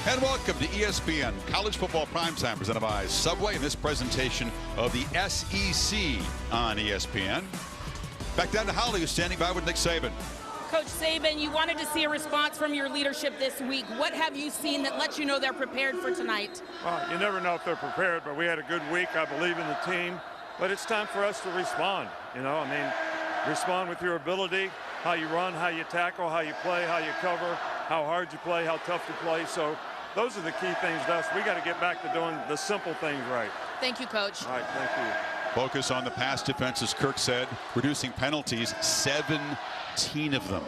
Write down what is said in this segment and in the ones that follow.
And welcome to ESPN College Football Primetime, presented by Subway, in this presentation of the SEC on ESPN. Back down to Holly, who's standing by with Nick Saban. Coach Saban, you wanted to see a response from your leadership this week. What have you seen that lets you know they're prepared for tonight? Well, you never know if they're prepared, but we had a good week. I believe in the team. But it's time for us to respond. Respond with your ability, how you run, how you tackle, how you play, how you cover, how hard you play, how tough you play. So those are the key things to us. We got to get back to doing the simple things right. Thank you, Coach. All right, thank you. Focus on the pass defense, as Kirk said, reducing penalties, 17 of them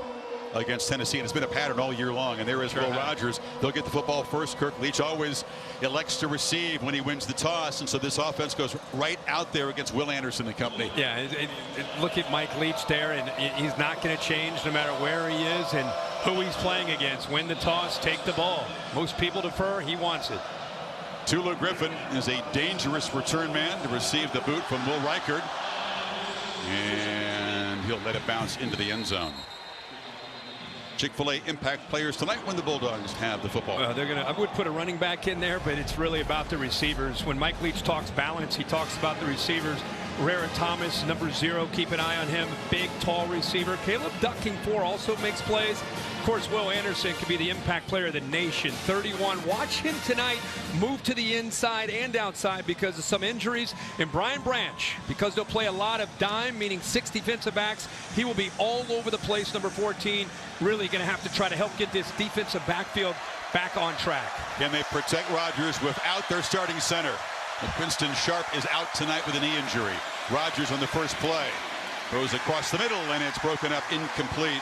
against Tennessee, and it's been a pattern all year long. And there is Will Rogers. They'll get the football first. Kirk Leach always elects to receive when he wins the toss, and so this offense goes right out there against Will Anderson and company. Yeah, look at Mike Leach there, and he's not going to change no matter where he is and who he's playing against. Win the toss, take the ball. Most people defer. He wants it. Tulu Griffin is a dangerous return man to receive the boot from Will Reichard, and he'll let it bounce into the end zone. Chick-fil-A impact players tonight when the Bulldogs have the football. I would put a running back in there, but it's really about the receivers. When Mike Leach talks balance, he talks about the receivers. Rara Thomas, number 0, keep an eye on him. Big, tall receiver. Caleb Ducking-4 also makes plays. Of course, Will Anderson could be the impact player of the nation. 31. Watch him tonight move to the inside and outside because of some injuries. And Brian Branch, because they'll play a lot of dime, meaning 6 defensive backs, he will be all over the place, number 14. Really going to have to try to help get this defensive backfield back on track. Can they protect Rodgers without their starting center? And Princeton Sharp is out tonight with a knee injury. Rodgers on the first play throws across the middle, and it's broken up, incomplete.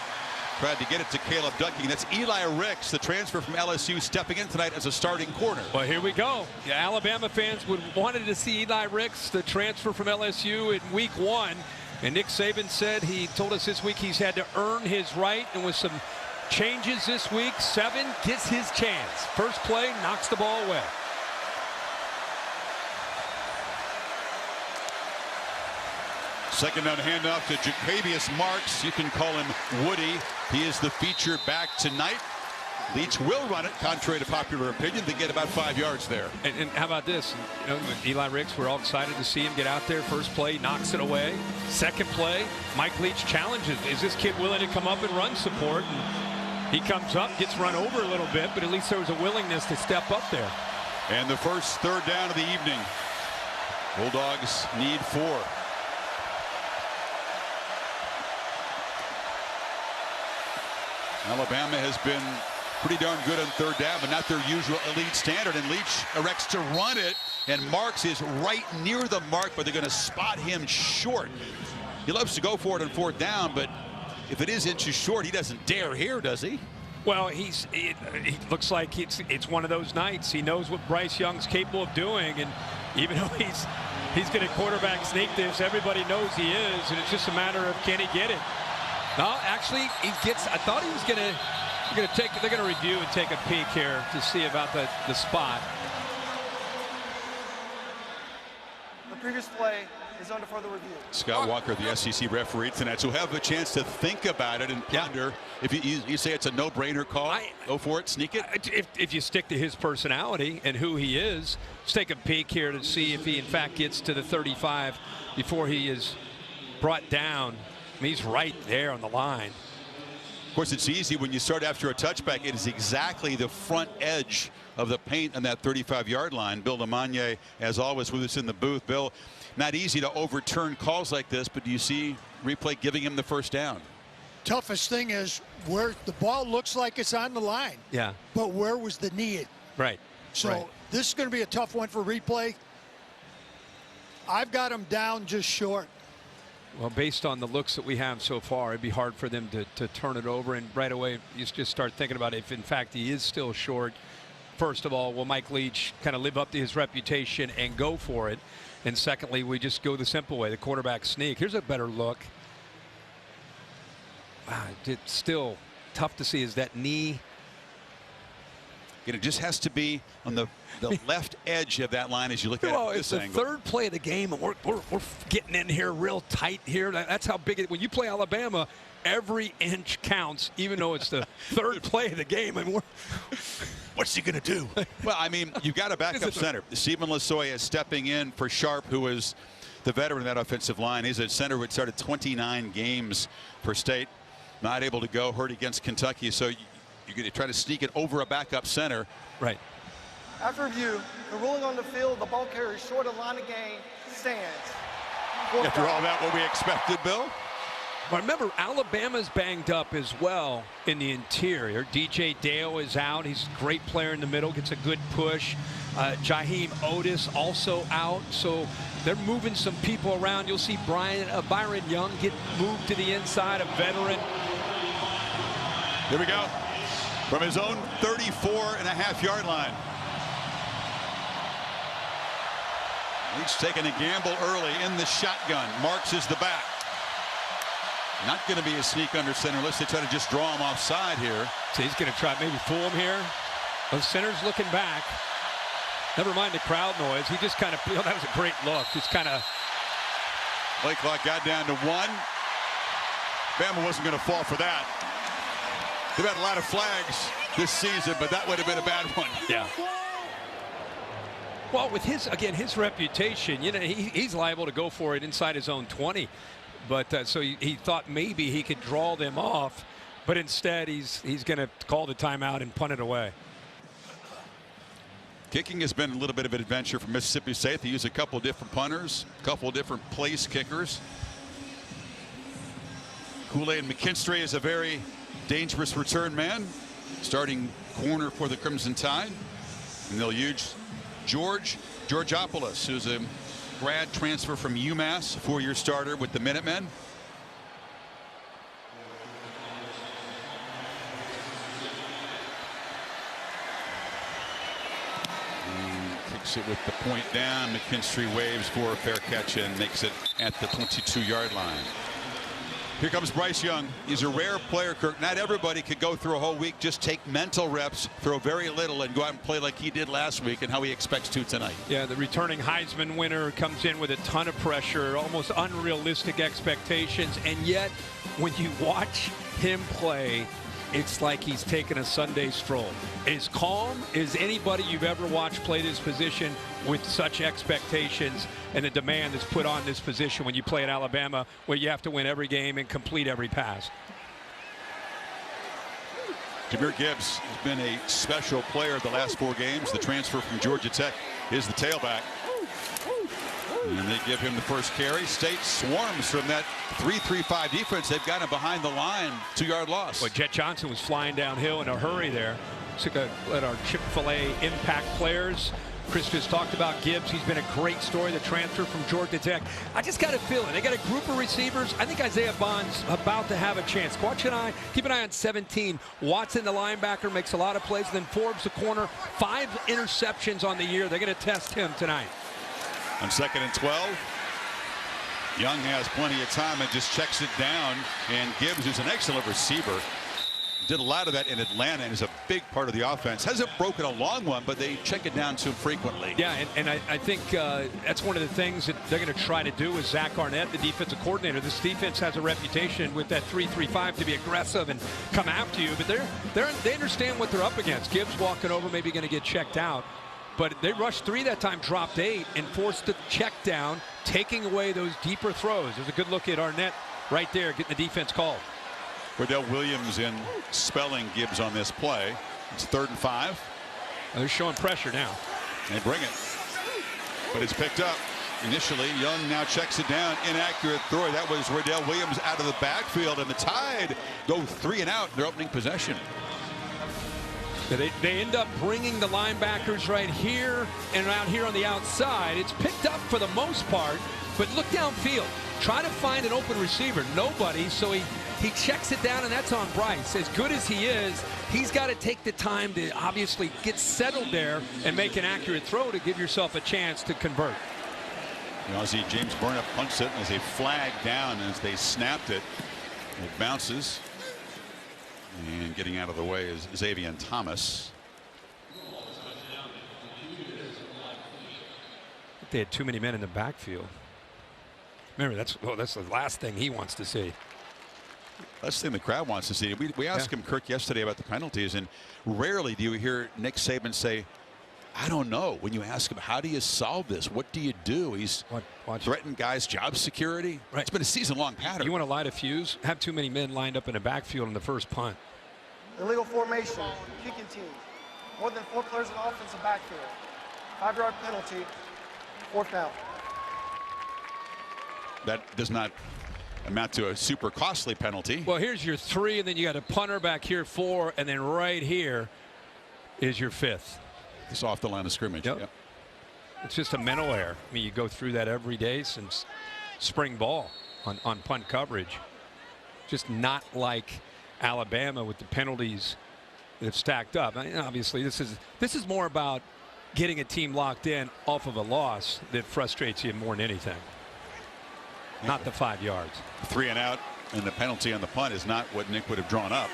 Tried to get it to Caleb Ducking. That's Eli Ricks, the transfer from LSU, stepping in tonight as a starting corner. Well, here we go. Yeah, Alabama fans wanted to see Eli Ricks, the transfer from LSU, in week 1. And Nick Saban said, he told us this week he's had to earn his right, and with some changes this week, 7 gets his chance. First play, knocks the ball away. Second down handoff to Jacavius Marks. You can call him Woody. He is the feature back tonight. Leach will run it, contrary to popular opinion, to get about 5 yards there. And how about this? Eli Ricks, we're all excited to see him get out there. First play, knocks it away. Second play, Mike Leach challenges. Is this kid willing to come up and run support? And he comes up, gets run over a little bit, but at least there was a willingness to step up there. And the first third down of the evening. Bulldogs need 4. Alabama has been pretty darn good on third down, but not their usual elite standard. And Leach erects to run it, and Marks is right near the mark, but they're going to spot him short. He loves to go for it on fourth down, but if it is inches short, he doesn't dare here, does he? Well, he looks like it's one of those nights. He knows what Bryce Young's capable of doing, and even though he's going to quarterback sneak this, everybody knows he is, and it's just a matter of can he get it. No, actually, he gets. I thought he was going to take. They're going to review and take a peek here to see about the spot. The previous play is under further review. Scott Walker, the SEC referee tonight, so have a chance to think about it and ponder. If you say it's a no-brainer call, go for it, sneak it. If you stick to his personality and who he is, let's take a peek here to see if he in fact gets to the 35 before he is brought down. He's right there on the line. Of course, it's easy when you start after a touchback. It is exactly the front edge of the paint on that 35-yard line. Bill LeMonnier, as always, with us in the booth. Bill, not easy to overturn calls like this, but do you see replay giving him the first down? Toughest thing is where the ball looks like it's on the line. Yeah. But where was the knee? Right. So this is going to be a tough one for replay. I've got him down just short. Well, based on the looks that we have so far, it'd be hard for them to turn it over. And right away, you just start thinking about if, in fact, he is still short. First of all, will Mike Leach kind of live up to his reputation and go for it? And secondly, we just go the simple way, the quarterback sneak. Here's a better look. Wow, it's still tough to see. Is that knee? And it just has to be on the left edge of that line as you look at it it's this the angle. third play of the game, and we're getting in here real tight here. That's how big it. When you play Alabama, every inch counts, even though it's the third play of the game. And what's he going to do? Well, I mean, you've got a backup center. Stephen Lasoya stepping in for Sharp, who is the veteran of that offensive line. He's a center who had started 29 games for State. Not able to go, hurt against Kentucky. So you're going to try to sneak it over a backup center. Right. After review, the ruling on the field, the ball carrier short of line of game stands. After all that, what we expected, Bill? But remember, Alabama's banged up as well in the interior. DJ Dale is out. He's a great player in the middle, gets a good push. Jaheim Otis also out. So they're moving some people around. You'll see Byron Young get moved to the inside, a veteran. Here we go. From his own 34.5-yard line. He's taking a gamble early in the shotgun. Marks is the back. Not going to be a sneak under center unless they try to just draw him offside here. So he's going to try maybe fool him here. The center's looking back. Never mind the crowd noise. He just kind of, that was a great look. Just kind of. Play clock got down to 1. Bama wasn't going to fall for that. They've had a lot of flags this season, but that would have been a bad one. Yeah. Well, with his reputation, you know, he's liable to go for it inside his own 20. But so he thought maybe he could draw them off, but instead he's going to call the timeout and punt it away. Kicking has been a little bit of an adventure for Mississippi State. They use a couple different punters, a couple different place kickers. Kool-Aid McKinstry is a very dangerous return man, starting corner for the Crimson Tide. And they'll use George Georgopoulos, who's a grad transfer from UMass, 4-year starter with the Minutemen. Kicks it with the point down. McKinstry waves for a fair catch and makes it at the 22-yard line. Here comes Bryce Young. He's a rare player, Kirk. Not everybody could go through a whole week, just take mental reps, throw very little, and go out and play like he did last week and how he expects to tonight. Yeah, the returning Heisman winner comes in with a ton of pressure, almost unrealistic expectations, and yet when you watch him play, it's like he's taking a Sunday stroll. As calm as anybody you've ever watched play this position with such expectations and the demand that's put on this position when you play at Alabama, where you have to win every game and complete every pass. Jahmyr Gibbs has been a special player the last 4 games. The transfer from Georgia Tech is the tailback. And they give him the first carry. State swarms from that 3-3-5 defense. They've got him behind the line. 2-yard loss. Well, Jet Johnson was flying downhill in a hurry there. Took a let our Chick-fil-A impact players. Chris just talked about Gibbs. He's been a great story, the transfer from Georgia Tech. I just got a feeling they got a group of receivers. I think Isaiah Bond's about to have a chance. Keep an eye on 17. Watson, the linebacker, makes a lot of plays. Then Forbes, the corner, 5 interceptions on the year. They're going to test him tonight. On 2nd and 12, Young has plenty of time and just checks it down. And Gibbs, who's an excellent receiver, did a lot of that in Atlanta and is a big part of the offense. Hasn't broken a long one, but they check it down too frequently. Yeah, and I think that's one of the things that they're going to try to do with Zach Arnett, the defensive coordinator. This defense has a reputation with that 3-3-5 to be aggressive and come after you, but they understand what they're up against. Gibbs walking over, maybe going to get checked out. But they rushed 3 that time, dropped 8, and forced the check down, taking away those deeper throws. There's a good look at Arnett right there, getting the defense called. Cordell Williams in spelling Gibbs on this play. It's 3rd and 5. They're showing pressure now. They bring it. But it's picked up. Initially, Young now checks it down. Inaccurate throw. That was Cordell Williams out of the backfield, and the Tide go 3 and out in their opening possession. They end up bringing the linebackers right here and around here on the outside. It's picked up for the most part, but look downfield. Try to find an open receiver. Nobody, so he checks it down, and that's on Bryce. As good as he is, he's got to take the time to obviously get settled there and make an accurate throw to give yourself a chance to convert. You know, see James Burnett punts it as a flag down as they snapped it. It bounces. And getting out of the way is Xavier Thomas. they had too many men in the backfield. Remember, that's the last thing he wants to see. That's the thing the crowd wants to see. We asked him, Kirk, yesterday about the penalties, and rarely do you hear Nick Saban say, I don't know. When you ask him, how do you solve this? What do you do? He's threatened guys' job security. Right. It's been a season-long pattern. You want to light a fuse? Have too many men lined up in the backfield in the first punt. Illegal formation, kicking team. More than 4 players in offensive backfield. 5-yard penalty, 4th down. That does not amount to a super costly penalty. Well, here's your 3, and then you got a punter back here 4, and then right here is your 5th. It's off the line of scrimmage. Yep. It's just a mental error. I mean, you go through that every day since spring ball on punt coverage. Just not like Alabama with the penalties that have stacked up. I mean, obviously, this is more about getting a team locked in off of a loss that frustrates you more than anything. Not the 5 yards. 3 and out, and the penalty on the punt is not what Nick would have drawn up.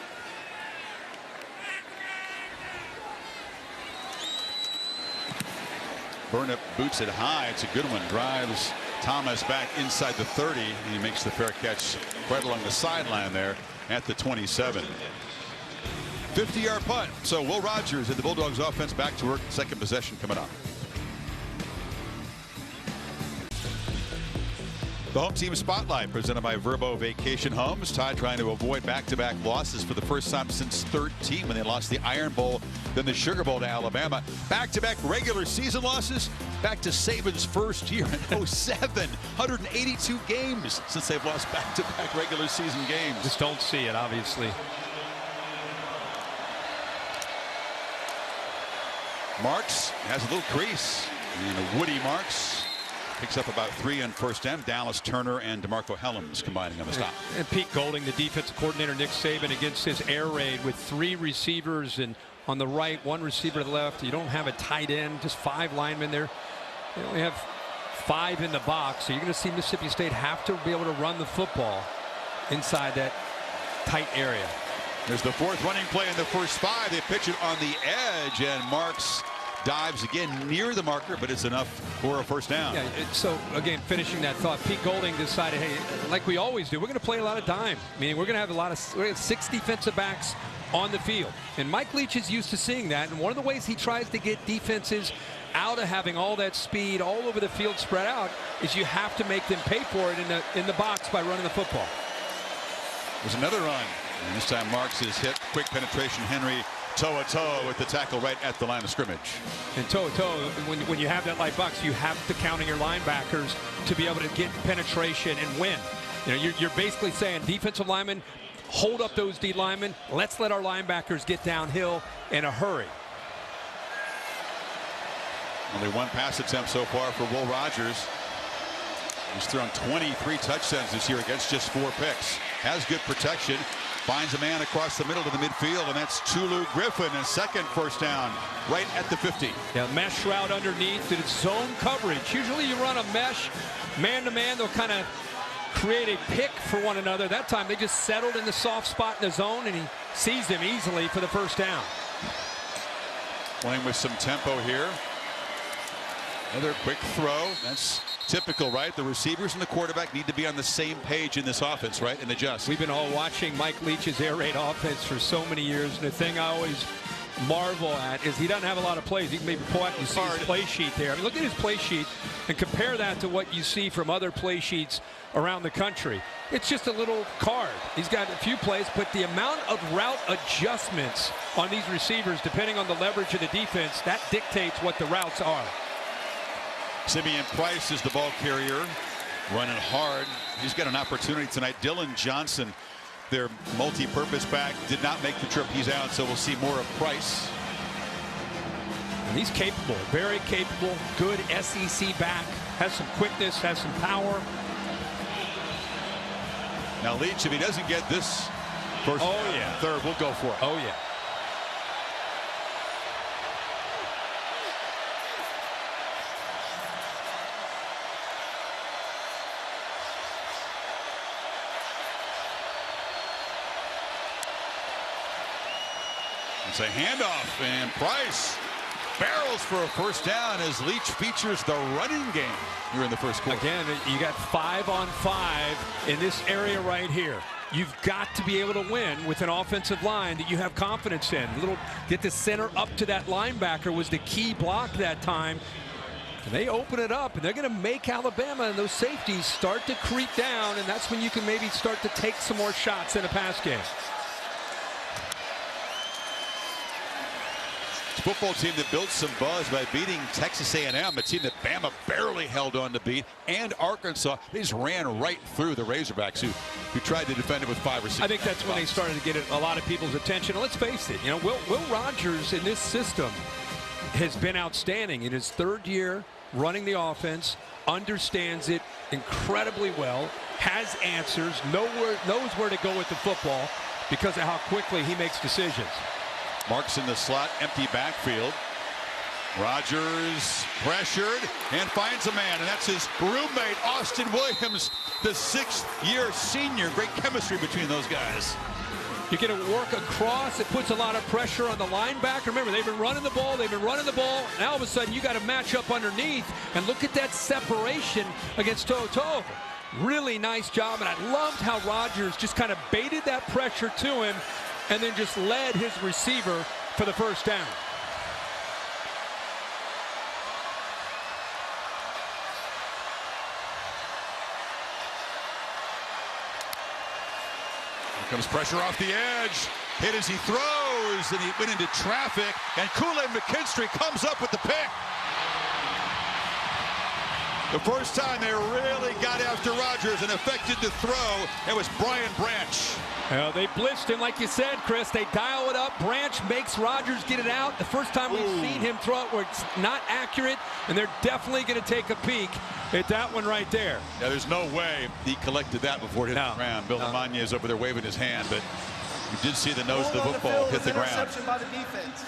Burnip boots it high. It's a good one. Drives Thomas back inside the 30. And he makes the fair catch right along the sideline there at the 27. 50-yard punt. So Will Rogers and the Bulldogs offense back to work. Second possession coming up. The home team spotlight presented by Verbo Vacation Homes. Tide trying to avoid back-to-back losses for the first time since 13 when they lost the Iron Bowl, then the Sugar Bowl to Alabama. Back-to-back regular season losses back to Saban's first year in 07. 182 games since they've lost back-to-back regular season games. Just don't see it, obviously. Marks has a little crease. And Woody Marks picks up about 3 on first down. Dallas Turner and DeMarco Helms combining on the stop. And Pete Golding, the defensive coordinator, Nick Saban, against his air raid with 3 receivers and on the right, 1 receiver to the left. You don't have a tight end, just 5 linemen there. You only have 5 in the box, so you're going to see Mississippi State have to be able to run the football inside that tight area. There's the 4th running play in the first 5. They pitch it on the edge, and Marks dives again near the marker, but it's enough for a first down. Yeah, so again, finishing that thought, Pete Golding decided, hey, like we always do, we're going to play a lot of dime. Meaning we're going to have 6 defensive backs on the field. And Mike Leach is used to seeing that. And one of the ways he tries to get defenses out of having all that speed all over the field spread out is you have to make them pay for it in the box by running the football. There's another run. And this time Marks is hit. Quick penetration. Henry toe-to-toe with the tackle right at the line of scrimmage. And toe-to-toe, when you have that light box, you have to count on your linebackers to be able to get penetration and win. You know, you're basically saying, defensive linemen, hold up those D linemen. Let's let our linebackers get downhill in a hurry. Only 1 pass attempt so far for Will Rogers. He's thrown 23 touchdowns this year against just 4 picks. Has good protection. Finds a man across the middle to the midfield, and that's Tulu Griffin. And second first down right at the 50. Yeah, mesh route underneath. It's zone coverage. Usually you run a mesh man-to-man. They'll kind of create a pick for one another. That time they just settled in the soft spot in the zone, and he sees him easily for the first down. Playing with some tempo here. Another quick throw. That's typical, right? The receivers and the quarterback need to be on the same page in this offense, right? And adjust. We've been all watching Mike Leach's air raid offense for so many years. And the thing I always marvel at is he doesn't have a lot of plays. You can maybe pull out and you see his play sheet there. I mean, look at his play sheet and compare that to what you see from other play sheets around the country. It's just a little card. He's got a few plays, but the amount of route adjustments on these receivers, depending on the leverage of the defense, that dictates what the routes are. Simeon Price is the ball carrier, running hard. He's got an opportunity tonight. Dylan Johnson, their multi-purpose back, did not make the trip. He's out, so we'll see more of Price. And he's capable, very capable, good SEC back, has some quickness, has some power. Now Leach, if he doesn't get this first third, we'll go for it. Oh, yeah. It's a handoff, and Price barrels for a first down as Leach features the running game here in the first quarter. Again, you got 5-on-5 in this area right here. You've got to be able to win with an offensive line that you have confidence in. Get the center up to that linebacker was the key block that time. And they open it up, and they're going to make Alabama and those safeties start to creep down, and that's when you can maybe start to take some more shots in a pass game. It's a football team that built some buzz by beating Texas A&M, a team that Bama barely held on to beat, and Arkansas. They just ran right through the Razorbacks, who tried to defend it with 5 or 6. I think that's when they started to get a lot of people's attention. And let's face it, Will Rogers in this system has been outstanding in his 3rd year running the offense, understands it incredibly well, has answers, knows where to go with the football because of how quickly he makes decisions. Marks in the slot, empty backfield. Rogers pressured and finds a man, and that's his roommate, Austin Williams, the 6th-year senior. Great chemistry between those guys. You get to work across. It puts a lot of pressure on the linebacker. Remember, they've been running the ball. Now all of a sudden, you got to match up underneath. And look at that separation against To'oTo'o. Really nice job. And I loved how Rogers just kind of baited that pressure to him and then just led his receiver for the first down. Comes pressure off the edge. Hit as he throws, and he went into traffic. And Kool-Aid McKinstry comes up with the pick. The first time they really got after Rogers and affected the throw, it was Brian Branch. Well, they blitzed him, like you said, Chris. They dial it up. Branch makes Rogers get it out. The first time we've seen him throw it where it's not accurate, and they're definitely going to take a peek at that one right there. Yeah, there's no way he collected that before it hit the ground. Bill Lamagna is over there waving his hand, but you did see the nose of the football hit the ground. Interception by the defense.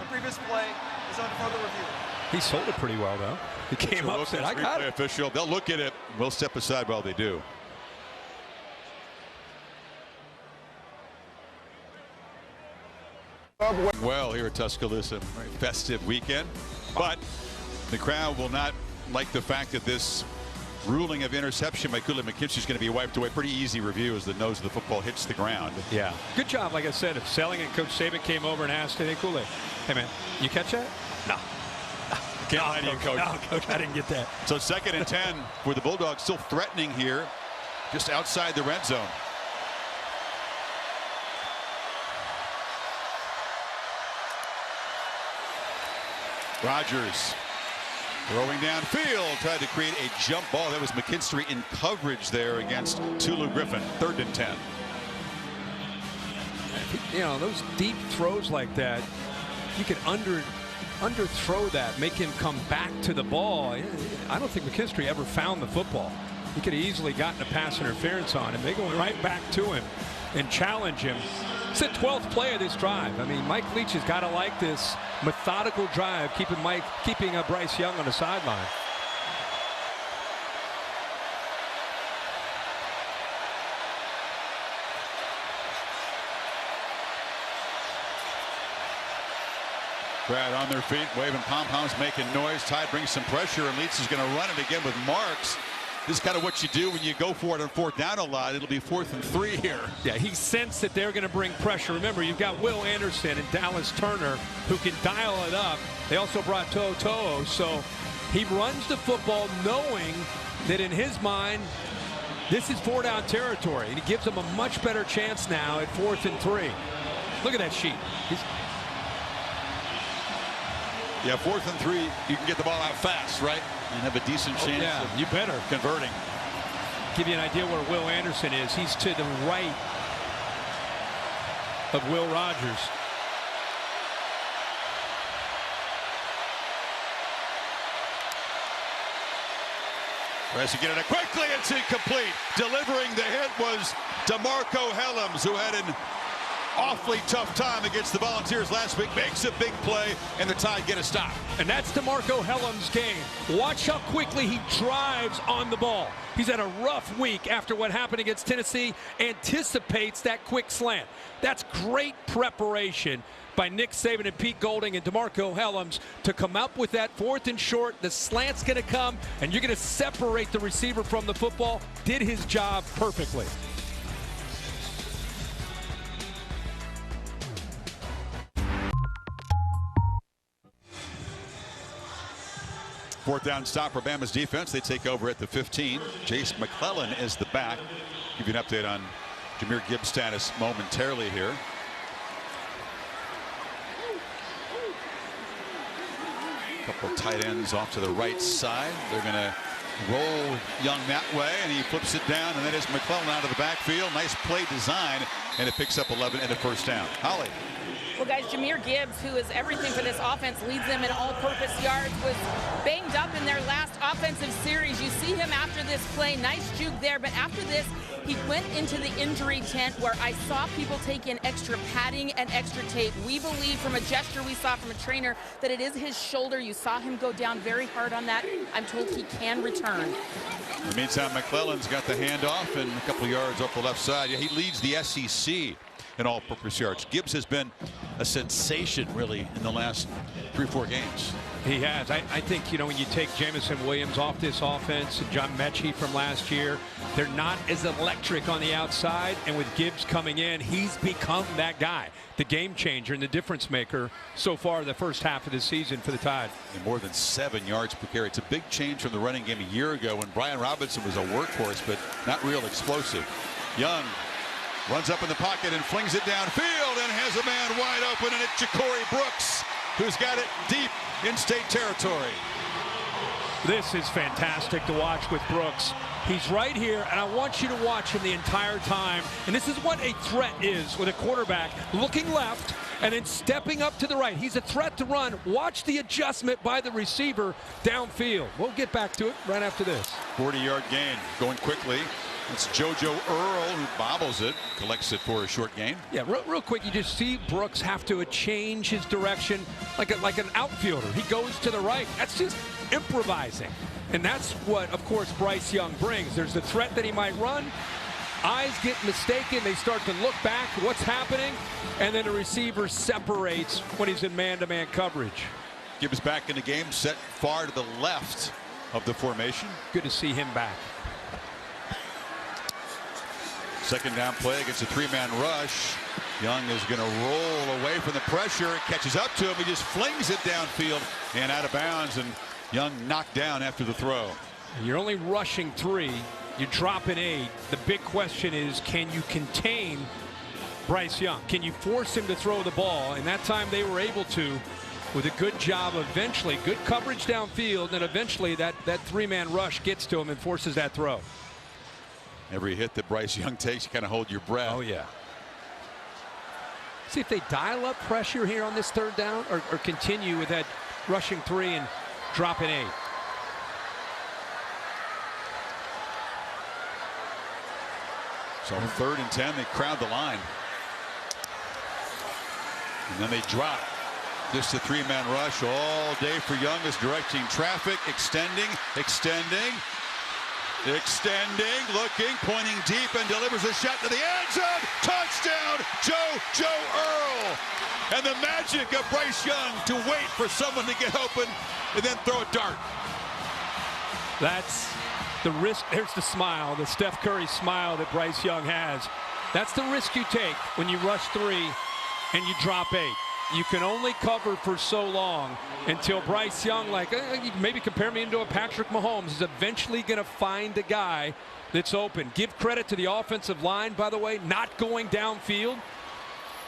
The previous play is under further review. He sold it pretty well, though. He came up and said, I got it. Official. They'll look at it. We'll step aside while they do. Well, here at Tuscaloosa, very festive weekend, but the crowd will not like the fact that this ruling of interception by Kool-Aid McKinstry is going to be wiped away. Pretty easy review as the nose of the football hits the ground. Yeah. Good job, like I said. If Selling and Coach Saban came over and asked, hey, Kool-Aid, hey, man, you catch that? No. Can't lie to you, Coach. No, Coach, I didn't get that. So 2nd and 10 for the Bulldogs, still threatening here, just outside the red zone. Rogers throwing downfield, tried to create a jump ball. That was McKinstry in coverage there against Tulu Griffin. 3rd and 10. Those deep throws like that, you can underthrow that, make him come back to the ball. I don't think McKinstry ever found the football. He could have easily gotten a pass interference on him. They go right back to him and challenge him. It's the 12th play of this drive. I mean, Mike Leach has got to like this methodical drive, keeping Bryce Young on the sideline. Crowd on their feet, waving pom-poms, making noise. Tide brings some pressure, and Leach is going to run it again with Marks. This is kind of what you do when you go for it on 4th down a lot. It'll be 4th and 3 here. Yeah, he sensed that they're going to bring pressure. Remember, you've got Will Anderson and Dallas Turner who can dial it up. They also brought To'oTo'o, so he runs the football knowing that in his mind, this is 4-down territory, and he gives them a much better chance now at 4th and 3. Look at that sheet. Yeah, 4th and 3, you can get the ball out fast, right? And have a decent chance of you better converting. Give you an idea where Will Anderson is. He's to the right of Will Rogers. Tries to get it quickly. It's incomplete. Delivering the hit was DeMarco Hellams, who had an awfully tough time against the Volunteers last week. Makes a big play, and the Tide get a stop. And that's DeMarco Hellams' game. Watch how quickly he drives on the ball. He's had a rough week after what happened against Tennessee. Anticipates that quick slant. That's great preparation by Nick Saban and Pete Golding and DeMarco Hellams to come up with that 4th and short. The slant's going to come, and you're going to separate the receiver from the football. Did his job perfectly. Fourth down stop for Bama's defense. They take over at the 15. Jace McClellan is the back. Give you an update on Jahmyr Gibbs' status momentarily here. Couple tight ends off to the right side. They're going to roll Young that way, and he flips it down, and then it's McClellan out of the backfield. Nice play design, and it picks up 11 and a first down. Holly. Well, guys, Jahmyr Gibbs, who is everything for this offense, leads them in all-purpose yards, was banged up in their last offensive series. You see him after this play. Nice juke there, but after this, he went into the injury tent where I saw people take in extra padding and extra tape. We believe from a gesture we saw from a trainer that it is his shoulder. You saw him go down very hard on that. I'm told he can return. In the meantime, McClellan's got the handoff and a couple yards off the left side. Yeah, he leads the SEC in all-purpose yards. Gibbs has been a sensation, really, in the last 3-4 games. He has. I think, you know, when you take Jameson Williams off this offense, John Mechie from last year, they're not as electric on the outside. And with Gibbs coming in, he's become that guy, the game changer and the difference maker so far the first half of the season for the Tide. And more than 7 yards per carry. It's a big change from the running game a year ago when Brian Robinson was a workhorse, but not real explosive. Young runs up in the pocket and flings it downfield and has a man wide open, and it's Ja'Corey Brooks, who's got it deep in state territory. This is fantastic to watch with Brooks. He's right here, and I want you to watch him the entire time. And this is what a threat is with a quarterback looking left and then stepping up to the right. He's a threat to run. Watch the adjustment by the receiver downfield. We'll get back to it right after this. 40-yard gain, going quickly. It's JoJo Earl who bobbles it, collects it for a short gain. Yeah, real quick, you just see Brooks have to change his direction like an outfielder. He goes to the right. That's just improvising. And that's what, of course, Bryce Young brings. There's the threat that he might run. Eyes get mistaken. They start to look back. What's happening? And then the receiver separates when he's in man-to-man coverage. Gibbs back in the game, set far to the left of the formation. Good to see him back. Second down play against a 3-man rush. Young is going to roll away from the pressure. It catches up to him. He just flings it downfield and out of bounds, and Young knocked down after the throw. You're only rushing 3. You're dropping 8. The big question is, can you contain Bryce Young? Can you force him to throw the ball? And that time they were able to, with a good job eventually. Good coverage downfield, and eventually that 3-man rush gets to him and forces that throw. Every hit that Bryce Young takes, you kind of hold your breath. Oh, yeah. See if they dial up pressure here on this third down or continue with that rushing 3 and dropping 8. So 3rd and 10, they crowd the line. And then they drop. Just a 3-man rush all day for Young, is directing traffic, extending, looking, pointing deep, and delivers a shot to the end zone. Touchdown, JoJo Earl. And the magic of Bryce Young to wait for someone to get open and then throw a dart. That's the risk. There's the smile, the Steph Curry smile that Bryce Young has. That's the risk you take when you rush 3 and you drop 8. You can only cover for so long until Bryce Young, like maybe compare me into a Patrick Mahomes, is eventually going to find a guy that's open. Give credit to the offensive line, by the way, not going downfield,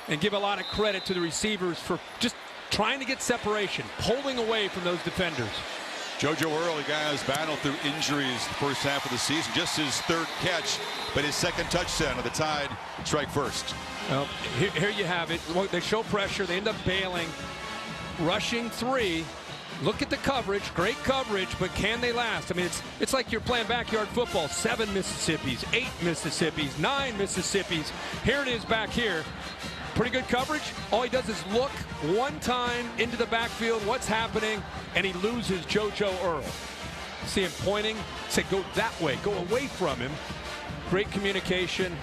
and give a lot of credit to the receivers for just trying to get separation, pulling away from those defenders. JoJo Earl, a guy who's battled through injuries the first half of the season, just his 3rd catch, but his 2nd touchdown of the Tide strike first. Well, here you have it. They show pressure. They end up bailing. Rushing 3. Look at the coverage. Great coverage, but can they last? I mean, it's like you're playing backyard football. 7 Mississippis, 8 Mississippis, 9 Mississippis. Here it is back here. Pretty good coverage. All he does is look one time into the backfield. What's happening? And he loses JoJo Earl. See him pointing. Say, go that way. Go away from him. Great communication.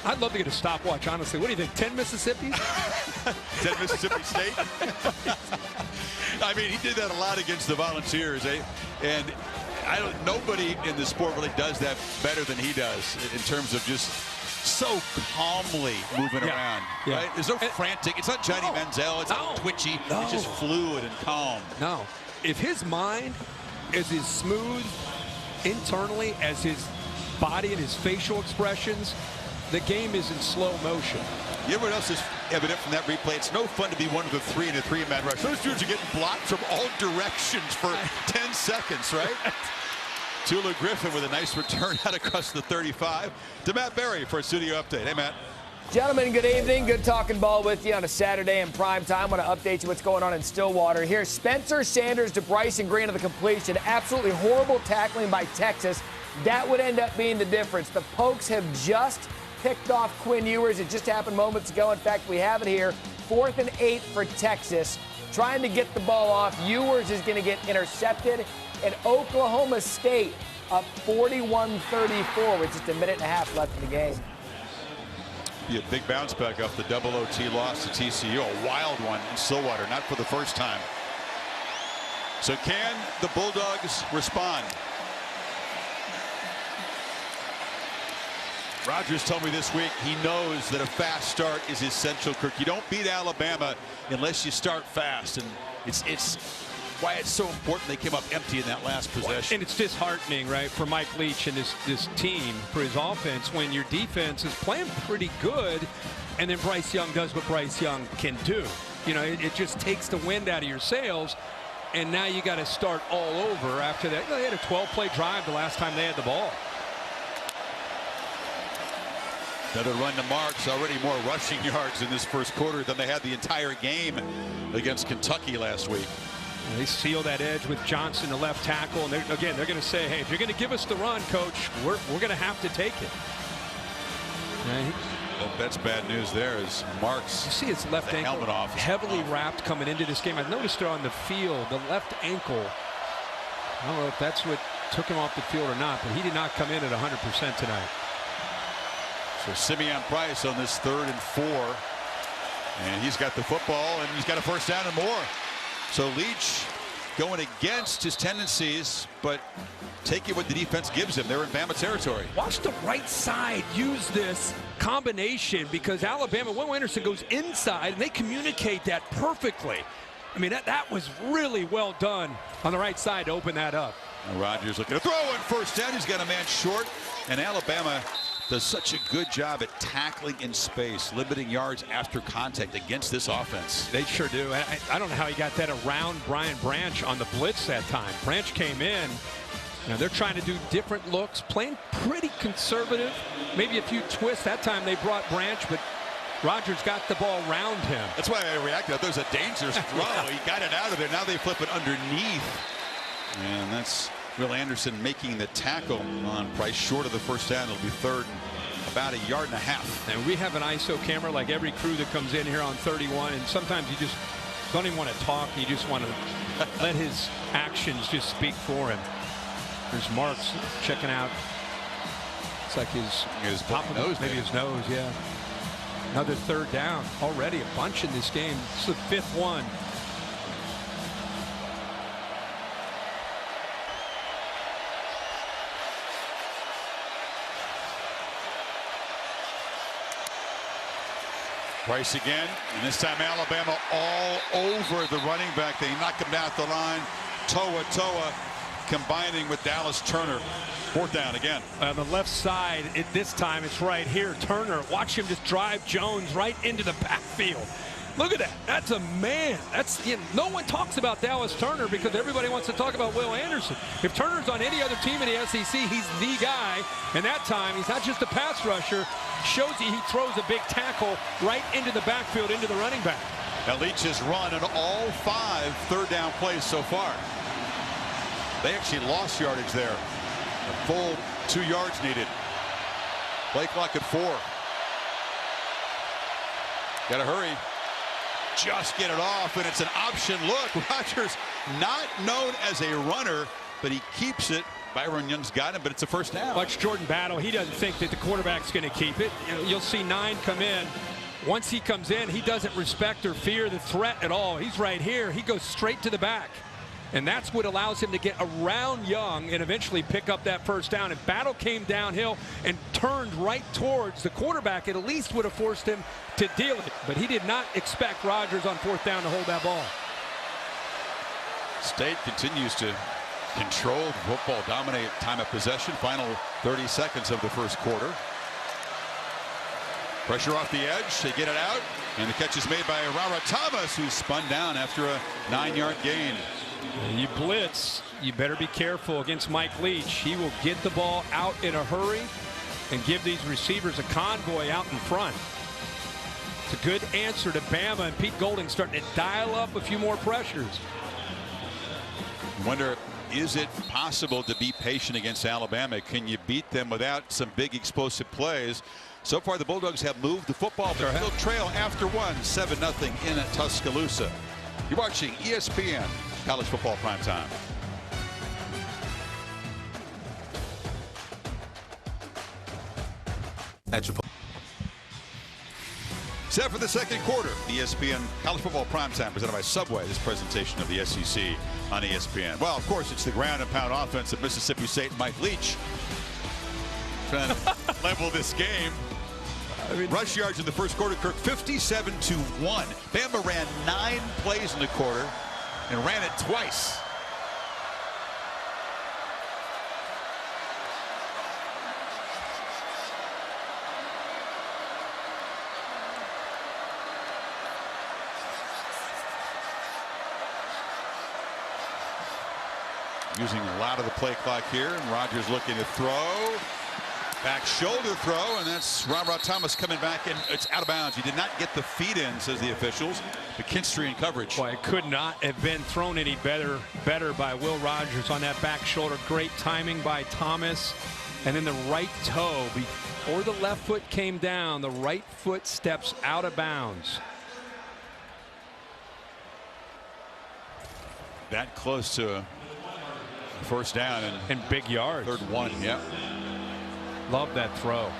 I'd love to get a stopwatch, honestly. What do you think, 10 Mississippis? Is that Mississippi State? I mean, he did that a lot against the Volunteers, eh? And nobody in the sport really does that better than he does in terms of just so calmly moving around, right? There's no frantic. It's not Johnny Manziel. It's not twitchy. It's just fluid and calm. No. If his mind is as smooth internally as his body and his facial expressions, the game is in slow motion. You know what else is evident from that replay? It's no fun to be one of the three in a three-man rush. Those dudes are getting blocked from all directions for 10 seconds, right? Tula Griffin with a nice return out across the 35. To Matt Berry for a studio update. Hey, Matt. Gentlemen, good evening. Good talking ball with you on a Saturday in prime time. I want to update you what's going on in Stillwater. Here's Spencer Sanders to Bryson Green to the completion. Absolutely horrible tackling by Texas. That would end up being the difference. The Pokes have just picked off Quinn Ewers. It just happened moments ago. In fact, we have it here. 4th and 8 for Texas. Trying to get the ball off. Ewers is going to get intercepted. And Oklahoma State up 41-34 with just a minute and a half left in the game. Be a big bounce back off the double OT loss to TCU. A wild one in Stillwater, not for the first time. So can the Bulldogs respond? Rogers told me this week he knows that a fast start is essential, Kirk. You don't beat Alabama unless you start fast, and it's why it's so important they came up empty in that last possession. And it's disheartening, right, for Mike Leach and this team, for his offense, when your defense is playing pretty good, and then Bryce Young does what Bryce Young can do. You know, it just takes the wind out of your sails, and now you got to start all over after that. You know, they had a 12-play drive the last time they had the ball. Another run to Marks, already more rushing yards in this first quarter than they had the entire game against Kentucky last week. They seal that edge with Johnson, the left tackle, and they're going to say, hey, if you're going to give us the run, coach, we're going to have to take it. Well, that's bad news there as Marks, you see his left ankle helmet off, heavily wrapped coming into this game. I've noticed it on the field, the left ankle. I don't know if that's what took him off the field or not, but he did not come in at 100% tonight. So Simeon Price on this 3rd and 4, and he's got the football and he's got a first down and more. So Leach going against his tendencies, but taking what the defense gives him. They're in Bama territory. Watch the right side use this combination because Alabama, Will Anderson goes inside and they communicate that perfectly. I mean, that was really well done on the right side to open that up. And Rogers looking to throw on first down. He's got a man short, and Alabama does such a good job at tackling in space, limiting yards after contact against this offense. They sure do. I don't know how he got that around Brian Branch on the blitz that time. Branch came in. You know, they're trying to do different looks, playing pretty conservative. Maybe a few twists. That time they brought Branch, but Rogers got the ball around him. That's why I reacted. There's a dangerous throw. He got it out of there. Now they flip it underneath. And that's Will Anderson making the tackle on Price short of the first down. It'll be 3rd and about 1.5 yards. And we have an ISO camera like every crew that comes in here on 31, and sometimes you just don't even want to talk. You just want to let his actions just speak for him. There's Marks checking out. It's like his top of nose, maybe his nose, yeah. Another 3rd down. Already a bunch in this game. This is the 5th one. Price again, and this time Alabama all over the running back. They knock him down at the line. Toa combining with Dallas Turner. 4th down again. On the left side, this time it's right here. Turner, watch him just drive Jones right into the backfield. Look at that. That's a man. That's, you know, no one talks about Dallas Turner because everybody wants to talk about Will Anderson. If Turner's on any other team in the SEC, he's the guy. And that time, he's not just a pass rusher. Shows you he throws a big tackle right into the backfield, into the running back. Now Leach has run on all 5 3rd down plays so far. They actually lost yardage there. A full 2 yards needed. Play clock at 4. Got to hurry. Just get it off, and it's an option look. Rogers not known as a runner, but he keeps it. Byron Young's got him, but it's a first down. Watch Jordan Battle. He doesn't think that the quarterback's going to keep it. You'll see 9 come in. Once he comes in, he doesn't respect or fear the threat at all. He's right here. He goes straight to the back. And that's what allows him to get around Young and eventually pick up that first down. And Battle came downhill and turned right towards the quarterback. It at least would have forced him to deal it. But he did not expect Rodgers on 4th down to hold that ball. State continues to control the football, dominate time of possession. Final 30 seconds of the first quarter. Pressure off the edge. They get it out. And the catch is made by Rara Thomas, who spun down after a 9-yard gain. You blitz, you better be careful against Mike Leach. He will get the ball out in a hurry and give these receivers a convoy out in front. It's a good answer to Bama, and Pete Golding starting to dial up a few more pressures. I wonder, is it possible to be patient against Alabama? Can you beat them without some big explosive plays? So far, the Bulldogs have moved the football, but still trail after one, 7-0 in Tuscaloosa. You're watching ESPN College Football Primetime. Set for the second quarter, ESPN College Football Primetime, presented by Subway. This presentation of the SEC on ESPN. Well, of course, it's the ground and pound offense of Mississippi State and Mike Leach trying to level this game. Rush yards in the first quarter, Kirk, 57-1. Bama ran 9 plays in the quarter and ran it twice. Using a lot of the play clock here, and Rodgers looking to throw. Back shoulder throw, and that's Rara Thomas coming back, and it's out of bounds. He did not get the feet in, says the officials. McKinstry in coverage. Boy, it could not have been thrown any better by Will Rogers on that back shoulder. Great timing by Thomas. And then the right toe, before the left foot came down, the right foot steps out of bounds. That close to a first down and big yards. 3rd and 1, yeah. Love that throw.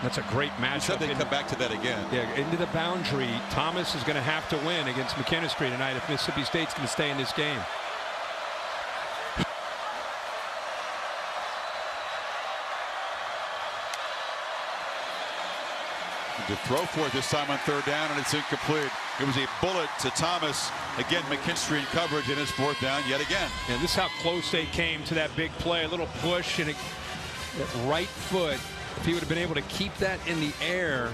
That's a great matchup. Said they come back to that again. Yeah, into the boundary. Thomas is going to have to win against McKinstry tonight if Mississippi State's going to stay in this game. To throw for it this time on 3rd down, and it's incomplete. It was a bullet to Thomas. Again, McKinstry in coverage, and it's 4th down yet again. And this is how close they came to that big play. A little push, and that right foot, if he would have been able to keep that in the air,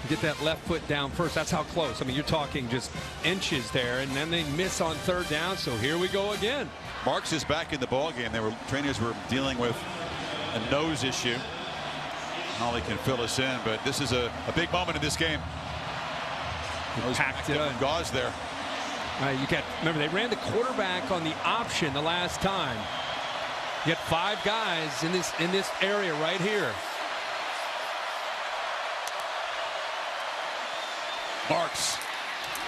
get that left foot down first. That's how close. I mean, you're talking just inches there, and then they miss on 3rd down. So here we go again. Marks is back in the ball game. Trainers were dealing with a nose issue. Holly can fill us in, but this is a big moment in this game. Packed it up. Gauze there. You got, remember, they ran the quarterback on the option the last time. You got 5 guys in this area right here. Marks,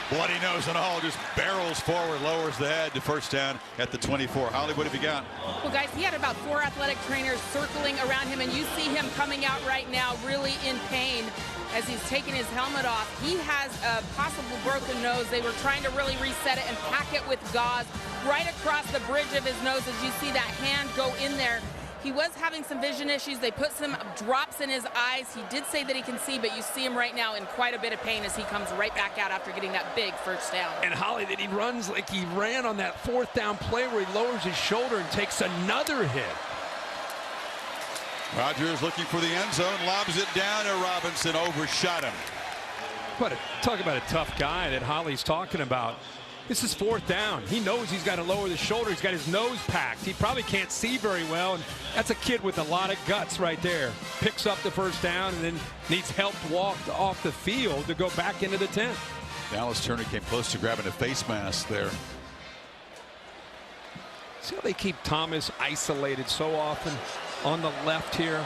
bloody nose and all, just barrels forward, lowers the head to 1st down at the 24. Holly, what have you got? Well, guys, he had about 4 athletic trainers circling around him, and you see him coming out right now really in pain as he's taking his helmet off. He has a possible broken nose. They were trying to really reset it and pack it with gauze right across the bridge of his nose as you see that hand go in there. He was having some vision issues. They put some drops in his eyes. He did say that he can see, but you see him right now in quite a bit of pain as he comes right back out after getting that big 1st down. And Holly, that he runs like he ran on that 4th down play where he lowers his shoulder and takes another hit. Rodgers looking for the end zone, lobs it down to Robinson, overshot him. Talk about a tough guy that Holly's talking about. This is 4th down. He knows he's got to lower the shoulder. He's got his nose packed. He probably can't see very well, and that's a kid with a lot of guts right there. Picks up the 1st down and then needs help walked off the field to go back into the tent. Dallas Turner came close to grabbing a face mask there. See how they keep Thomas isolated so often on the left here.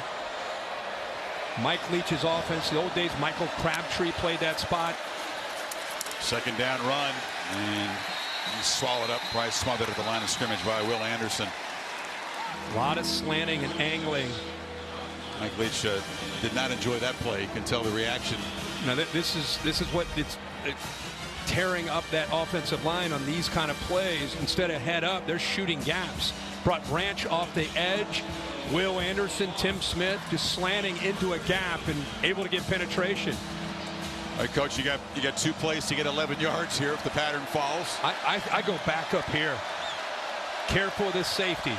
Mike Leach's offense, the old days, Michael Crabtree played that spot. 2nd down run, and he's swallowed up, probably smothered at the line of scrimmage by Will Anderson. A lot of slanting and angling Mike Leach did not enjoy that play. You can tell the reaction. Now this is what it's tearing up that offensive line on these kind of plays. Instead of head up, they're shooting gaps. Brought Branch off the edge. Will Anderson, Tim Smith just slanting into a gap and able to get penetration. All right, Coach, you got 2 plays to get 11 yards here if the pattern falls. I go back up here. Careful of this safety.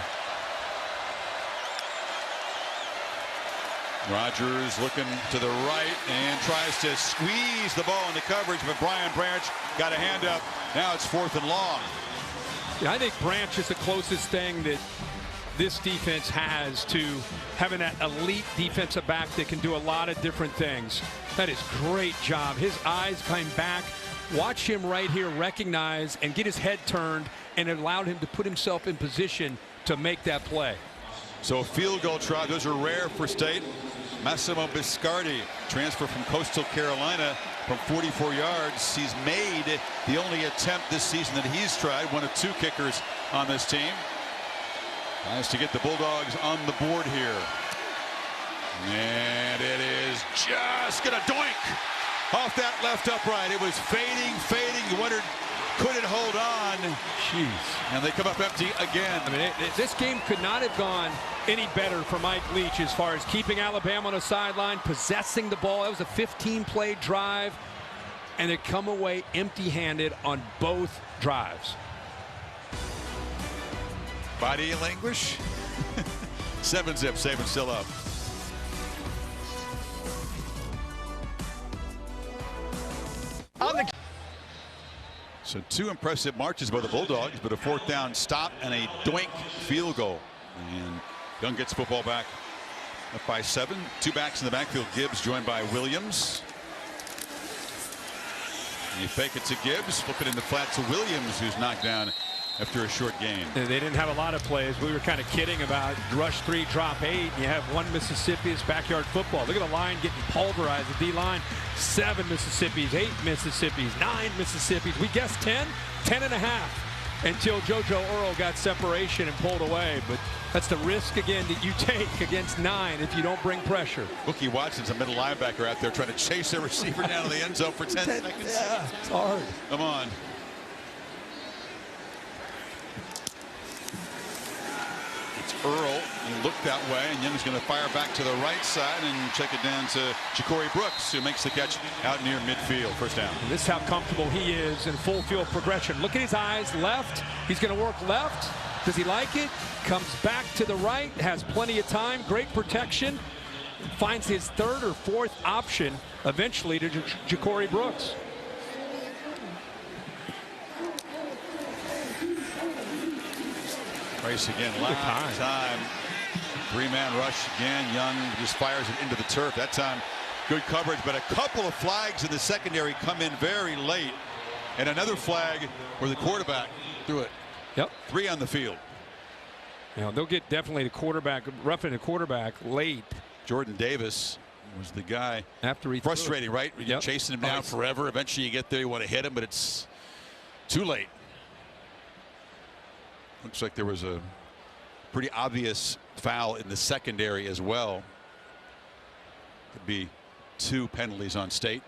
Rodgers looking to the right and tries to squeeze the ball into coverage, but Brian Branch got a hand up. Now it's 4th and long. Yeah, I think Branch is the closest thing that this defense has to having that elite defensive back that can do a lot of different things. That is great job. His eyes came back. Watch him right here recognize and get his head turned, and it allowed him to put himself in position to make that play. So a field goal try. Those are rare for State. Massimo Biscardi, transfer from Coastal Carolina, from 44 yards. He's made the only attempt this season that he's tried. One of 2 kickers on this team. Tries to get the Bulldogs on the board here. And it is just going to doink off that left upright. It was fading. You wondered, could it hold on? Jeez. And they come up empty again. I mean, this game could not have gone any better for Mike Leach as far as keeping Alabama on the sideline, possessing the ball. That was a 15-play drive, and they come away empty-handed on both drives. Body language. 7-zip, Saban still up. So 2 impressive marches by the Bulldogs, but a 4th down stop and a doink field goal. And Young gets football back up by 7. 2 backs in the backfield. Gibbs joined by Williams. And you fake it to Gibbs, flip it in the flat to Williams, who's knocked down after a short gain. They didn't have a lot of plays. We were kind of kidding about rush 3, drop 8. You have 1 Mississippi. It's backyard football. Look at the line getting pulverized. The D-line, 7 Mississippis, 8 Mississippis, 9 Mississippis. We guessed 10, 10.5 until JoJo Earl got separation and pulled away. But that's the risk, again, that you take against 9 if you don't bring pressure. Bookie Watson's a middle linebacker out there trying to chase a receiver down to the end zone for 10 seconds. Yeah, it's hard. Come on. Earl, he looked that way, and Young's going to fire back to the right side and check it down to Ja'Cory Brooks, who makes the catch out near midfield. 1st down. And this is how comfortable he is in full field progression. Look at his eyes, left. He's going to work left. Does he like it? Comes back to the right, has plenty of time, great protection. Finds his 3rd or 4th option eventually to Ja'Cory Brooks. Race again, last time. 3-man rush again. Young just fires it into the turf. That time, good coverage, but a couple of flags in the secondary come in very late. And another flag where the quarterback threw it. Yep. 3 on the field. You know, they'll get definitely the quarterback, roughing the quarterback late. Jordan Davis was the guy. After he frustrating, right? You're yep. chasing him down forever. Eventually you get there, you want to hit him, but it's too late. Looks like there was a pretty obvious foul in the secondary as well. Could be 2 penalties on State.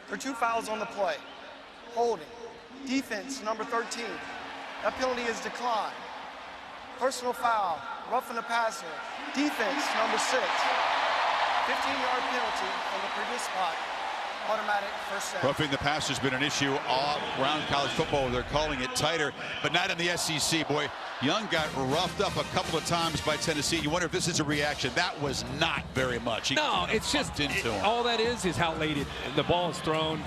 There are 2 fouls on the play. Holding. Defense, number 13. That penalty is declined. Personal foul. Roughing the passer. Defense, number 6. 15-yard penalty on the previous spot. Automatic 1st down. Roughing the passer has been an issue all around college football. They're calling it tighter, but not in the SEC. Boy, Young got roughed up a couple of times by Tennessee. You wonder if this is a reaction. That was not very much. No, it's just all that is how late the ball is thrown.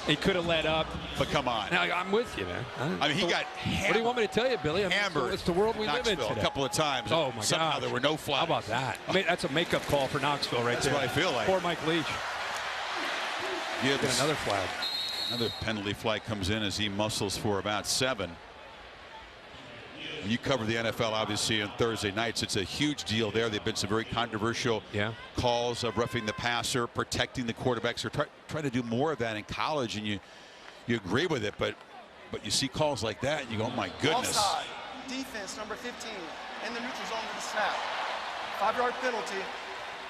He could have let up. But come on. Now, I'm with you, man. I mean, he got hammered. What do you want me to tell you, Billy? I mean, hammered. It's the world we live in today. A couple of times. Oh, my Somehow God. there were no flags. How about that? I mean, that's a makeup call for Knoxville right there. That's what I feel like. Poor Mike Leach. Gibbs. Get another flag. Another penalty flag comes in as he muscles for about 7. You cover the NFL obviously on Thursday nights. It's a huge deal there. They've been some very controversial calls of roughing the passer, protecting the quarterbacks. They're trying to do more of that in college, and you agree with it, but you see calls like that and you go, oh my goodness. Offside. Defense number 15. in the neutral zone with a snap. 5-yard penalty,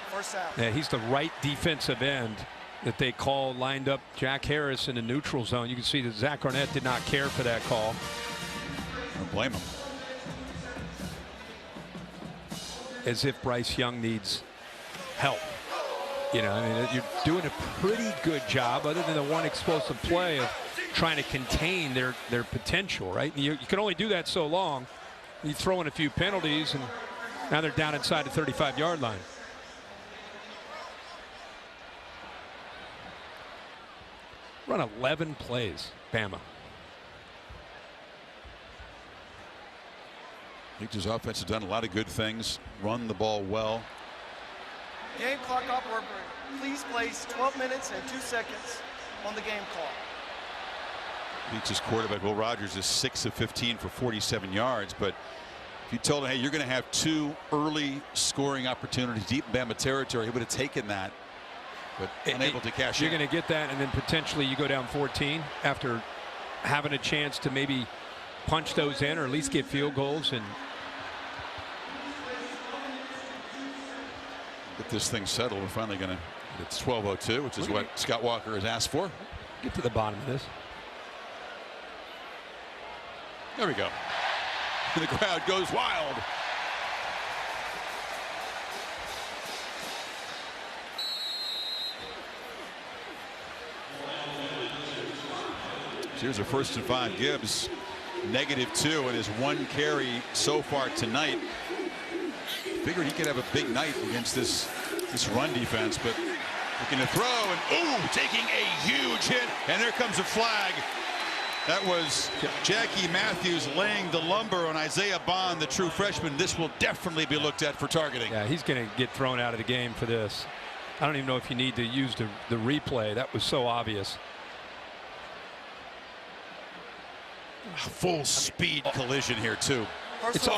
first down. Yeah, he's the right defensive end that they call lined up Jack Harris in the neutral zone. You can see that Zach Arnett did not care for that call. Don't blame him. As if Bryce Young needs help. You know, I mean, you're doing a pretty good job, other than the one explosive play, of trying to contain their potential, right? You can only do that so long. You throw in a few penalties, and now they're down inside the 35-yard line. Run 11 plays, Bama. I think his offense has done a lot of good things, run the ball well. Game clock operator, please place 12 minutes and 2 seconds on the game clock. Beats quarterback Will Rogers is 6 of 15 for 47 yards. But if you told him, hey, you're going to have 2 early scoring opportunities deep in Bama territory, he would have taken that, but unable to cash You're in. going to get that, and then potentially you go down 14 after having a chance to maybe punch those in or at least get field goals and get this thing settled. We're finally going to. It's 12:02, which is what Scott Walker has asked for. Get to the bottom of this. There we go. And the crowd goes wild. So here's a 1st and 5. Gibbs -2 in his 1 carry so far tonight. Figured he could have a big night against this run defense, but looking to throw and taking a huge hit, and there comes a flag. That was Jackie Matthews laying the lumber on Isaiah Bond, the true freshman. This will definitely be looked at for targeting. Yeah, he's going to get thrown out of the game for this. I don't even know if you need to use the replay. That was so obvious. Full speed collision here too. It's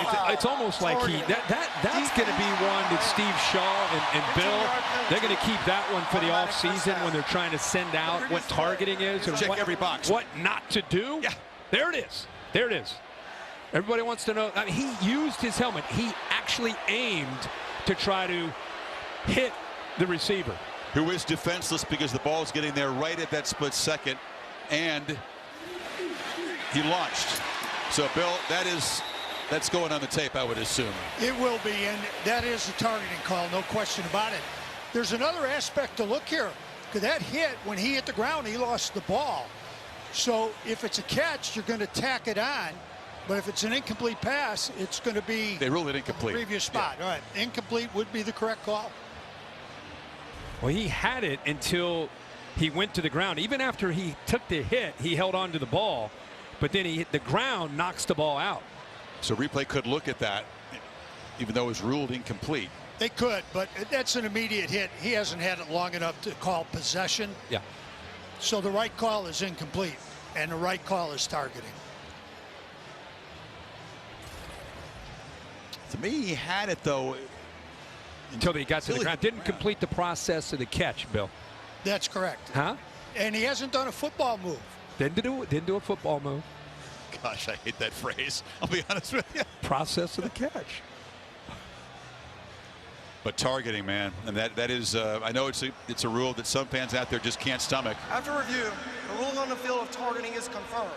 almost like that's going to be one that Steve Shaw and Bill, they're going to keep that one for the offseason when they're trying to send out what targeting is and check every box. What not to do. Yeah, there it is. There it is. Everybody wants to know. I mean, he used his helmet. He actually aimed to try to hit the receiver, who is defenseless because the ball is getting there right at that split second, and he launched. So Bill, that's going on the tape, I would assume. It will be, and that is a targeting call, no question about it. There's another aspect to look here. Because that hit, when he hit the ground, he lost the ball. So if it's a catch, you're going to tack it on. But if it's an incomplete pass, it's going to be they ruled it incomplete. Previous spot. Yeah. All right, incomplete would be the correct call. Well, he had it until he went to the ground. Even after he took the hit, he held on to the ball. But then he hit the ground, knocks the ball out. So replay could look at that, even though it was ruled incomplete. They could, but that's an immediate hit. He hasn't had it long enough to call possession. Yeah. So the right call is incomplete, and the right call is targeting. To me, he had it, though. Until he got to the ground. Didn't complete the process of the catch, Bill. That's correct. Huh? And he hasn't done a football move. Didn't do a football move. Gosh, I hate that phrase. I'll be honest with you. Process of the catch. But targeting, man, and that is, I know it's a rule that some fans out there just can't stomach. After review, the rule on the field of targeting is confirmed.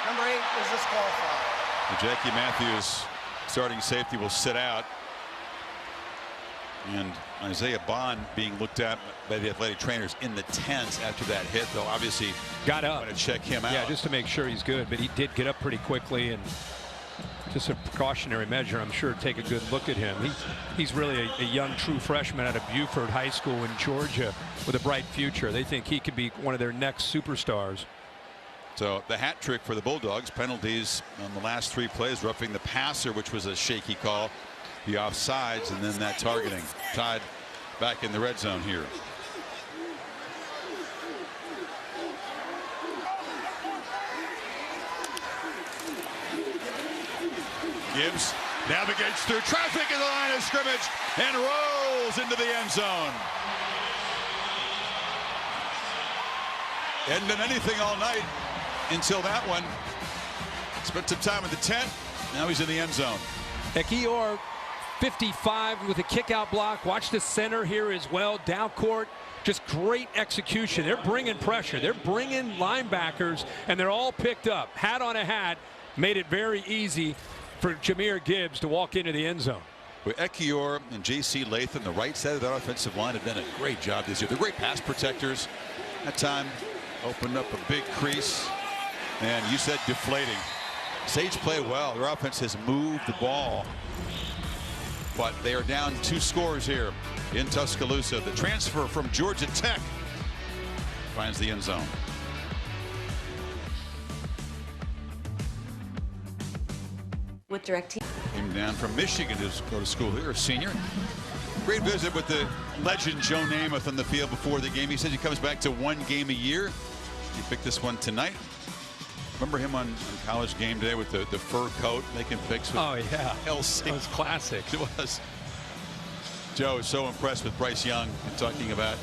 Number 8 is disqualified. And Jackie Matthews, starting safety, will sit out. And Isaiah Bond being looked at by the athletic trainers in the tents after that hit. They'll obviously got up. Want to check him out. Yeah, just to make sure he's good. But he did get up pretty quickly, and just a precautionary measure. I'm sure take a good look at him. He's really a young true freshman out of Buford High School in Georgia with a bright future. They think he could be one of their next superstars. So the hat trick for the Bulldogs. Penalties on the last 3 plays. Roughing the passer, which was a shaky call. The offsides, and then that targeting. Tied back in the red zone here. Gibbs navigates through traffic in the line of scrimmage and rolls into the end zone. Hadn't done anything all night until that one. Spent some time in the tent. Now he's in the end zone. Ekiyor, 55 with a kick-out block. Watch the center here as well. Down court, just great execution. They're bringing pressure. They're bringing linebackers, and they're all picked up. Hat on a hat made it very easy for Jahmyr Gibbs to walk into the end zone. With Ekiyor and J.C. Latham, the right side of that offensive line, have done a great job this year. They're great pass protectors. That time opened up a big crease, and you said deflating. Sage played well. Their offense has moved the ball, but they are down 2 scores here in Tuscaloosa. The transfer from Georgia Tech finds the end zone. With DirecTV. Came down from Michigan to go to school here, a senior. Great visit with the legend Joe Namath on the field before the game. He said he comes back to 1 game a year. He picked this one tonight. Remember him on College Game Day with the fur coat making picks with LC. That was classic. It was. Joe is so impressed with Bryce Young and talking about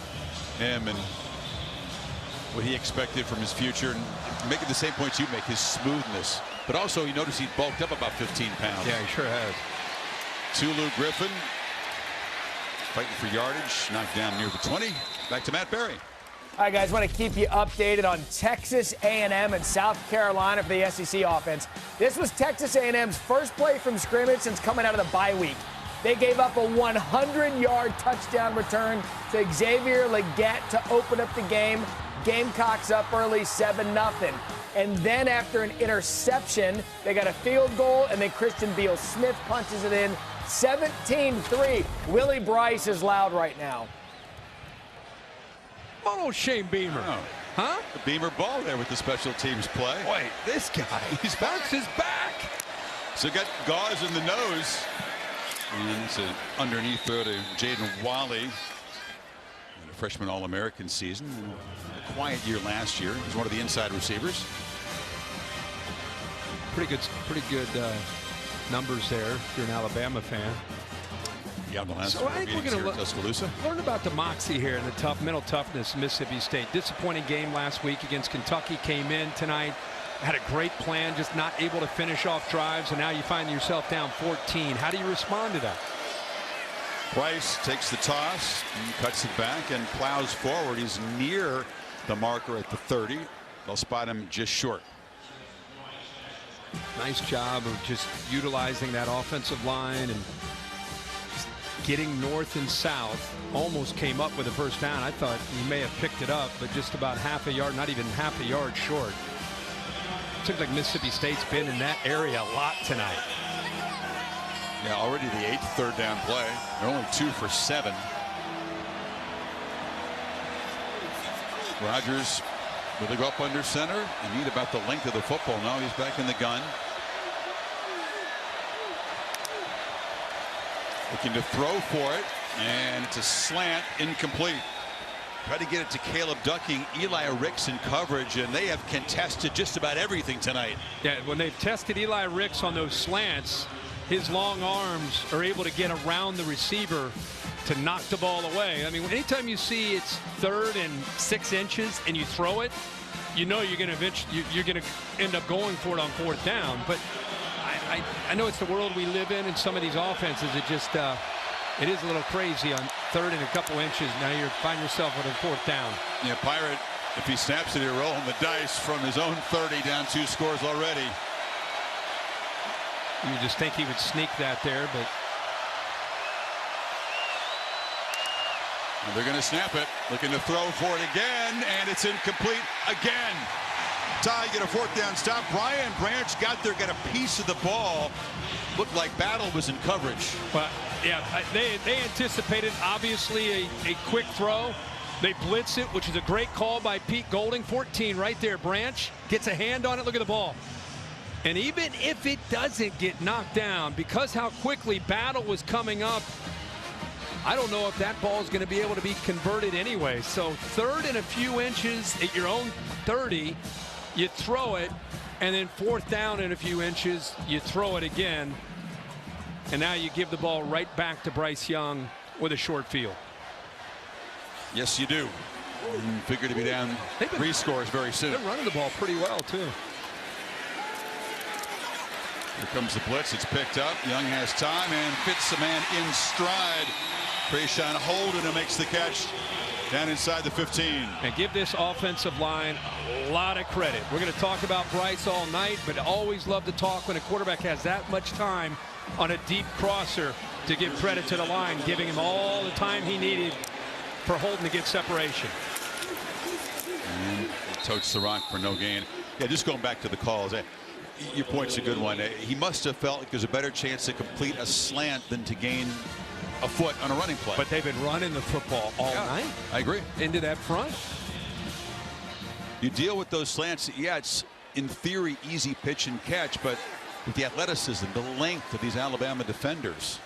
him and what he expected from his future, and making the same points you make, his smoothness. But also, you notice he bulked up about 15 pounds. Yeah, he sure has. Tulu Griffin fighting for yardage, knocked down near the 20. Back to Matt Berry. All right, guys, want to keep you updated on Texas A&M and South Carolina for the SEC offense. This was Texas A&M's first play from scrimmage since coming out of the bye week. They gave up a 100-yard touchdown return to Xavier Legette to open up the game. Gamecocks up early 7-0. And then after an interception, they got a field goal, and then Christian Beal-Smith punches it in 17-3. Willie Bryce is loud right now. Oh, Shane Beamer. Oh. Huh? The Beamer ball there with the special teams play. Wait, this guy, he's bounces back. So got Gauze in the nose. And it's an underneath throw to Jaden Walley. And a freshman All-American season. A quiet year last year. He's one of the inside receivers. Pretty good numbers there if you're an Alabama fan. Yeah, the last so I think we're going to Tuscaloosa. Learn about the moxie here and the mental toughness of Mississippi State. Disappointing game last week against Kentucky. Came in tonight, had a great plan, just not able to finish off drives, and now you find yourself down 14. How do you respond to that? Bryce takes the toss and cuts it back and plows forward. He's near the marker at the 30. They'll spot him just short. Nice job of just utilizing that offensive line and getting north and south. Almost came up with a first down. I thought he may have picked it up, but just about half a yard, not even half a yard short. Seems like Mississippi State's been in that area a lot tonight. Yeah, already the 8th third down play. They're only 2 for 7. Rodgers, will they go up under center and need about the length of the football? No, he's back in the gun. Looking to throw for it, and it's a slant, incomplete. Try to get it to Caleb Ducking, Eli Ricks in coverage, and they have contested just about everything tonight. Yeah, when they've tested Eli Ricks on those slants, his long arms are able to get around the receiver to knock the ball away. I mean, anytime you see it's 3rd and 6 inches and you throw it, you know you're going to end up going for it on 4th down. But I know it's the world we live in some of these offenses. It just it is a little crazy on 3rd and a couple inches. Now you find yourself with a 4th down. Yeah, Pirate, if he snaps it, he'll roll on the dice from his own 30, down 2 scores already. You just think he would sneak that there, but and they're going to snap it, looking to throw for it again, and it's incomplete again. Ty get a 4th down stop. Brian Branch got there, got a piece of the ball. Looked like Battle was in coverage. Well, yeah, they anticipated obviously a quick throw. They blitz it, which is a great call by Pete Golding. 14 right there. Branch gets a hand on it. Look at the ball. And even if it doesn't get knocked down, because how quickly Battle was coming up, I don't know if that ball is going to be able to be converted anyway. So 3rd and a few inches at your own 30, you throw it, and then 4th down and a few inches, you throw it again. And now you give the ball right back to Bryce Young with a short field. Yes, you do. Figure to be down 3 scores very soon. They're running the ball pretty well, too. Here comes the blitz. It's picked up. Young has time and fits the man in stride. Trayshawn Holden who makes the catch down inside the 15. And give this offensive line a lot of credit. We're going to talk about Bryce all night, but I always love to talk when a quarterback has that much time on a deep crosser to give credit to the line, giving him all the time he needed for Holden to get separation. And totes the rock for no gain. Yeah, just going back to the calls. Your point's a good one. He must have felt like there's a better chance to complete a slant than to gain a foot on a running play. But they've been running the football all night. I agree. Into that front. You deal with those slants. Yeah, it's in theory easy pitch and catch, but with the athleticism, the length of these Alabama defenders.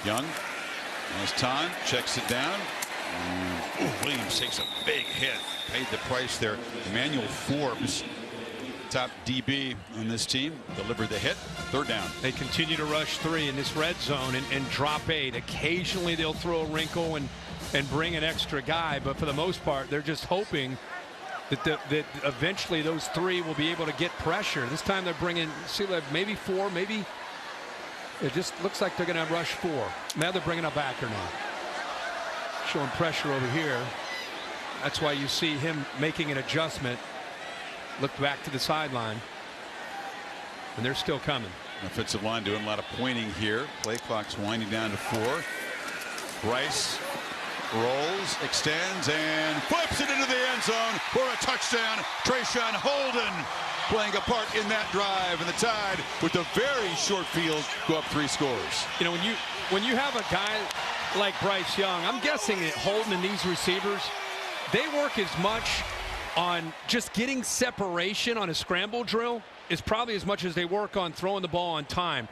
Young has time, checks it down. Williams takes a big hit, paid the price there. Emmanuel Forbes, top DB on this team, delivered the hit. Third down. They continue to rush 3 in this red zone and drop 8. Occasionally they'll throw a wrinkle and bring an extra guy, but for the most part they're just hoping that eventually those 3 will be able to get pressure. This time they're bringing maybe 4, maybe. It just looks like they're going to rush 4. Now they're bringing a backer now. Showing pressure over here. That's why you see him making an adjustment. Look back to the sideline. And they're still coming. Offensive line doing a lot of pointing here. Play clock's winding down to 4. Bryce rolls, extends, and flips it into the end zone for a touchdown. Trayshawn Holden playing a part in that drive, and the Tide with a very short field go up 3 scores. You know, when you have a guy like Bryce Young, I'm guessing that Holden and these receivers, they work as much on just getting separation on a scramble drill is probably as much as they work on throwing the ball on time.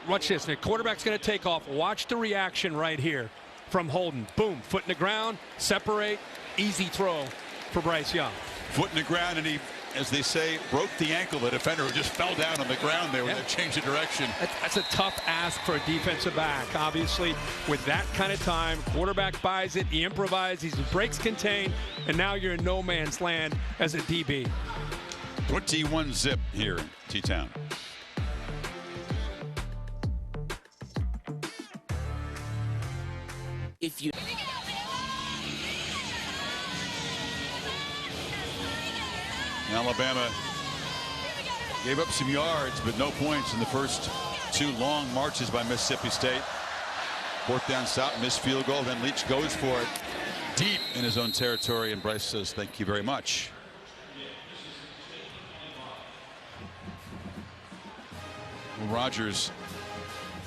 Watch this. The quarterback's going to take off. Watch the reaction right here from Holden. Boom, foot in the ground, separate, easy throw for Bryce Young. Foot in the ground, and he, as they say, broke the ankle. The defender who just fell down on the ground there when they changed the direction. That's a tough ask for a defensive back. Obviously, with that kind of time, quarterback buys it, he improvises, his breaks contained, and now you're in no man's land as a DB. 21 zip here in T-Town. If you Alabama gave up some yards, but no points in the first 2 long marches by Mississippi State. 4th down stop, missed field goal, then Leach goes for it deep in his own territory, and Bryce says thank you very much. Rogers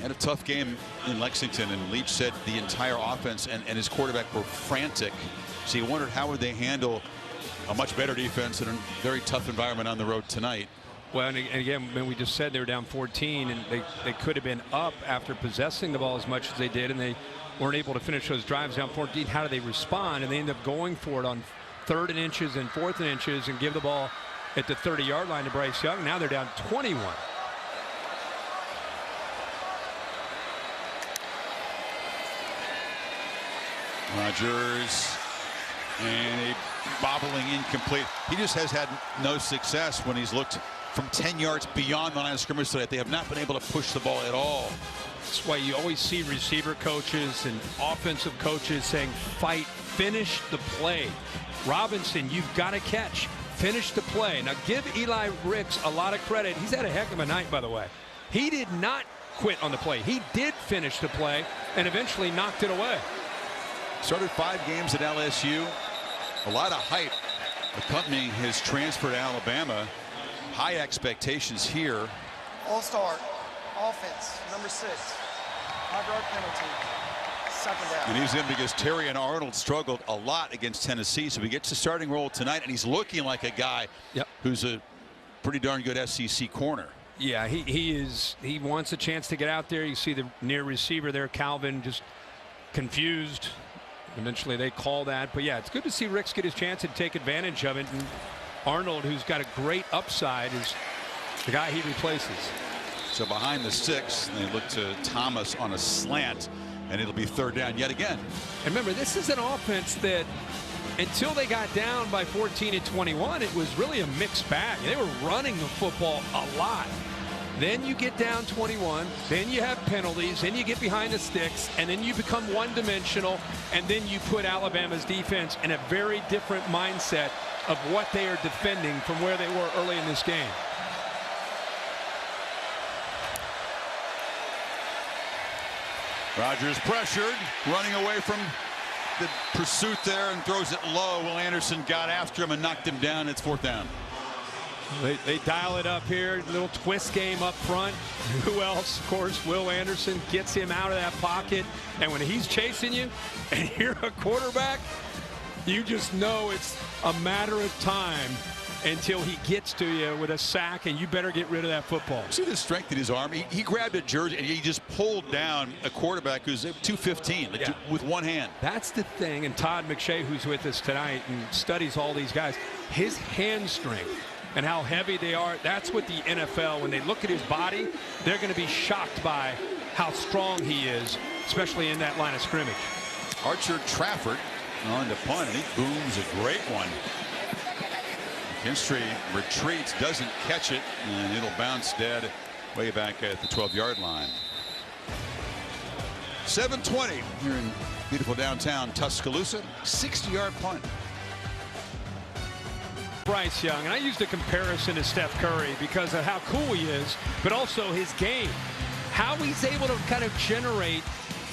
had a tough game in Lexington, and Leach said the entire offense and his quarterback were frantic. So he wondered how would they handle a much better defense in a very tough environment on the road tonight. Well, and again, when we just said they were down 14, and they could have been up after possessing the ball as much as they did, and they weren't able to finish those drives down 14. How do they respond? And they end up going for it on 3rd and inches and 4th and inches and give the ball at the 30-yard line to Bryce Young. Now they're down 21. Rogers, and a bobbling incomplete. He just has had no success when he's looked from 10 yards beyond the line of scrimmage tonight. They have not been able to push the ball at all. That's why you always see receiver coaches and offensive coaches saying, fight, finish the play. Robinson, you've got to catch. Finish the play. Now give Eli Ricks a lot of credit. He's had a heck of a night, by the way. He did not quit on the play. He did finish the play and eventually knocked it away. Started 5 games at LSU. A lot of hype accompanying his transfer to Alabama. High expectations here. All-star offense, number 6. 5-yard penalty. 2nd down. And he's in because Terrion Arnold struggled a lot against Tennessee, so he gets the starting role tonight, and he's looking like a guy who's a pretty darn good SEC corner. Yeah, he wants a chance to get out there. You see the near receiver there, Calvin, just confused. Eventually they call that, but yeah, it's good to see Ricks get his chance and take advantage of it. And Arnold, who's got a great upside, is the guy he replaces. So behind the 6, they look to Thomas on a slant, and it'll be 3rd down yet again. And remember, this is an offense that until they got down by 14 at 21, it was really a mixed bag. They were running the football a lot. Then you get down 21, then you have penalties, then you get behind the sticks, and then you become one-dimensional, and then you put Alabama's defense in a very different mindset of what they are defending from where they were early in this game. Rodgers pressured, running away from the pursuit there and throws it low. Will Anderson got after him and knocked him down. It's 4th down. They dial it up here, little twist game up front. Who else? Of course, Will Anderson gets him out of that pocket. And when he's chasing you and you're a quarterback, you just know it's a matter of time until he gets to you with a sack, and you better get rid of that football. See the strength in his arm? He grabbed a jersey and he just pulled down a quarterback who's 215 with one hand. That's the thing, and Todd McShay, who's with us tonight and studies all these guys, his hand strength and how heavy they are, that's what the NFL, when they look at his body, they're going to be shocked by how strong he is, especially in that line of scrimmage. Archer Trafford on to punt, and he booms a great one. McKinstry retreats, doesn't catch it, and it'll bounce dead way back at the 12-yard line. 7:20 here in beautiful downtown Tuscaloosa. 60-yard punt. Bryce Young, and I used a comparison to Steph Curry because of how cool he is, but also his game. How he's able to kind of generate,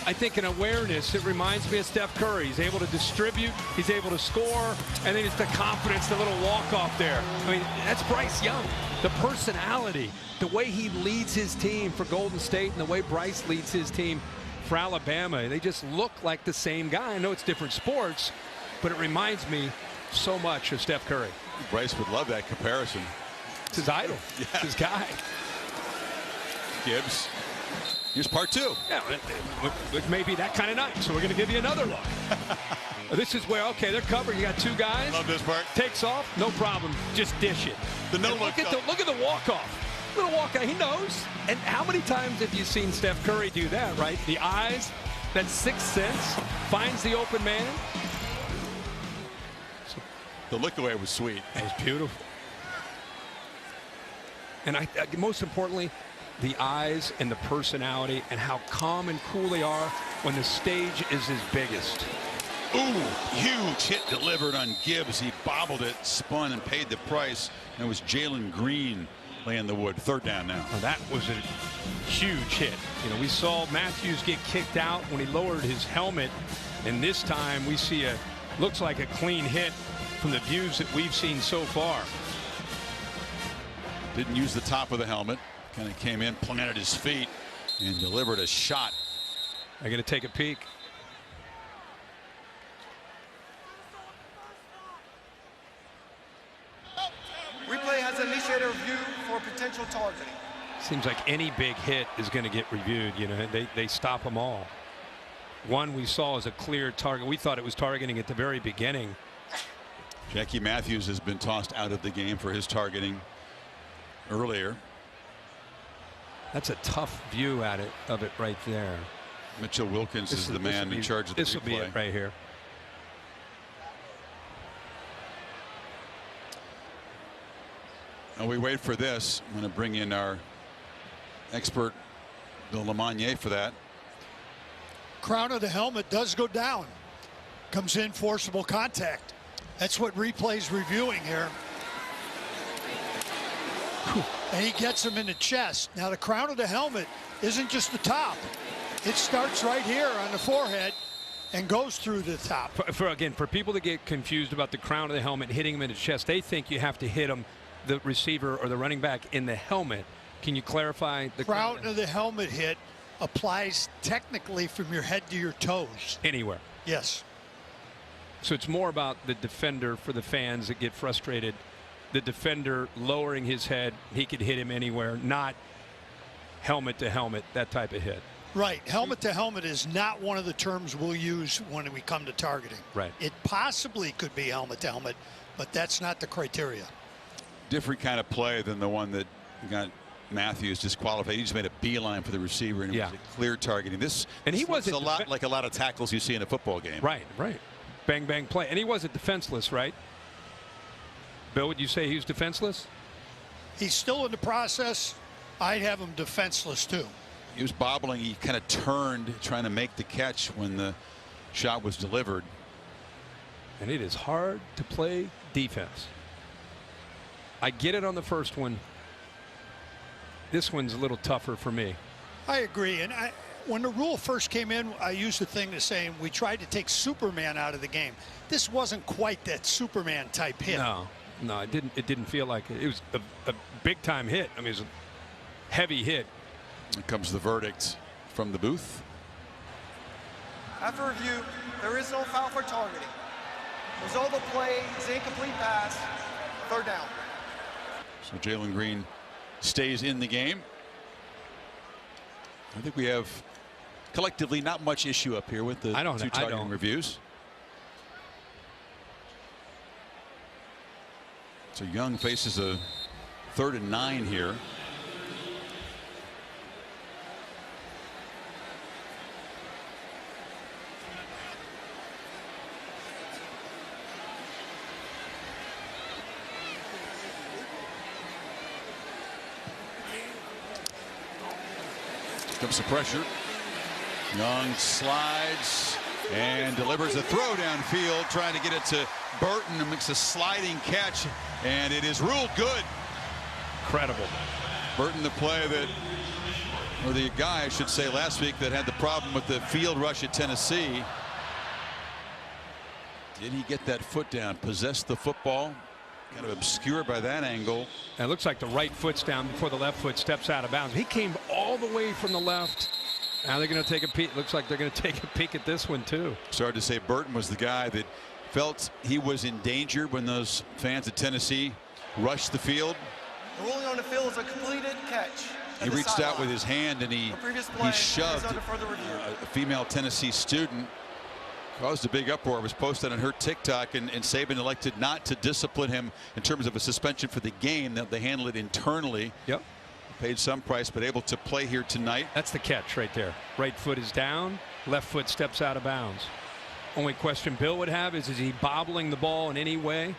I think, an awareness. It reminds me of Steph Curry. He's able to distribute, he's able to score, and then it's the confidence, the little walk-off there. I mean, that's Bryce Young. The personality, the way he leads his team for Golden State and the way Bryce leads his team for Alabama. They just look like the same guy. I know it's different sports, but it reminds me so much of Steph Curry. Bryce would love that comparison. It's his idol. Yeah. It's his guy. Gibbs. Here's part 2. Yeah, it may be that kind of night, so we're going to give you another look. This is where, okay, they're covered. You got 2 guys. Love this part. Takes off, no problem. Just dish it. The no look at the walk-off. Little walk-off. He knows. And how many times have you seen Steph Curry do that, right? The eyes, that sixth sense, finds the open man. The look away was sweet. It was beautiful. And most importantly, the eyes and the personality and how calm and cool they are when the stage is his biggest. Ooh, huge hit delivered on Gibbs. He bobbled it, spun, and paid the price. And it was Jalen Green laying the wood. 3rd down now. Well, that was a huge hit. You know, we saw Matthews get kicked out when he lowered his helmet. And this time we see looks like a clean hit from the views that we've seen so far. Didn't use the top of the helmet. Kind of came in, planted his feet, and delivered a shot. I'm going to take a peek. Replay has initiated a review for potential targeting. Seems like any big hit is going to get reviewed. You know, they stop them all. One we saw as a clear target. We thought it was targeting at the very beginning. Jackie Matthews has been tossed out of the game for his targeting earlier. That's a tough view of it right there. Mitchell Wilkins is the man in charge of the replay. This will be it right here. And we wait for this. I'm going to bring in our expert, Bill LeMonnier, for that. Crown of the helmet does go down. Comes in forcible contact. That's what replay's reviewing here. And he gets him in the chest. Now the crown of the helmet isn't just the top. It starts right here on the forehead and goes through the top. For people that get confused about the crown of the helmet hitting him in the chest, they think you have to hit him, the receiver or the running back, in the helmet. Can you clarify? The crown of the helmet hit applies technically from your head to your toes. Anywhere. Yes. So it's more about the defender, for the fans that get frustrated. The defender lowering his head, he could hit him anywhere, not helmet to helmet, that type of hit. Right. Helmet to helmet is not one of the terms we'll use when we come to targeting. Right. It possibly could be helmet to helmet, but that's not the criteria. Different kind of play than the one that got Matthews disqualified. He just made a beeline for the receiver, and it was a clear targeting. This, and he wasn't a lot like a lot of tackles you see in a football game. Right, right. bang, bang play. And he wasn't defenseless, right? Bill, would you say he was defenseless? He's still in the process. I'd have him defenseless, too. He was bobbling. He kind of turned trying to make the catch when the shot was delivered. And it is hard to play defense. I get it on the first one. This one's a little tougher for me. I agree. And when the rule first came in, I used the thing to say we tried to take Superman out of the game. This wasn't quite that Superman type hit. No, it didn't. It didn't feel like it. It was a big time hit. I mean, it was a heavy hit. Here comes the verdict from the booth. After review, there is no foul for targeting. Result of the play is incomplete pass, 3rd down. So Jalen Green stays in the game. I think we have collectively not much issue up here with the two targeting reviews. So Young faces a 3rd and 9 here. Comes the pressure. Young slides and delivers a throw downfield, trying to get it to Burton, and makes a sliding catch, and it is ruled good. Incredible. Burton, the play that, or the guy I should say last week that had the problem with the field rush at Tennessee. Did he get that foot down? Possessed the football. Kind of obscured by that angle. And it looks like the right foot's down before the left foot steps out of bounds. He came all the way from the left. Now they're going to take a peek. Looks like they're going to take a peek at this one too. Sorry to say, Burton was the guy that felt he was in danger when those fans at Tennessee rushed the field. The ruling on the field is a completed catch. He reached out with his hand and he shoved a female Tennessee student. Caused a big uproar. It was posted on her TikTok, and Saban elected not to discipline him in terms of a suspension for the game. That they handled it internally. Yep. Paid some price, but able to play here tonight. That's the catch right there. Right foot is down, left foot steps out of bounds. Only question Bill would have is he bobbling the ball in any way?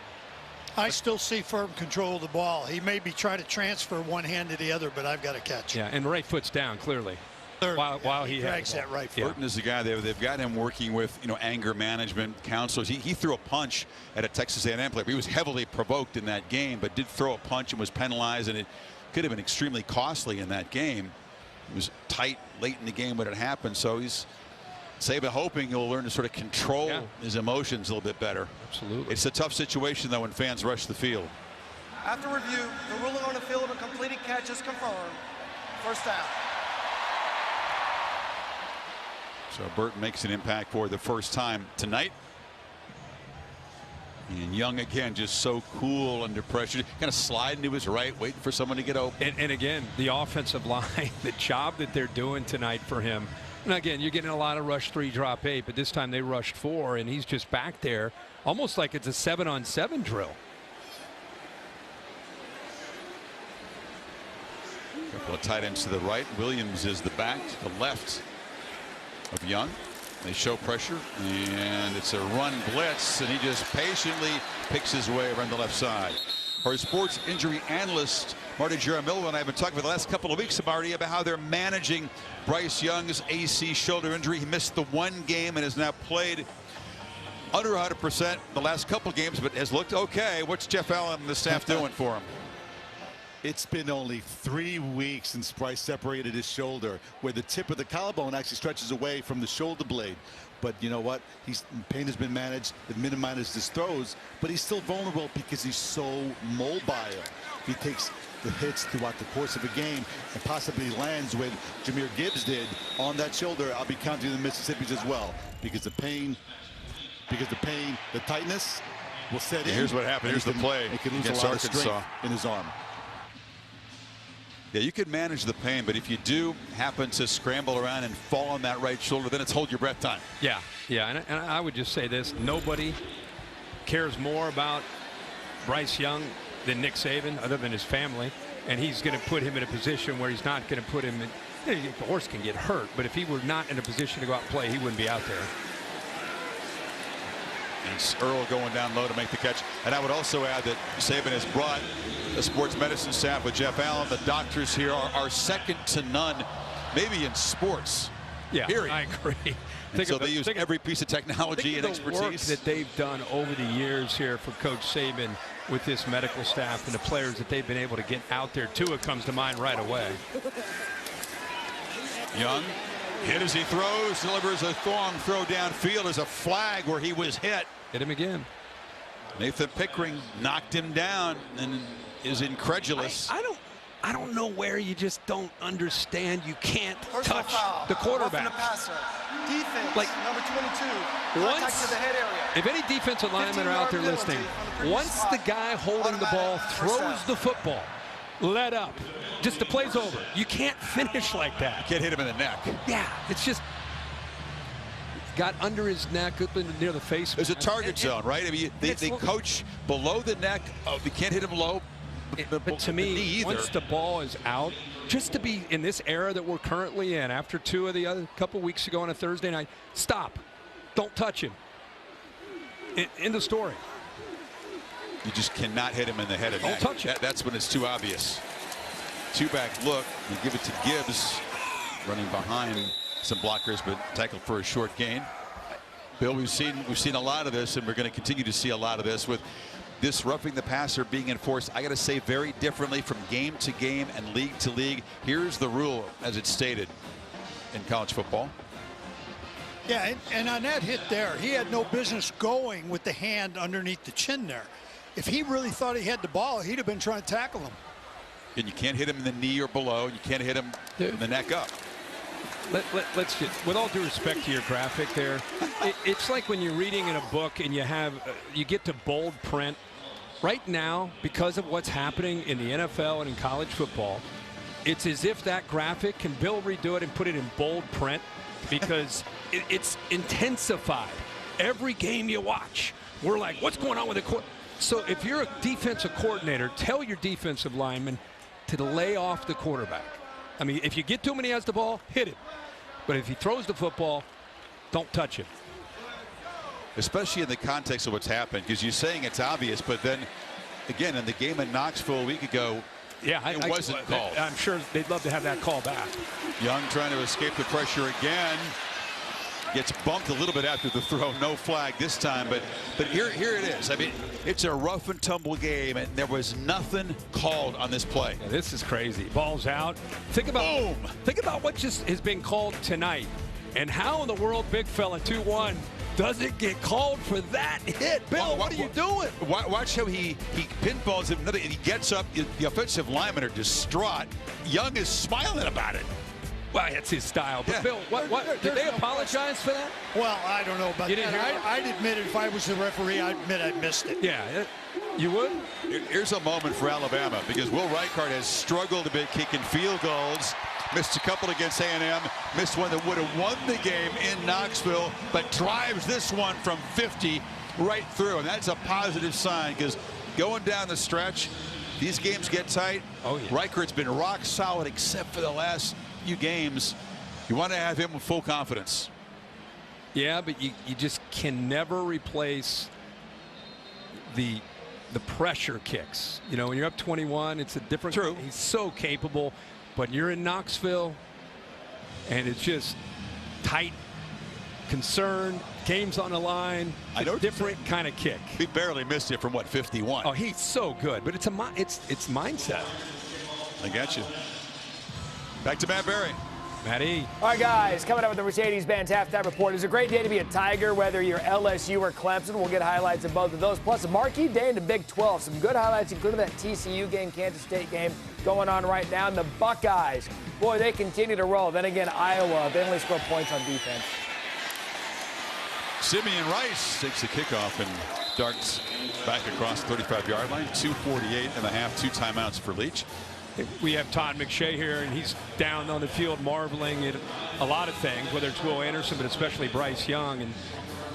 I still see firm control of the ball. He may be trying to transfer one hand to the other, but I've got to catch. Yeah, and right foot's down clearly. While he drags that right foot. Burton is the guy they've got him working with, anger management counselors. He threw a punch at a Texas A&M player. He was heavily provoked in that game, but did throw a punch and was penalized, and it could have been extremely costly in that game. It was tight late in the game when it happened, so he's Saban hoping he'll learn to sort of control his emotions a little bit better. Absolutely. It's a tough situation though when fans rush the field. After review, the ruling on the field of a completed catch is confirmed. 1st down. So Burton makes an impact for the first time tonight. And Young again just so cool under pressure, kind of sliding to his right, waiting for someone to get open. And again, the offensive line, the job that they're doing tonight for him. And again, you're getting a lot of rush 3, drop 8, but this time they rushed 4, and he's just back there almost like it's a 7-on-7 drill. A couple of tight ends to the right. Williams is the back to the left of Young. They show pressure, and it's a run blitz, and he just patiently picks his way around the left side. Our sports injury analyst Marty Jaramillo and I have been talking for the last couple of weeks, Marty, about how they're managing Bryce Young's AC shoulder injury. He missed the 1 game and has now played under 100% the last couple of games, but has looked okay. What's Jeff Allen and the staff doing for him? It's been only 3 weeks since Bryce separated his shoulder, where the tip of the collarbone actually stretches away from the shoulder blade. But you know what? Pain has been managed. It minimizes his throws, but he's still vulnerable because he's so mobile. He takes the hits throughout the course of a game and possibly lands with Jahmyr Gibbs did on that shoulder. I'll be counting the Mississippi's as well because the pain, the tightness will set in. Here's what happened. Here's the play It can lose against a lot of Arkansas strength in his arm. Yeah, you can manage the pain, but if you do happen to scramble around and fall on that right shoulder, then it's hold your breath time. Yeah, and I would just say this. Nobody cares more about Bryce Young than Nick Saban, other than his family. And he's going to put him in a position where he's not going to put him in. The horse can get hurt, but if he were not in a position to go out and play, he wouldn't be out there. And it's Earl going down low to make the catch. And I would also add that Saban has brought the sports medicine staff with Jeff Allen. The doctors here are second to none, maybe in sports. Yeah, period. I agree. So they use every piece of technology and expertise. The work that they've done over the years here for Coach Saban with this medical staff and the players that they've been able to get out there. Tua comes to mind right away. Young hit as he throws, delivers a long throw downfield as a flag where he was hit. Hit him again. Nathan Pickering knocked him down and is incredulous. I don't know where you just don't understand. You can't Personal touch foul. the quarterback. Roughing the passer. Defense, Like, number 22. Contact to the head area. If any defensive linemen are out there listening, once the guy holding the ball throws the football, let up, just the play's over. You can't finish like that. Can't hit him in the neck. Yeah, it's just got under his neck, up near the face. There's a target zone, right? I mean, they coach below the neck. They can't hit him low. But to me, once the ball is out, just to be in this era that we're currently in, after two of the other couple weeks ago on a Thursday night, stop. Don't touch him. End of story. You just cannot hit him in the head and neck. Don't touch it. That's when it's too obvious. Two-back look. You give it to Gibbs, running behind some blockers, but tackled for a short gain. Bill, we've seen a lot of this, and we're going to continue to see a lot of this with this roughing the passer being enforced. I got to say, very differently from game to game and league to league. Here's the rule as it's stated in college football. Yeah, and on that hit there, he had no business going with the hand underneath the chin there. If he really thought he had the ball, he'd have been trying to tackle him. And you can't hit him in the knee or below. You can't hit him in the neck up. Let's just, with all due respect to your graphic there, it's like when you're reading in a book and you get to bold print. Right now, because of what's happening in the NFL and in college football, it's as if that graphic, can Bill redo it and put it in bold print, because it's intensified. Every game you watch, we're like, what's going on with the court? So if you're a defensive coordinator, tell your defensive lineman to lay off the quarterback. I mean, if you get to him and he has the ball, hit him. But if he throws the football, don't touch him. Especially in the context of what's happened, because you're saying it's obvious, but then again in the game in Knoxville a week ago, it wasn't called. I'm sure they'd love to have that call back. Young trying to escape the pressure again. Gets bumped a little bit after the throw. No flag this time, but here it is. I mean, it's a rough and tumble game, and there was nothing called on this play. Yeah, this is crazy. Ball's out. Think about what just has been called tonight, and how in the world, big fella 2-1 doesn't get called for that hit. Bill, what are you doing? Watch how he pinballs him, and he gets up. The offensive linemen are distraught. Young is smiling about it. Well, it's his style. But, Bill, did they apologize for that? Well, I don't know about that. I'd admit it. If I was the referee, I'd admit I missed it. Yeah, you would? Here's a moment for Alabama, because Will Reichard has struggled a bit kicking field goals. Missed a couple against A&M. Missed one that would have won the game in Knoxville, but drives this one from 50 right through. And that's a positive sign, because going down the stretch, these games get tight. Oh, yeah. Reichard's been rock solid except for the last few games. You want to have him with full confidence. Yeah, but you just can never replace the pressure kicks. You know, when you're up 21, it's a different. True. He's so capable, but you're in Knoxville, and it's just tight, concerned, game's on the line. I know, different kind of kick. He barely missed it from what, 51. Oh, he's so good, but it's mindset. I got you. Back to Matt Berry. Matty. All right, guys, coming up with the Mercedes-Benz halftime report. It's a great day to be a Tiger, whether you're LSU or Clemson. We'll get highlights of both of those, plus a marquee day in the Big 12. Some good highlights, including that TCU game, Kansas State game going on right now. And the Buckeyes, boy, they continue to roll. Then again, Iowa, they only score points on defense. Simeon Rice takes the kickoff and darts back across the 35-yard line. 2:48 and a half, 2 timeouts for Leach. We have Todd McShay here, and he's down on the field marveling at a lot of things, whether it's Will Anderson, but especially Bryce Young. And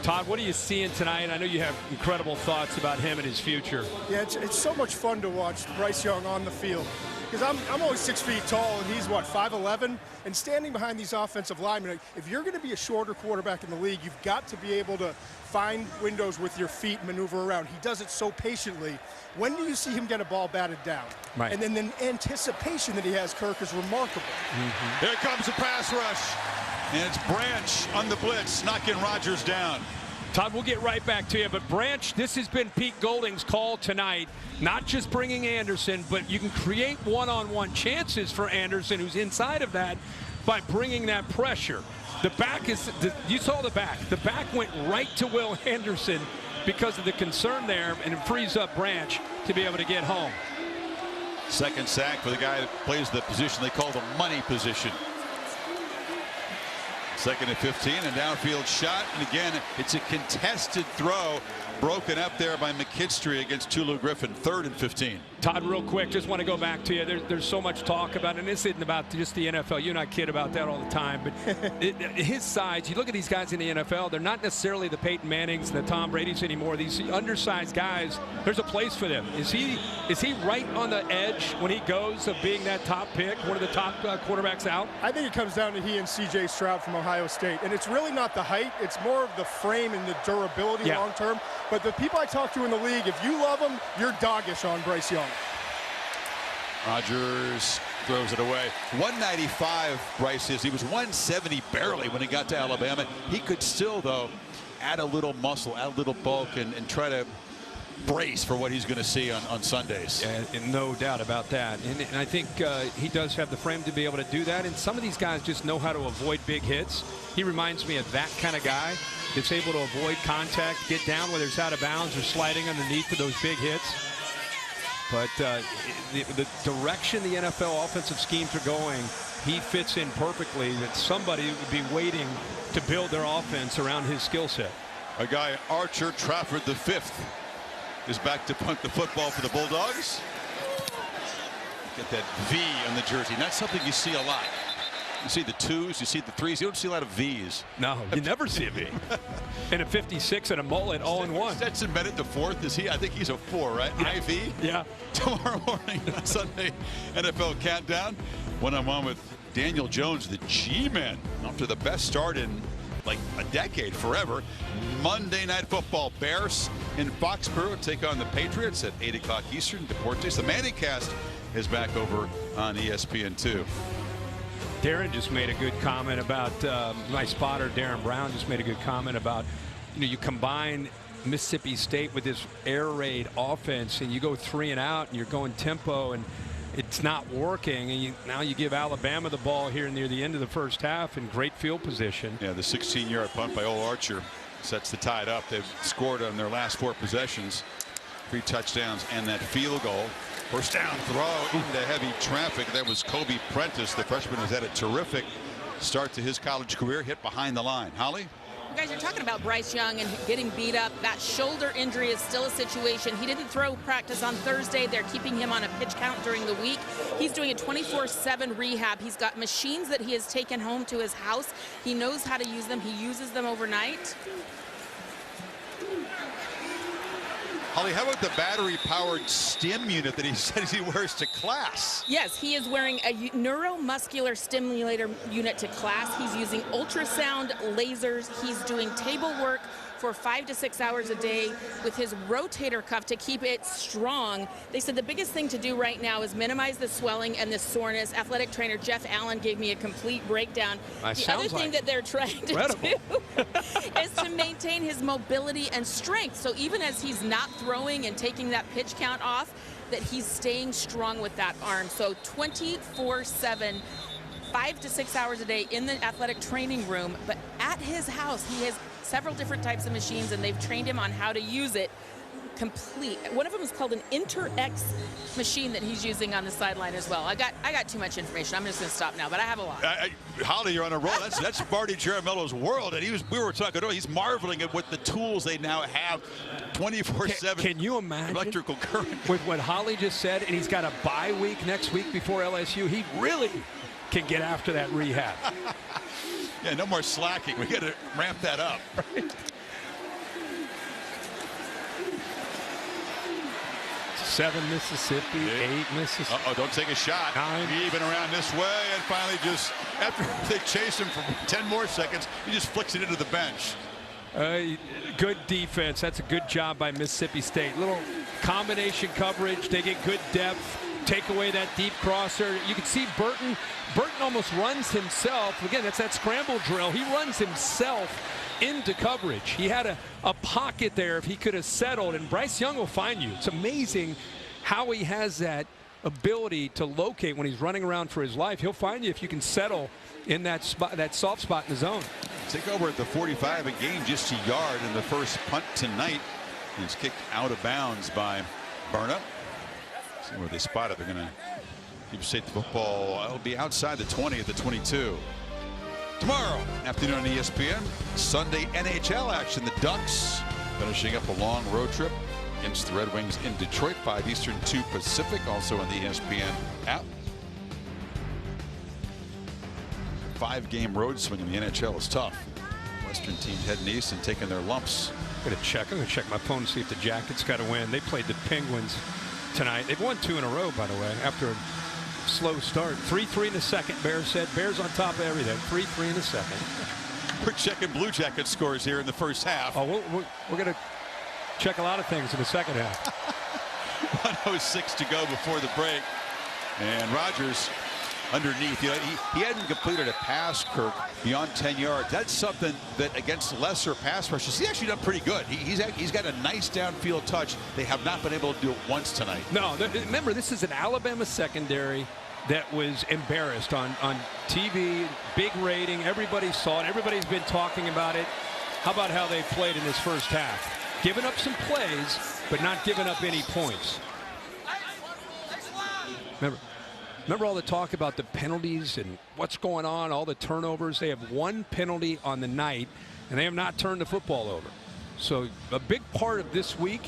Todd, what are you seeing tonight? I know you have incredible thoughts about him and his future. Yeah, it's so much fun to watch Bryce Young on the field. because I'm only 6 feet tall, and he's, what, 5'11"? And standing behind these offensive linemen, if you're going to be a shorter quarterback in the league, you've got to be able to find windows with your feet and maneuver around. He does it so patiently. When do you see him get a ball batted down? Right. And then the anticipation that he has, Kirk, is remarkable. Here comes the pass rush. And it's Branch on the blitz, knocking Rodgers down. Todd, we'll get right back to you, but Branch, this has been Pete Golding's call tonight. Not just bringing Anderson, but you can create one-on-one chances for Anderson, who's inside of that, by bringing that pressure. The back is, you saw the back. The back went right to Will Anderson because of the concern there, and it frees up Branch to be able to get home. Second sack for the guy that plays the position they call the money position. Second and 15, and downfield shot, and again it's a contested throw, broken up there by McKinstry against Tulu Griffin. 3rd and 15. Todd, real quick, just want to go back to you. There's so much talk about it, and this isn't about just the NFL. You and I kid about that all the time, but his size, you look at these guys in the NFL, they're not necessarily the Peyton Mannings and the Tom Brady's anymore. These undersized guys, there's a place for them. Is he right on the edge when he goes of being that top pick, one of the top quarterbacks out? I think it comes down to he and C.J. Stroud from Ohio State, and it's really not the height. It's more of the frame and the durability long term. But the people I talk to in the league, if you love him, you're doggish on Bryce Young. Rodgers throws it away. 195 Bryce is. He was 170 barely when he got to Alabama. He could still, though, add a little muscle, add a little bulk, and try to brace for what he's going to see on Sundays. And no doubt about that. And I think he does have the frame to be able to do that. And some of these guys just know how to avoid big hits. He reminds me of that kind of guy that's able to avoid contact, get down whether it's out of bounds or sliding underneath for those big hits. But the direction the NFL offensive schemes are going, he fits in perfectly. That somebody would be waiting to build their offense around his skill set. A guy, Archer Trafford the 5th, is back to punt the football for the Bulldogs. Get that V on the jersey. Not something you see a lot. You see the 2s, you see the 3s. You don't see a lot of Vs. No, you never see a V. And a 56 and a mullet all in one. Stetson Bennett the 4th. Is he? I think he's a 4, right? Yeah. IV? Yeah. Tomorrow morning, Sunday, NFL Countdown. One-on-one with Daniel Jones, the G-Man, after the best start in like a decade, forever. Monday Night Football. Bears in Foxborough take on the Patriots at 8 o'clock Eastern. Deportes. The ManningCast is back over on ESPN2. Darren just made a good comment about my spotter Darren Brown just made a good comment about, you know, you combine Mississippi State with this air raid offense and you go 3 and out and you're going tempo and it's not working, and now you give Alabama the ball here near the end of the first half in great field position. Yeah, the 16-yard punt by Ole Archer sets the tide up. They've scored on their last 4 possessions, 3 touchdowns and that field goal. First down throw into heavy traffic. That was Kobe Prentice. The freshman has had a terrific start to his college career. Hit behind the line. Holly? Guys, you're talking about Bryce Young and getting beat up. That shoulder injury is still a situation. He didn't throw practice on Thursday. They're keeping him on a pitch count during the week. He's doing a 24/7 rehab. He's got machines that he has taken home to his house. He knows how to use them. He uses them overnight. Holly, how about the battery-powered stim unit that he says he wears to class? Yes, he is wearing a neuromuscular stimulator unit to class. He's using ultrasound lasers. He's doing table work for 5 to 6 hours a day with his rotator cuff to keep it strong. They said the biggest thing to do right now is minimize the swelling and the soreness. Athletic trainer Jeff Allen gave me a complete breakdown. The other thing that they're trying to do is to maintain his mobility and strength. So even as he's not throwing and taking that pitch count off, that he's staying strong with that arm. So 24/7, 5 to 6 hours a day in the athletic training room, but at his house he has several different types of machines and they've trained him on how to use it complete. One of them is called an InterX machine that he's using on the sideline as well. I got too much information. I'm just going to stop now, but I have a lot. Holly, you're on a roll. That's Marty Jaramello's world, and we were talking earlier. He's marveling at what the tools they now have, 24/7. Can you imagine electrical current with what Holly just said? And he's got a bye week next week before LSU. He really can get after that rehab. Yeah, no more slacking. We got to ramp that up. Right? 7 Mississippi, 8 Mississippi. Uh-oh, don't take a shot. 9. Even around this way, and finally just, after they chase him for 10 more seconds, he just flicks it into the bench. Good defense. That's a good job by Mississippi State. Little combination coverage. They get good depth. Take away that deep crosser. You can see Burton. Burton almost runs himself. Again, that's that scramble drill. He runs himself into coverage. He had a pocket there if he could have settled, and Bryce Young will find you. It's amazing how he has that ability to locate when he's running around for his life. He'll find you if you can settle in that spot, that soft spot in the zone. Take over at the 45, a gain just a yard in the first punt tonight. It's kicked out of bounds by Burnham. See where they spot it. They're going to keep State the football. It'll be outside the 20 at the 22. Tomorrow afternoon on ESPN, Sunday NHL action. The Ducks finishing up a long road trip against the Red Wings in Detroit, 5 Eastern, 2 Pacific, also on the ESPN app. 5-game road swing in the NHL is tough. Western teams heading east and taking their lumps. I'm going to check my phone to see if the Jackets got a win. They played the Penguins tonight. They've won 2 in a row, by the way, after a slow start. 3-3 in the second, Bears said. Bears on top of everything. 3-3 in the second. We're checking Blue Jacket scores here in the first half. Oh, we're going to check a lot of things in the second half. 1:06 to go before the break. And Rogers underneath. You know, he hadn't completed a pass, Kirk, beyond 10 yards. That's something that against lesser pass rushes, he's actually done pretty good. He's got a nice downfield touch. They have not been able to do it once tonight. No, remember, this is an Alabama secondary that was embarrassed on TV, big rating. Everybody saw it. Everybody's been talking about it. How about how they played in this first half? Giving up some plays, but not giving up any points. Remember all the talk about the penalties and what's going on, all the turnovers? They have 1 penalty on the night, and they have not turned the football over. So a big part of this week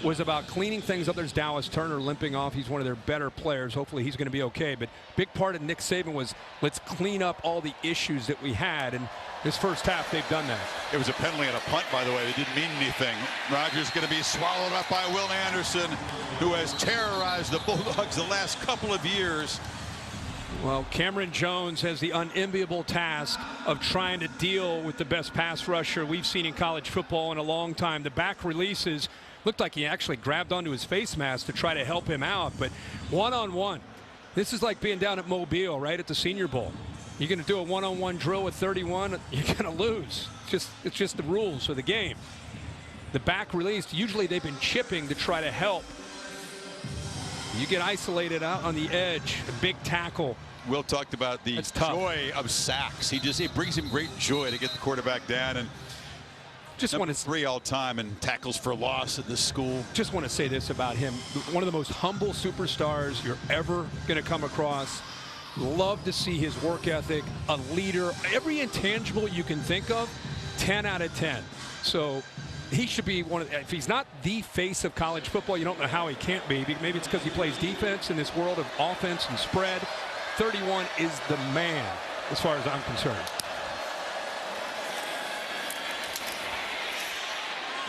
was about cleaning things up. There's Dallas Turner limping off. He's one of their better players. Hopefully he's going to be okay. But big part of Nick Saban was let's clean up all the issues that we had. And this first half, they've done that. It was a penalty and a punt, by the way. It didn't mean anything. Rogers going to be swallowed up by Will Anderson, who has terrorized the Bulldogs the last couple of years. Well, Cameron Jones has the unenviable task of trying to deal with the best pass rusher we've seen in college football in a long time. The back releases looked like he actually grabbed onto his face mask to try to help him out, but one-on-one. This is like being down at Mobile, right, at the Senior Bowl. You're going to do a one-on-one drill with 31, you're going to lose. It's just the rules of the game. The back release, usually they've been chipping to try to help. You get isolated out on the edge, a big tackle. Will talked about the joy of sacks. It brings him great joy to get the quarterback down. And just want to 3 all-time in tackles for loss at this school. Just want to say this about him. One of the most humble superstars you're ever going to come across. Love to see his work ethic, a leader, every intangible you can think of, 10 out of 10. So he should be one of, if he's not the face of college football, you don't know how he can't be. Maybe it's because he plays defense in this world of offense and spread. 31 is the man as far as I'm concerned.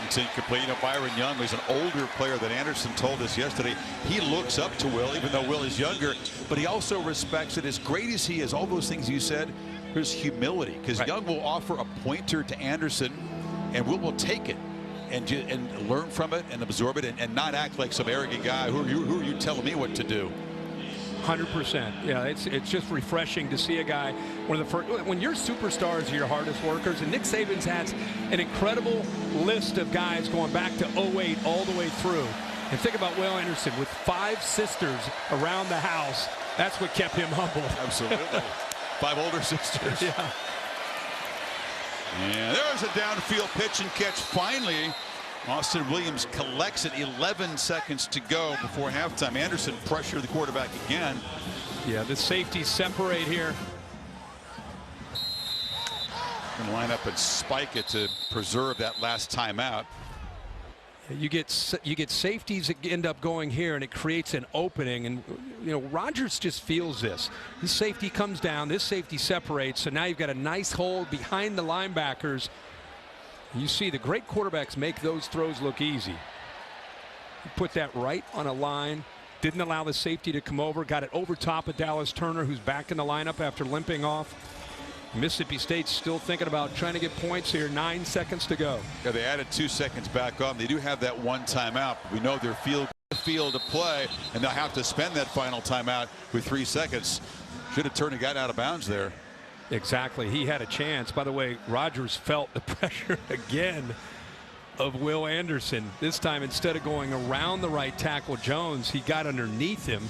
It's incomplete. You know, Byron Young is an older player than Anderson told us yesterday. He looks up to Will, even though Will is younger, but he also respects it. As great as he is, all those things you said, there's humility, because Young will offer a pointer to Anderson, and Will take it and learn from it and absorb it and not act like some arrogant guy. Who are you telling me what to do? 100%. Yeah, it's just refreshing to see a guy, one of the first, when your superstars are your hardest workers, and Nick Saban's has an incredible list of guys going back to 08 all the way through. And think about Will Anderson with 5 sisters around the house. That's what kept him humble. Absolutely. 5 older sisters. Yeah. And there's a downfield pitch and catch finally. Austin Williams collects it. 11 seconds to go before halftime. Anderson pressured the quarterback again. Yeah, the safeties separate here. And line up and spike it to preserve that last timeout. You get safeties that end up going here, and it creates an opening. And you know, Rogers just feels this. This safety comes down, this safety separates, so now you've got a nice hole behind the linebackers. You see the great quarterbacks make those throws look easy. He put that right on a line. Didn't allow the safety to come over. Got it over top of Dallas Turner, who's back in the lineup after limping off. Mississippi State's still thinking about trying to get points here. 9 seconds to go. Yeah, they added 2 seconds back on. They do have that one timeout. We know their field to play, and they'll have to spend that final timeout with 3 seconds. Should have turned and gotten out of bounds there. Exactly. He had a chance. By the way, Rogers felt the pressure again of Will Anderson. This time, instead of going around the right tackle Jones, he got underneath him.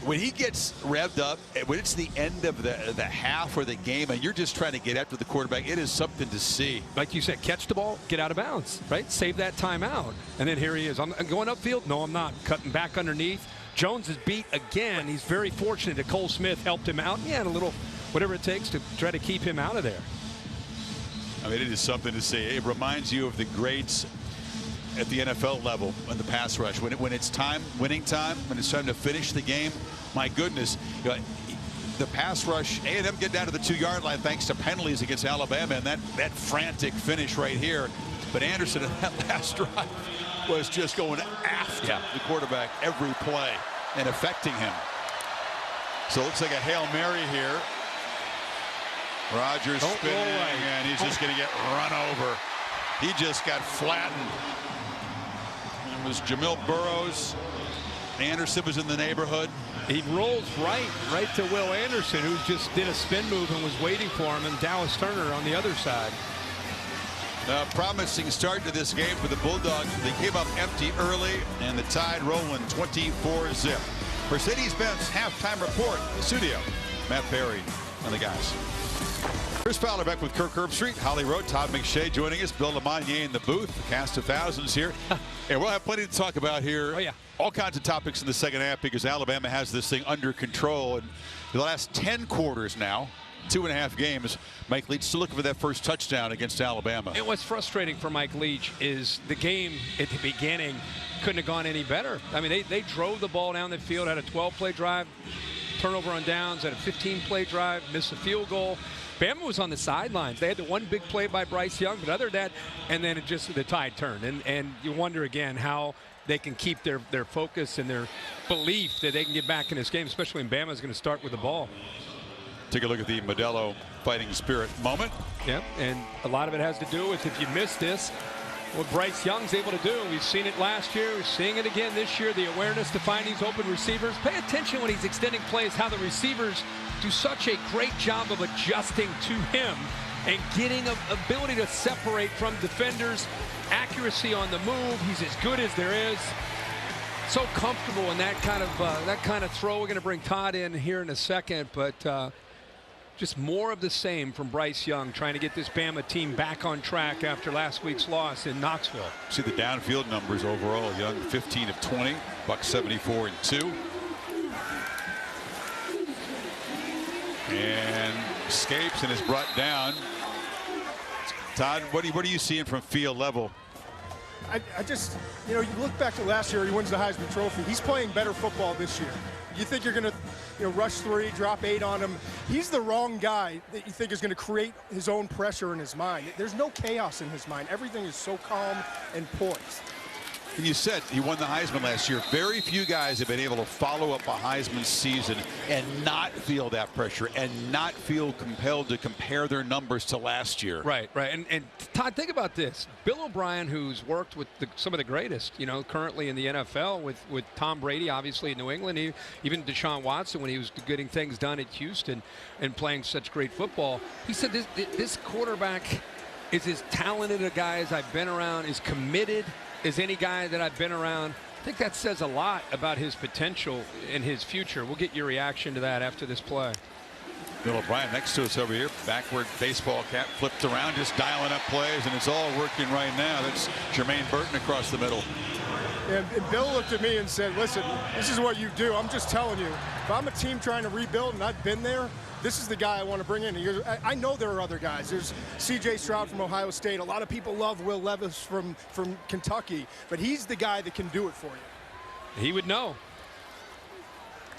When he gets revved up, when it's the end of the half or the game, and you're just trying to get after the quarterback, it is something to see. Like you said, catch the ball, get out of bounds, right? Save that timeout. And then here he is. I'm going upfield. No, I'm not. Cutting back underneath. Jones is beat again. He's very fortunate that Cole Smith helped him out. Yeah, and a little whatever it takes to try to keep him out of there. I mean, it is something to see. It reminds you of the greats at the NFL level in the pass rush. When it's time, winning time, when it's time to finish the game, my goodness, you know, the pass rush, A&M get down to the 2-yard line thanks to penalties against Alabama, and that frantic finish right here. But Anderson in that last drive was just going after the quarterback every play and affecting him. So it looks like a Hail Mary here. Rogers spinning, and he's just going to get run over. He just got flattened. It was Jamil Burroughs. Anderson was in the neighborhood. He rolls right to Will Anderson, who just did a spin move and was waiting for him, and Dallas Turner on the other side. Promising start to this game for the Bulldogs. They came up empty early, and the Tide rolling 24-zip. Mercedes-Benz halftime report in the studio. Matt Perry and the guys. Chris Fowler back with Kirk Herbstreit, Holly Rowe, Todd McShay joining us, Bill LeMonnier in the booth, the cast of thousands here. And we'll have plenty to talk about here. Oh, yeah. All kinds of topics in the second half because Alabama has this thing under control. And the last 10 quarters now, 2.5 games, Mike Leach still looking for that first touchdown against Alabama. And what's frustrating for Mike Leach is the game at the beginning couldn't have gone any better. I mean, they drove the ball down the field, had a 12-play drive, turnover on downs, had a 15-play drive, missed a field goal. Bama was on the sidelines. They had the one big play by Bryce Young, but other than that, and then it just the tide turned. And you wonder again how they can keep their focus and their belief that they can get back in this game, especially when Bama's going to start with the ball. Take a look at the Modelo fighting spirit moment. Yep, and a lot of it has to do with, if you missed this, what Bryce Young's able to do. We've seen it last year. We're seeing it again this year, the awareness to find these open receivers. Pay attention when he's extending plays, how the receivers do such a great job of adjusting to him and getting an ability to separate from defenders, accuracy on the move. He's as good as there is. So comfortable in that kind of throw. We're going to bring Todd in here in a second, but just more of the same from Bryce Young, trying to get this Bama team back on track after last week's loss in Knoxville. See the downfield numbers overall. Young 15 of 20, buck 74 and 2. And escapes and is brought down. Todd, what are you seeing from field level? I just, you know, you look back to last year, he wins the Heisman Trophy. He's playing better football this year. You think you're going to, you know, rush 3, drop 8 on him. He's the wrong guy that you think is going to create his own pressure in his mind. There's no chaos in his mind. Everything is so calm and poised. You said he won the Heisman last year. Very few guys have been able to follow up a Heisman season and not feel that pressure and not feel compelled to compare their numbers to last year. Right. And Todd, think about this. Bill O'Brien, who's worked with some of the greatest, you know, currently in the NFL with Tom Brady, obviously in New England, even Deshaun Watson when he was getting things done at Houston and playing such great football. He said this quarterback is as talented a guy as I've been around, is committed as any guy that I've been around. I think that says a lot about his potential and his future. We'll get your reaction to that after this play. Bill O'Brien next to us over here, backward baseball cap flipped around, just dialing up plays, and it's all working right now. That's Jermaine Burton across the middle. And Bill looked at me and said, listen, this is what you do. I'm just telling you, if I'm a team trying to rebuild and I've been there, this is the guy I want to bring in. He goes, I know there are other guys. There's C.J. Stroud from Ohio State. A lot of people love Will Levis from Kentucky, but he's the guy that can do it for you. He would know.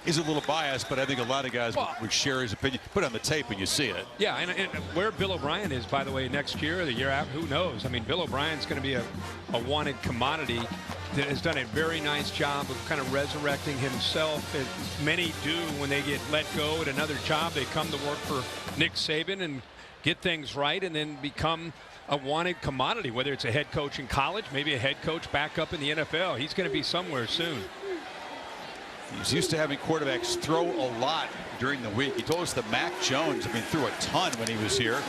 He's a little biased, but I think a lot of guys would share his opinion. Put it on the tape and you see it. Yeah, and where Bill O'Brien is, by the way, next year or the year after, who knows? I mean, Bill O'Brien's going to be a wanted commodity that has done a very nice job of kind of resurrecting himself, as many do when they get let go at another job. They come to work for Nick Saban and get things right and then become a wanted commodity, whether it's a head coach in college, maybe a head coach back up in the NFL. He's going to be somewhere soon. He's used to having quarterbacks throw a lot during the week. He told us that Mac Jones, threw a ton when he was here.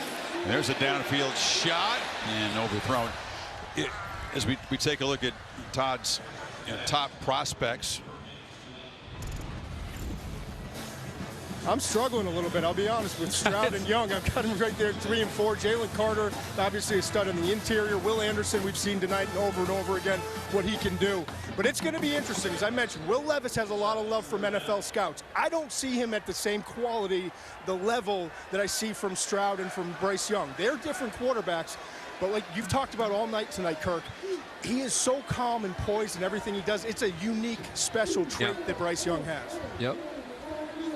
And there's a downfield shot and overthrown. As we take a look at Todd's top prospects. I'm struggling a little bit, I'll be honest, with Stroud and Young. I've got them right there, 3 and 4. Jalen Carter, obviously a stud in the interior. Will Anderson, we've seen tonight and over again what he can do. But it's going to be interesting. As I mentioned, Will Levis has a lot of love from NFL scouts. I don't see him at the same quality, the level that I see from Stroud and from Bryce Young. They're different quarterbacks. But like you've talked about all night tonight, Kirk, he is so calm and poised in everything he does. It's a unique, special trait that Bryce Young has. Yep.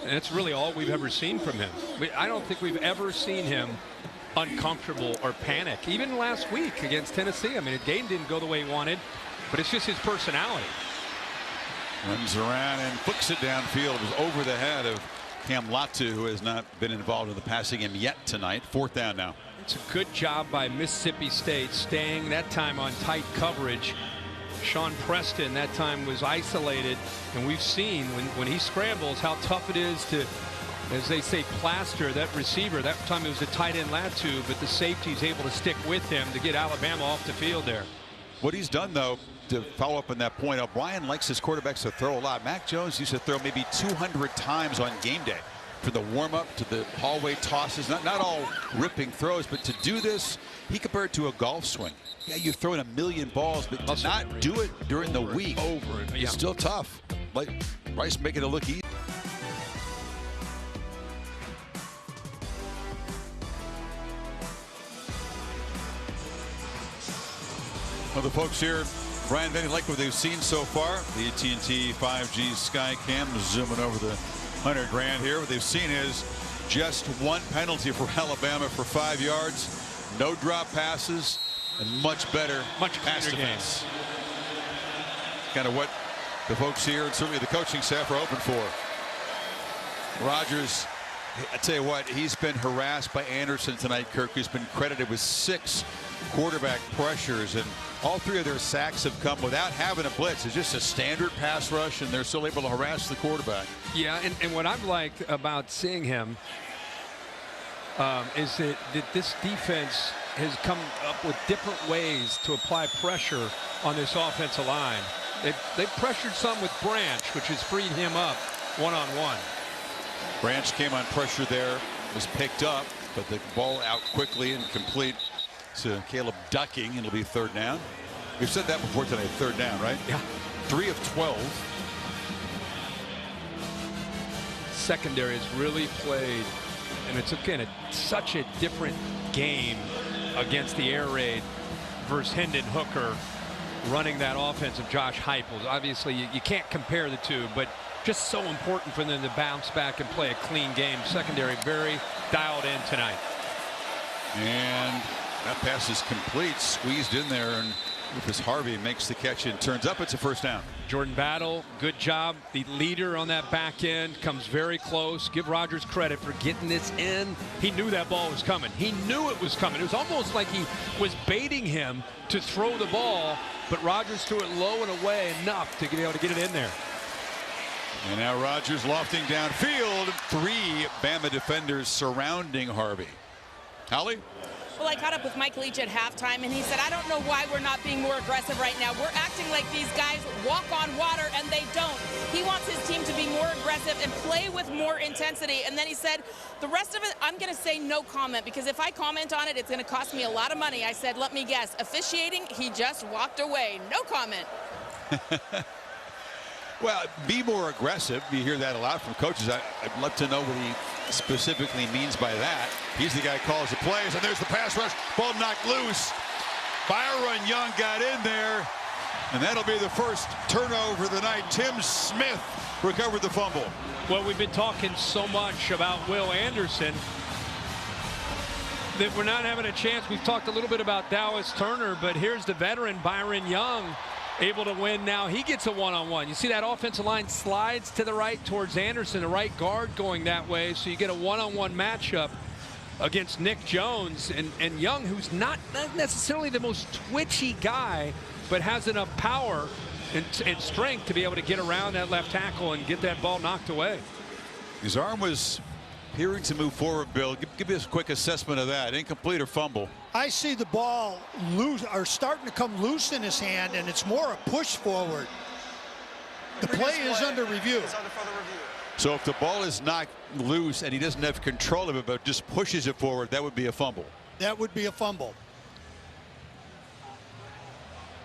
And it's really all we've ever seen from him. I don't think we've ever seen him uncomfortable or panic. Even last week against Tennessee, the game didn't go the way he wanted, but it's just his personality. Runs around and flicks it downfield. It was over the head of Cam Latu, who has not been involved in the passing game yet tonight. 4th down now. It's a good job by Mississippi State staying that time on tight coverage. Sean Preston that time was isolated, and we've seen when he scrambles how tough it is to, as they say, plaster that receiver. That time it was a tight end Latu, but the safety's able to stick with him to get Alabama off the field there. What he's done, though, to follow up on that point, O'Brien likes his quarterbacks to throw a lot. Mac Jones used to throw maybe 200 times on game day. For the warm-up to the hallway tosses, not all ripping throws, but to do this, he compared it to a golf swing. Yeah, you're throwing a million balls, but to not do it during the week is still tough. Like Bryce making it look easy. Well, the folks here, Brian Venny, like what they've seen so far. The AT&T 5G Sky Cam zooming over the 100 grand here. What they've seen is just 1 penalty for Alabama for 5 yards, no drop passes, and much better pass defense. Kind of what the folks here and certainly the coaching staff are hoping for. Rodgers, I tell you what, he's been harassed by Anderson tonight, Kirk, who's been credited with 6 quarterback pressures, and all 3 of their sacks have come without having a blitz. It's just a standard pass rush, and they're still able to harass the quarterback. Yeah, and what I've liked about seeing him is that this defense has come up with different ways to apply pressure on this offensive line. They've pressured some with Branch, which has freed him up one-on-one. Branch came on pressure there, was picked up, but the ball out quickly and complete to Caleb Ducking, and it'll be 3rd down. We've said that before tonight, 3rd down, right? Yeah. 3 of 12. Secondary has really played, and it's again such a different game against the air raid versus Hendon Hooker running that offense of Josh Heupel. Obviously, you can't compare the two, but just so important for them to bounce back and play a clean game. Secondary very dialed in tonight. And that pass is complete, squeezed in there, and Lucas Harvey makes the catch and turns up. It's a 1st down. Jordan Battle, good job. The leader on that back end comes very close. Give Rodgers credit for getting this in. He knew that ball was coming. He knew it was coming. It was almost like he was baiting him to throw the ball, but Rodgers threw it low and away enough to be able to get it in there. And now Rodgers lofting downfield. 3 Bama defenders surrounding Harvey. Holly? Well, I caught up with Mike Leach at halftime, and he said, I don't know why we're not being more aggressive right now. We're acting like these guys walk on water, and they don't. He wants his team to be more aggressive and play with more intensity. And then he said, the rest of it, I'm going to say no comment, because if I comment on it, it's going to cost me a lot of money. I said, let me guess. Officiating, he just walked away. No comment. Well, be more aggressive. You hear that a lot from coaches. I'd love to know what he specifically means by that. He's the guy who calls the plays, and there's the pass rush. Ball knocked loose. Byron Young got in there. And that'll be the first turnover of the night. Tim Smith recovered the fumble. Well, we've been talking so much about Will Anderson that we're not having a chance. We've talked a little bit about Dallas Turner, but here's the veteran Byron Young able to win now. He gets a one-on-one. You see that offensive line slides to the right towards Anderson, the right guard going that way, so you get a one-on-one matchup against Nick Jones. And Young, who's not necessarily the most twitchy guy, but has enough power and strength to be able to get around that left tackle and get that ball knocked away. His arm was appearing to move forward, Bill. Give me a quick assessment of that. Incomplete or fumble? I see the ball loose, or starting to come loose in his hand, and it's more a push forward. The play is under review. So if the ball is knocked loose and he doesn't have control of it but just pushes it forward, that would be a fumble. That would be a fumble.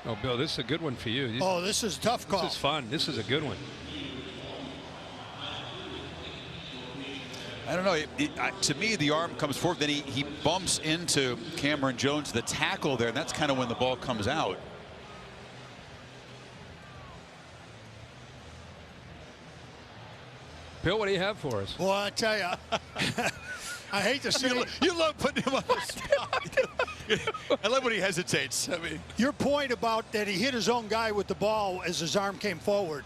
Oh, Bill, this is a good one for you. Oh, this is a tough call. This is fun. This is a good one. I don't know. To me, the arm comes forward. Then he bumps into Cameron Jones, the tackle there, and that's kind of when the ball comes out. Bill, what do you have for us? Well, I tell you, I hate to see you love putting him on the spot. I love when he hesitates. I mean, your point about that he hit his own guy with the ball as his arm came forward.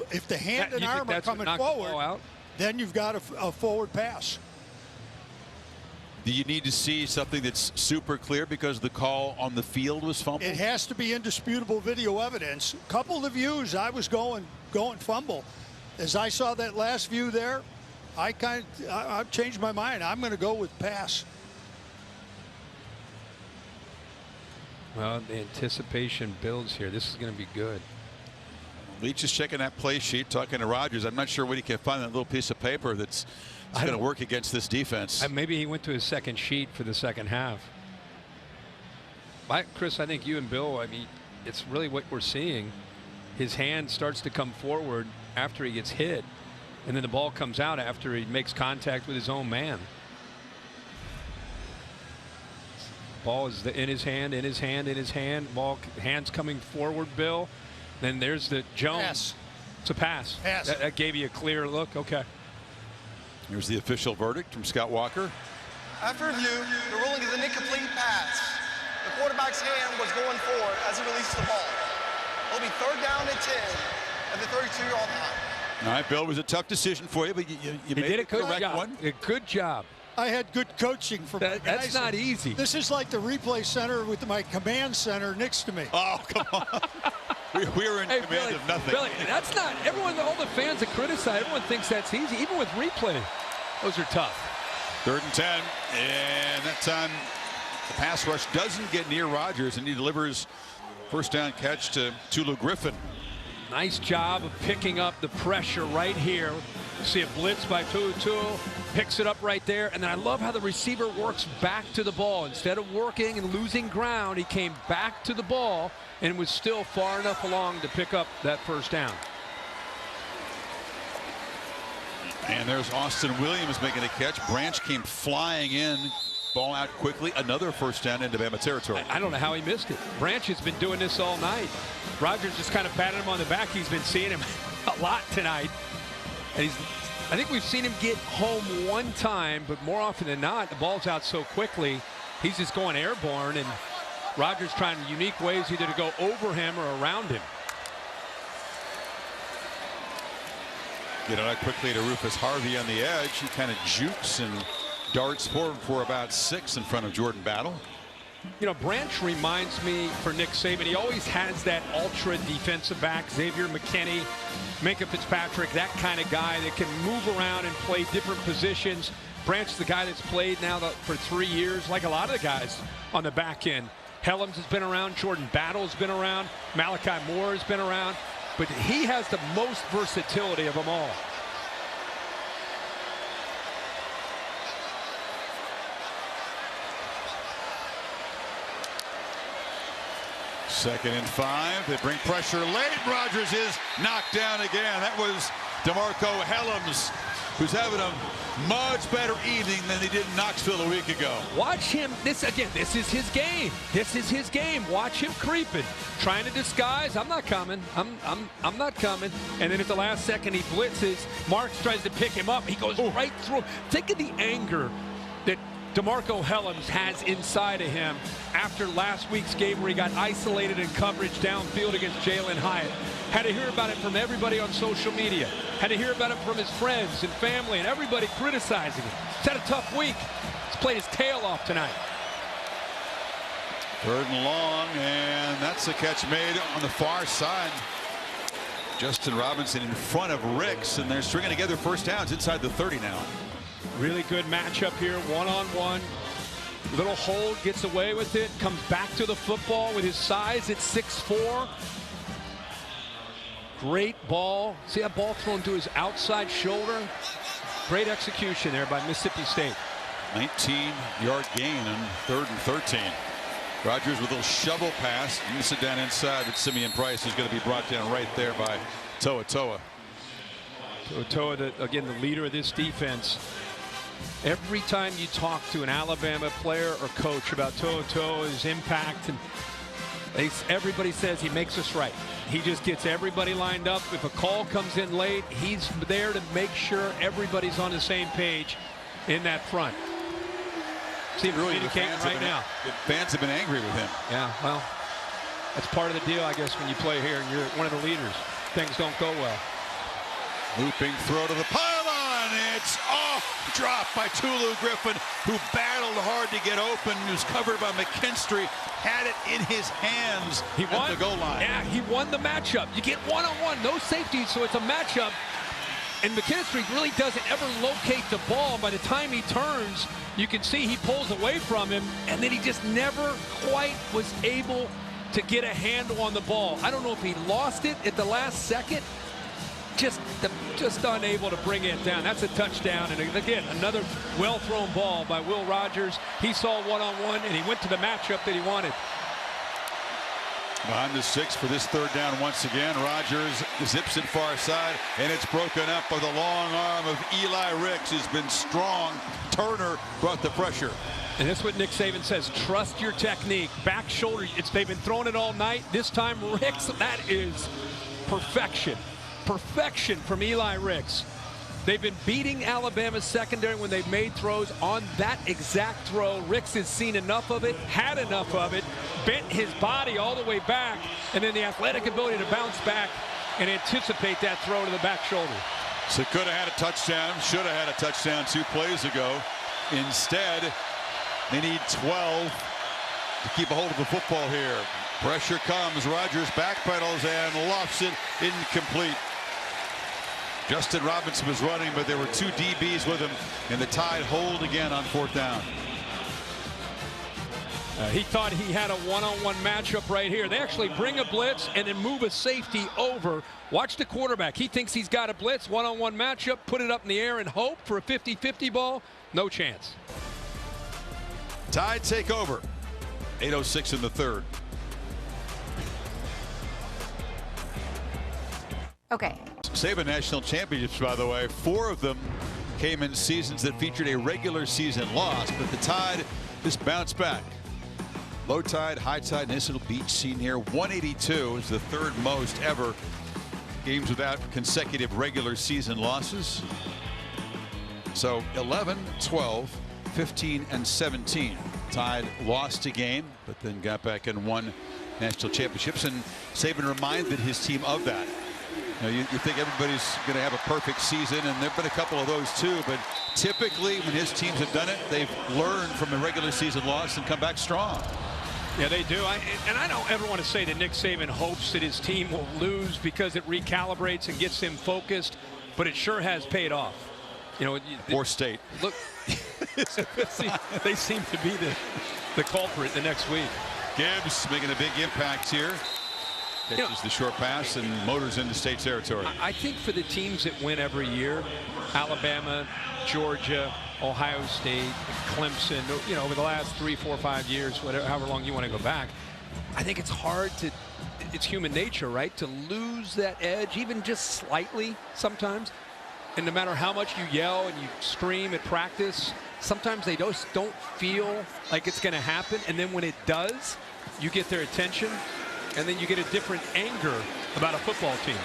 If the hand and arm are coming forward, then you've got a forward pass. Do you need to see something that's super clear because the call on the field was fumble? It has to be indisputable video evidence. Couple of views, I was going fumble. As I saw that last view there, I've changed my mind. I'm going to go with pass. Well, the anticipation builds here. This is going to be good. Leach is checking that play sheet, talking to Rodgers. I'm not sure what he can find on that little piece of paper that's going to work against this defense. Maybe he went to his second sheet for the second half. Chris, I think you and Bill, I mean, it's really what we're seeing. His hand starts to come forward after he gets hit, and then the ball comes out after he makes contact with his own man. Ball is in his hand, in his hand, in his hand. Ball, hands coming forward, Bill. Then there's the Jones. Pass. It's a pass. That gave you a clear look. Okay. Here's the official verdict from Scott Walker. After review, the ruling is an incomplete pass. The quarterback's hand was going forward as he released the ball. It'll be 3rd down and 10 at the 32-yard line. All right, Bill, it was a tough decision for you, but you made a correct one. A good job. I had good coaching from that's not easy. This is like the replay center with my command center next to me. Oh, come on. We were in command Billy, of nothing. Billy, that's not everyone. All the fans that criticize, everyone thinks that's easy. Even with replay, those are tough. 3rd and 10, and that time the pass rush doesn't get near Rodgers, and he delivers first down catch to Tulu Griffin. Nice job of picking up the pressure right here. See a blitz by Tulu, picks it up right there, and then I love how the receiver works back to the ball. Instead of working and losing ground, he came back to the ball and was still far enough along to pick up that first down. And there's Austin Williams making a catch. Branch came flying in. Ball out quickly. Another first down into Bama territory. I don't know how he missed it. Branch has been doing this all night. Rodgers just kind of patted him on the back. He's been seeing him a lot tonight. And I think we've seen him get home one time, but more often than not, the ball's out so quickly, he's just going airborne, and Rodgers trying unique ways either to go over him or around him. Get it out quickly to Rufus Harvey on the edge. He kind of jukes and darts forward for about 6 in front of Jordan Battle. You know, Branch reminds me for Nick Saban. He always has that ultra defensive back, Xavier McKinney, Minkah Fitzpatrick, that kind of guy that can move around and play different positions. Branch is the guy that's played now for 3 years, like a lot of the guys on the back end. Helms has been around, Jordan Battle has been around, Malachi Moore has been around, but he has the most versatility of them all. Second and 5. They bring pressure late. Rodgers is knocked down again. That was DeMarco Helms, who's having a much better evening than they did in Knoxville a week ago. Watch him. This is his game. This is his game. Watch him creeping, trying to disguise. I'm not coming. I'm not coming. And then at the last second, he blitzes. Marks tries to pick him up. He goes right through. Think of the anger that DeMarco Hellams has inside of him after last week's game where he got isolated in coverage downfield against Jalen Hyatt. Had to hear about it from everybody on social media. Had to hear about it from his friends and family and everybody criticizing him. He's had a tough week. He's played his tail off tonight. 3rd and long, and that's a catch made on the far side. Justin Robinson in front of Ricks, and they're stringing together first downs inside the 30 now. Really good matchup here, one-on-one. Little hold, gets away with it, comes back to the football with his size at 6'4". Great ball. See that ball thrown to his outside shoulder? Great execution there by Mississippi State. 19-yard gain on 3rd and 13. Rogers with a little shovel pass. Miss it down inside, but Simeon Price is going to be brought down right there by To'oTo'o. To'oTo'o, again, the leader of this defense. Every time you talk to an Alabama player or coach about To'oTo'o, his impact, and everybody says he makes us right. He just gets everybody lined up. If a call comes in late, he's there to make sure everybody's on the same page in that front. See him really communicating right now. The fans have been angry with him. Yeah, well, that's part of the deal, I guess, when you play here and you're one of the leaders. Things don't go well. Looping throw to the pylon. It's off. Dropped by Tulu Griffin, who battled hard to get open. He was covered by McKinstry. Had it in his hands at the goal line. Yeah, he won the matchup. You get one-on-one, no safety, so it's a matchup. And McKinstry really doesn't ever locate the ball. By the time he turns, you can see he pulls away from him, and then he just never quite was able to get a handle on the ball. I don't know if he lost it at the last second. Just unable to bring it down. That's a touchdown. And again, another well-thrown ball by Will Rogers. He saw one-on-one, and he went to the matchup that he wanted. Behind the 6 for this 3rd down once again. Rogers zips it far side, and it's broken up by the long arm of Eli Ricks, who's been strong. Turner brought the pressure. And that's what Nick Saban says. Trust your technique. Back shoulder. They've been throwing it all night. This time, Ricks, that is perfection. Perfection from Eli Ricks. They've been beating Alabama's secondary when they've made throws. On that exact throw, Ricks has seen enough of it, had enough of it, bent his body all the way back, and then the athletic ability to bounce back and anticipate that throw to the back shoulder. So could have had a touchdown, should have had a touchdown 2 plays ago. Instead, they need 12 to keep a hold of the football here. Pressure comes. Rogers backpedals and lofts it incomplete. Justin Robinson was running, but there were 2 DBs with him, and the Tide hold again on 4th down. He thought he had a one-on-one matchup right here. They actually bring a blitz and then move a safety over. Watch the quarterback. He thinks he's got a blitz, one-on-one matchup, put it up in the air and hope for a 50-50 ball. No chance. Tide take over. 8:06 in the 3rd. Okay. Saban National Championships, by the way, 4 of them came in seasons that featured a regular season loss, but the Tide just bounced back. Low tide, high tide, nice little beach scene here. 182 is the 3rd most ever games without consecutive regular season losses. So 11, 12, 15, and 17. Tide lost a game, but then got back and won national championships, and Saban reminded his team of that. You think everybody's going to have a perfect season, and there have been a couple of those too, but typically when his teams have done it, they've learned from a regular season loss and come back strong. Yeah, they do. And I don't ever want to say that Nick Saban hopes that his team will lose because it recalibrates and gets him focused, but it sure has paid off. You know, Or State. Look, they seem to be the culprit the next week. Gibbs making a big impact here. Catches the short pass and motors into State territory. I think for the teams that win every year, Alabama, Georgia, Ohio State, Clemson, you know, over the last 3, 4, 5 years, whatever, however long you want to go back, I think it's hard to, it's human nature, right, to lose that edge, even just slightly sometimes. And no matter how much you yell and you scream at practice, sometimes they just don't feel like it's going to happen. And then when it does, you get their attention, and then you get a different anger about a football team.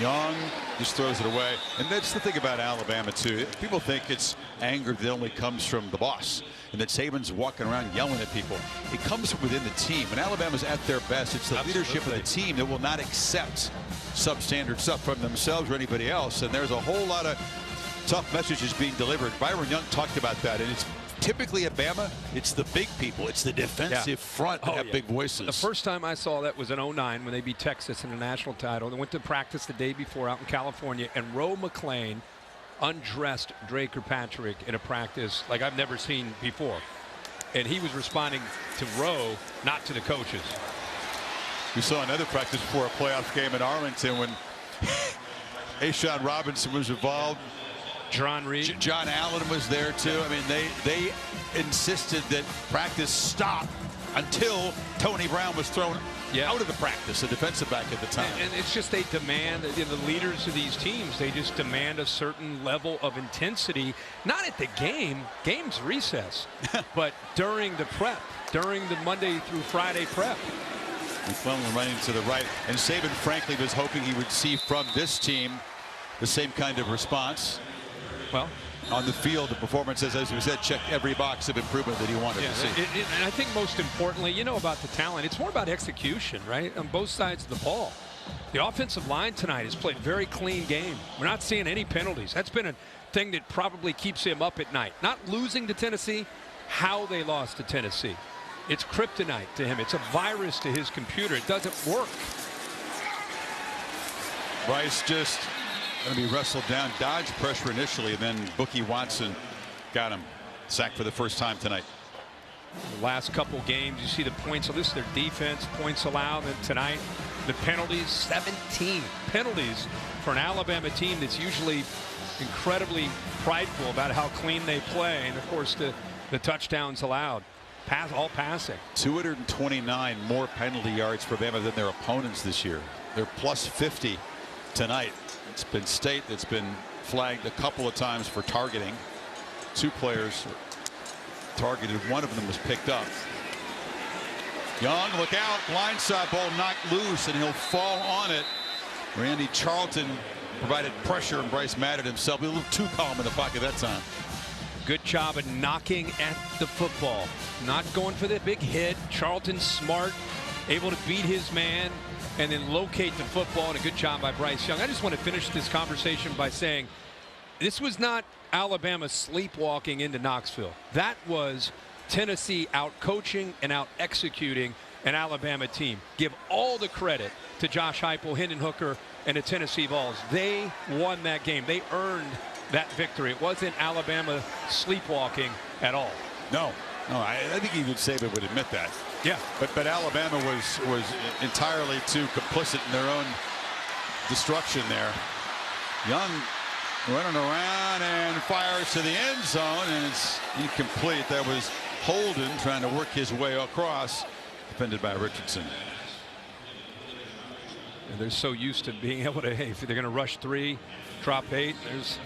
Young just throws it away. And that's the thing about Alabama, too. People think it's anger that only comes from the boss and that Saban's walking around yelling at people. It comes from within the team. When Alabama's at their best, it's the leadership of the team that will not accept substandard stuff from themselves or anybody else. And there's a whole lot of tough messages being delivered. Byron Young talked about that. And it's typically at Bama, it's the big people. It's the defensive front that have big voices. The first time I saw that was in '09 when they beat Texas in the national title. They went to practice the day before out in California, and Roe McClain undressed Dre Kirkpatrick in a practice like I've never seen before. And he was responding to Roe, not to the coaches. We saw another practice before a playoff game in Arlington when A'Shawn Robinson was involved. John Reed. John Allen was there too. I mean, they insisted that practice stop until Tony Brown was thrown out of the practice, a defensive back at the time. And it's just they demand, the leaders of these teams, they just demand a certain level of intensity, not at the game, game's recess, but during the prep, during the Monday through Friday prep. McClellan running to the right, and Saban frankly was hoping he would see from this team the same kind of response. Well, on the field, the performances, as we said, checked every box of improvement that he wanted to see. And I think most importantly, you know about the talent, it's more about execution, right, on both sides of the ball. The offensive line tonight has played a very clean game. We're not seeing any penalties. That's been a thing that probably keeps him up at night. Not losing to Tennessee, how they lost to Tennessee. It's kryptonite to him. It's a virus to his computer. It doesn't work. Bryce just going to be wrestled down, dodged pressure initially, and then Bookie Watson got him. Sacked for the first time tonight. The last couple games, you see the points. So this is their defense, points allowed. And tonight, the penalties, 17 penalties for an Alabama team that's usually incredibly prideful about how clean they play. And, of course, the touchdowns allowed. All passing. 229 more penalty yards for Bama than their opponents this year. They're plus 50 tonight. It's been State that's been flagged a couple of times for targeting. 2 players targeted. One of them was picked up. Young, look out. Blindside ball knocked loose, and he'll fall on it. Randy Charlton provided pressure, and Bryce mad at himself. He was a little too calm in the pocket that time. Good job of knocking at the football. Not going for the big hit. Charlton smart, able to beat his man and then locate the football, and a good job by Bryce Young. I just want to finish this conversation by saying this was not Alabama sleepwalking into Knoxville. That was Tennessee out coaching and out executing an Alabama team. Give all the credit to Josh Heupel, Hendon Hooker, and the Tennessee Vols. They won that game. They earned that victory. It wasn't Alabama sleepwalking at all. No, I think even Saban would admit that. Yeah, but Alabama was entirely too complicit in their own destruction there. Young running around and fires to the end zone, and it's incomplete. That was Holden trying to work his way across, defended by Richardson. And they're so used to being able to, hey, if they're going to rush 3, drop 8, there's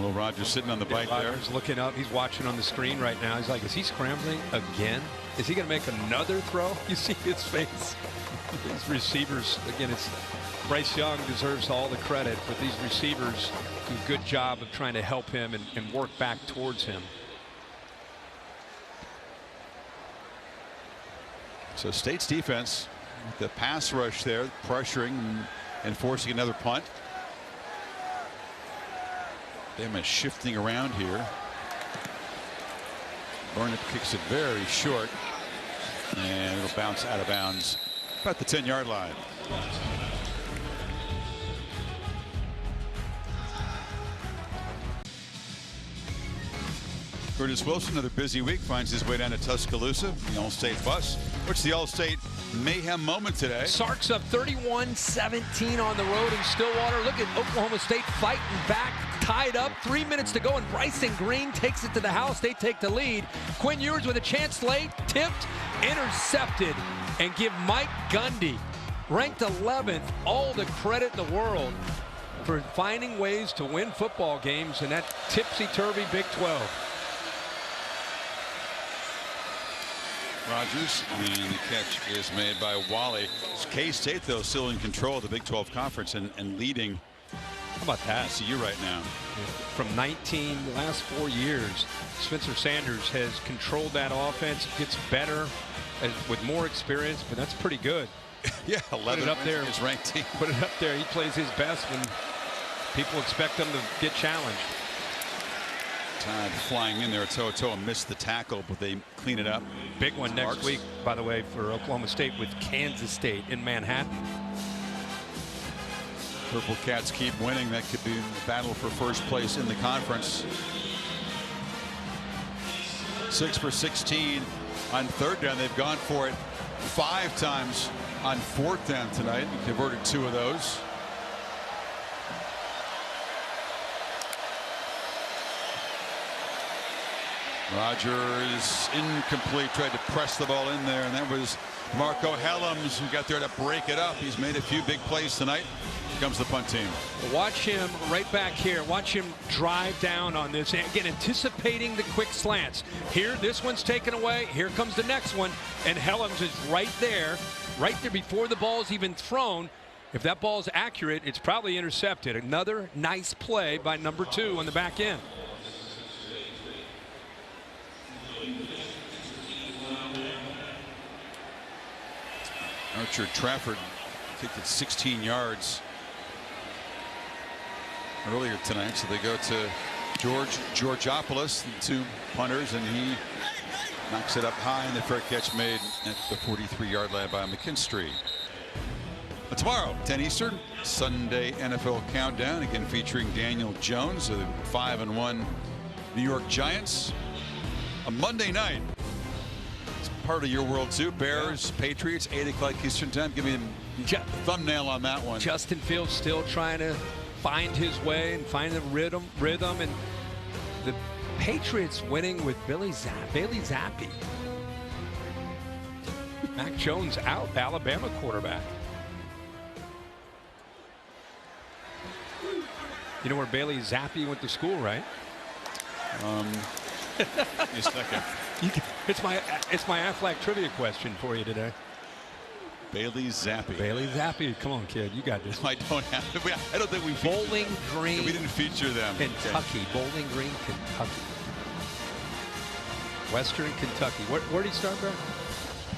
Will Rogers sitting on the bike there. Rogers looking up. He's watching on the screen right now. He's like, is he scrambling again? Is he going to make another throw? You see his face. These receivers, again, it's Bryce Young deserves all the credit, but these receivers do a good job of trying to help him and work back towards him. So State's defense, the pass rush there, pressuring and forcing another punt. Bama shifting around here. Burnett kicks it very short, and it'll bounce out of bounds about the 10-yard line. Curtis Wilson, another busy week, finds his way down to Tuscaloosa, the All-State bus. What's the All-State mayhem moment today? Sarks up 31-17 on the road in Stillwater. Look at Oklahoma State fighting back, tied up, 3 minutes to go, and Bryson Green takes it to the house. They take the lead. Quinn Ewers with a chance late, tipped, intercepted, and give Mike Gundy, ranked 11th, all the credit in the world. for finding ways to win football games in that tipsy-turvy Big 12. Rogers, and the catch is made by Wally. K-State, though, still in control of the Big 12 Conference and leading. How about that? ECU right now. From the last 4 years, Spencer Sanders has controlled that offense. Gets better with more experience, but that's pretty good. Yeah, 11 up there. His ranked team. Put it up there. He plays his best when people expect him to get challenged. Todd flying in there. Toa missed the tackle, but they clean it up. Big one next week, by the way, for Oklahoma State with Kansas State in Manhattan. Purple Cats keep winning. That could be a battle for first place in the conference. 6 for 16 on third down. They've gone for it 5 times on fourth down tonight and converted 2 of those. Rogers incomplete, tried to press the ball in there, and that was Marco Helms who got there to break it up. He's made a few big plays tonight. Here comes the punt team. Watch him right back here. Watch him drive down on this. Again, anticipating the quick slants. Here, this one's taken away. Here comes the next one, and Helms is right there before the ball's even thrown. If that ball's accurate, it's probably intercepted. Another nice play by number 2 on the back end. Archer Trafford kicked it 16 yards earlier tonight, so they go to Georgopoulos, the 2 punters, and he knocks it up high, and the fair catch made at the 43-yard line by McKinstry. But tomorrow, 10 Eastern, Sunday NFL Countdown, again featuring Daniel Jones of the 5-1 New York Giants. A Monday night. Part of your world too. Bears, Patriots, 8 o'clock Eastern time. Give me a thumbnail on that one. Justin Fields still trying to find his way and find the rhythm, and the Patriots winning with Bailey Zappi. Mac Jones out, Alabama quarterback. You know where Bailey Zappi went to school, right? Give me a second. It's my Aflac trivia question for you today. Bailey Zappi. Bailey Zappi. Come on, kid. You got this. I don't have it. I don't think we Bowling Green. We didn't feature them. Kentucky. Okay. Bowling Green, Kentucky. Western Kentucky. Where did he start, Brad?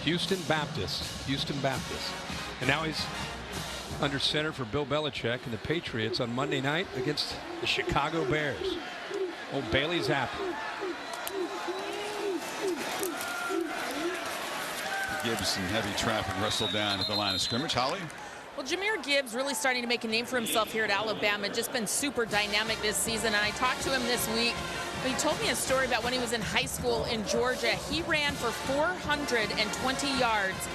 Houston Baptist. And now he's under center for Bill Belichick and the Patriots on Monday night against the Chicago Bears. Oh, Bailey Zappi. Gibbs in heavy traffic wrestled down at the line of scrimmage. Holly? Well, Jahmyr Gibbs really starting to make a name for himself here at Alabama. Just been super dynamic this season. And I talked to him this week. He told me a story about when he was in high school in Georgia. He ran for 420 yards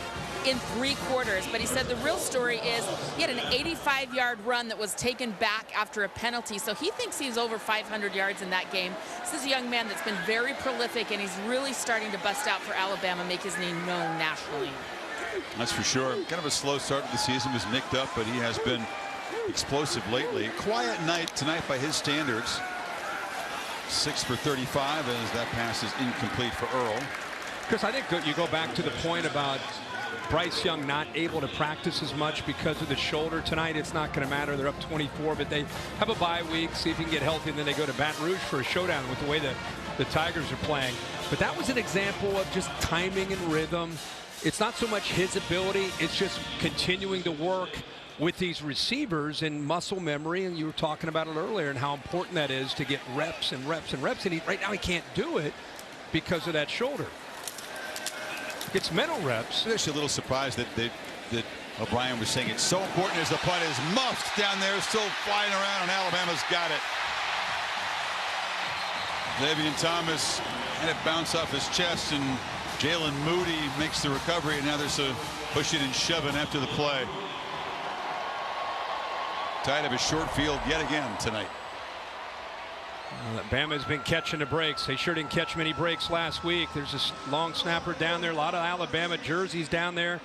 in 3 quarters. But he said the real story is he had an 85-yard run that was taken back after a penalty. So he thinks he's over 500 yards in that game. This is a young man that's been very prolific, and he's really starting to bust out for Alabama, make his name known nationally. That's for sure. Kind of a slow start to the season, was nicked up, but he has been explosive lately. Quiet night tonight by his standards. 6 for 35 as that pass is incomplete for Earl. Chris, I think you go back to the point about Bryce Young not able to practice as much because of the shoulder tonight. It's not going to matter. They're up 24, but they have a bye week, see if he can get healthy, and then they go to Baton Rouge for a showdown with the way the Tigers are playing. But that was an example of just timing and rhythm. It's not so much his ability, it's just continuing to work with these receivers and muscle memory, and you were talking about it earlier and how important that is to get reps and reps and reps, and right now he can't do it because of that shoulder. It's mental reps. I'm actually a little surprised that O'Brien was saying it's so important as the punt is muffed down there, still flying around, and Alabama's got it. Davian Thomas had it bounce off his chest, and Jalen Moody makes the recovery, and now there's a push it and shoving after the play. Tied up a short field yet again tonight. Bama's been catching the breaks. They sure didn't catch many breaks last week. There's a long snapper down there, a lot of Alabama jerseys down there,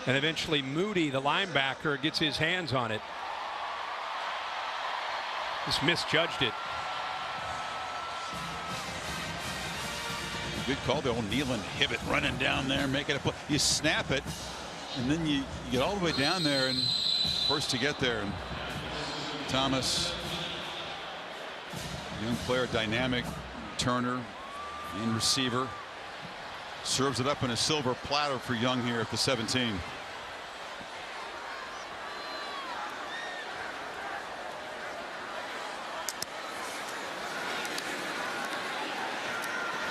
and eventually Moody, the linebacker, gets his hands on it. Just misjudged it. Good call, the old Nealon Hibbett running down there, making a play. You snap it, and then you get all the way down there, and first to get there. And Thomas, young player, dynamic, Turner, in receiver, serves it up in a silver platter for Young here at the 17.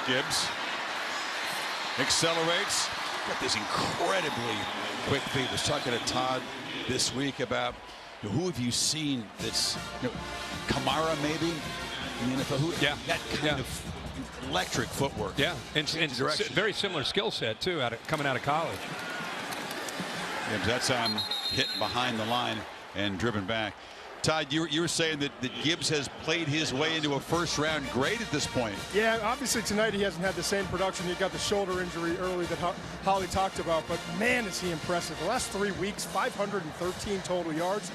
Gibbs accelerates. Got this incredibly quick feet. I was talking to Todd this week about who have you seen that's Kamara maybe in the NFL. That kind of electric footwork. Yeah, and very similar skill set too, coming out of college. Gibbs that time hit behind the line and driven back. Todd, you were saying that Gibbs has played his way into a first-round grade at this point. Yeah, obviously tonight he hasn't had the same production. He got the shoulder injury early that Holly talked about, but man, is he impressive. The last 3 weeks, 513 total yards.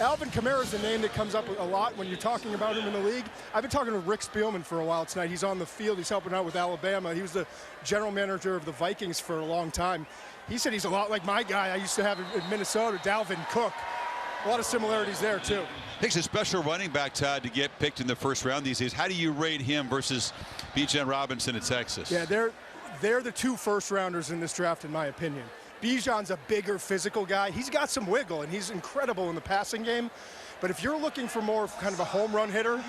Alvin Kamara is the name that comes up a lot when you're talking about him in the league. I've been talking to Rick Spielman for a while tonight. He's on the field. He's helping out with Alabama. He was the general manager of the Vikings for a long time. He said he's a lot like my guy I used to have in Minnesota, Dalvin Cook. A lot of similarities there, too. Takes a special running back, Todd, to get picked in the first round these days. How do you rate him versus Bijan Robinson at Texas? Yeah, they're the 2 first-rounders in this draft, in my opinion. Bijan's a bigger physical guy. He's got some wiggle, and he's incredible in the passing game. But if you're looking for more kind of a home run hitter,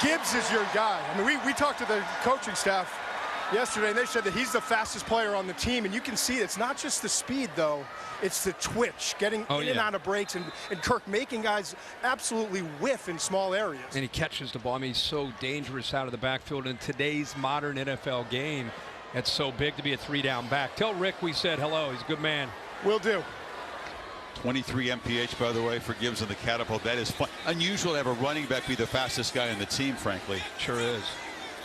Gibbs is your guy. I mean, we talked to the coaching staff yesterday, and they said that he's the fastest player on the team. And you can see it's not just the speed, though. It's the twitch, getting in and out of breaks, and Kirk making guys absolutely whiff in small areas. And he catches the ball. I mean, he's so dangerous out of the backfield in today's modern NFL game. It's so big to be a 3-down back. Tell Rick we said hello. He's a good man. Will do. 23 MPH, by the way, for Gibbs in the catapult. That is fun. Unusual to have a running back be the fastest guy in the team, frankly. Sure is.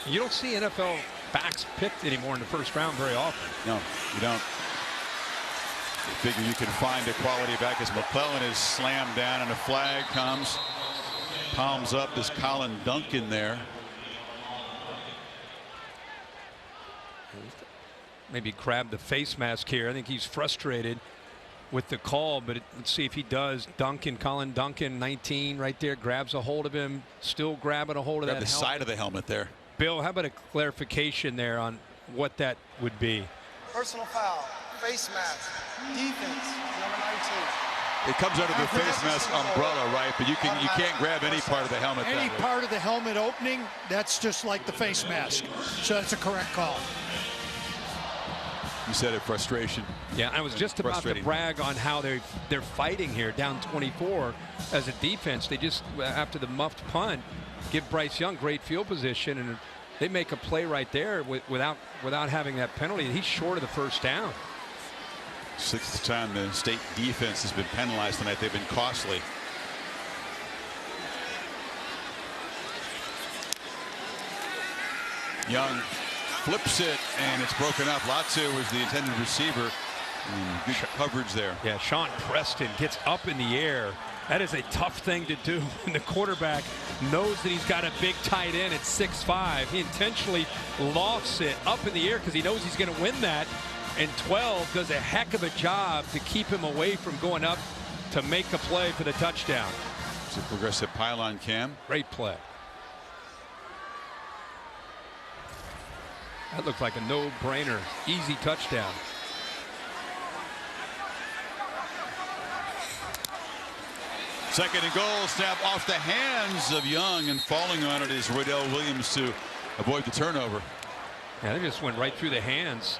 You don't see NFL backs picked anymore in the first round very often. No, you don't. You figure you can find a quality back as McClellan is slammed down and a flag comes. Palms up is Colin Duncan there. Maybe grab the face mask here. I think he's frustrated with the call, but let's see if he does. Colin Duncan, 19 right there, grabs a hold of him, still grabbing a hold of that helmet. Side of the helmet there. Bill, how about a clarification there on what that would be? Personal foul, face mask, defense, number 19. It comes under the face mask umbrella, right? But you can't grab any part of the helmet. Any part of the helmet opening, that's just like the face mask. So that's a correct call. You said it, frustration. Yeah, I was just about to brag on how they're fighting here, down 24 as a defense. They just, after the muffed punt, give Bryce Young great field position, and they make a play right there without having that penalty. He's short of the first down. 6th time the state defense has been penalized tonight. They've been costly. Young flips it, and it's broken up. Latu was the intended receiver. Good coverage there. Yeah, Sean Preston gets up in the air. That is a tough thing to do when the quarterback knows that he's got a big tight end at 6'5". He intentionally lofts it up in the air because he knows he's going to win that. And 12 does a heck of a job to keep him away from going up to make a play for the touchdown. It's a progressive pylon cam. Great play. That looked like a no-brainer. Easy touchdown. Second and goal, snap off the hands of Young, and falling on it is Roydell Williams to avoid the turnover. Yeah, they just went right through the hands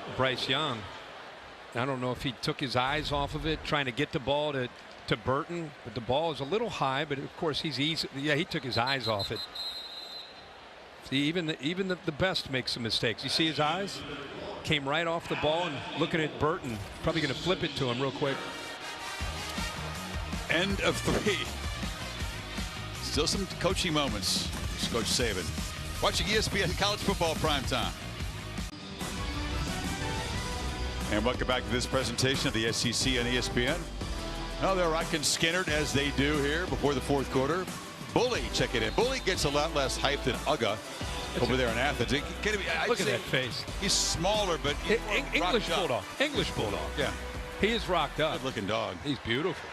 of Bryce Young. I don't know if he took his eyes off of it, trying to get the ball to Burton, but the ball is a little high, but of course he's easy. Yeah, he took his eyes off it. See, even the best makes some mistakes. You see his eyes? Came right off the ball and looking at Burton. Probably going to flip it to him real quick. End of 3. Still some coaching moments. Coach Saban. Watching ESPN College Football Primetime. And welcome back to this presentation of the SEC on ESPN. Well, they're rocking Skinner as they do here before the fourth quarter. Bully, check it in. Bully gets a lot less hype than Uga over there in Athens. Look at that face. He's smaller, but English bulldog. English bulldog. Yeah. He is rocked up. Good-looking dog. He's beautiful.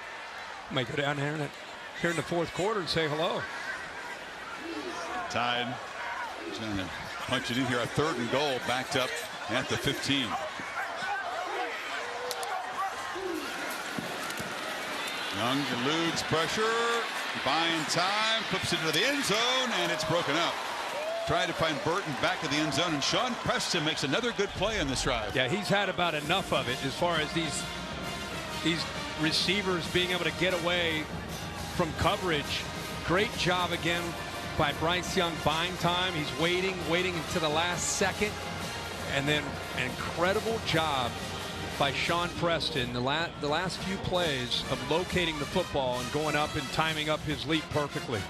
Might go down here in the fourth quarter and say hello. Tide trying to punch it in here. A 3rd and goal, backed up at the 15. Young eludes pressure, buying time, flips it into the end zone, and it's broken up. Trying to find Burton back of the end zone, and Sean Preston makes another good play on this drive. Yeah, he's had about enough of it as far as these receivers being able to get away from coverage. Great job again by Bryce Young, buying time. He's waiting until the last second, and then an incredible job by Sean Preston, the last few plays of locating the football and going up and timing up his leap perfectly.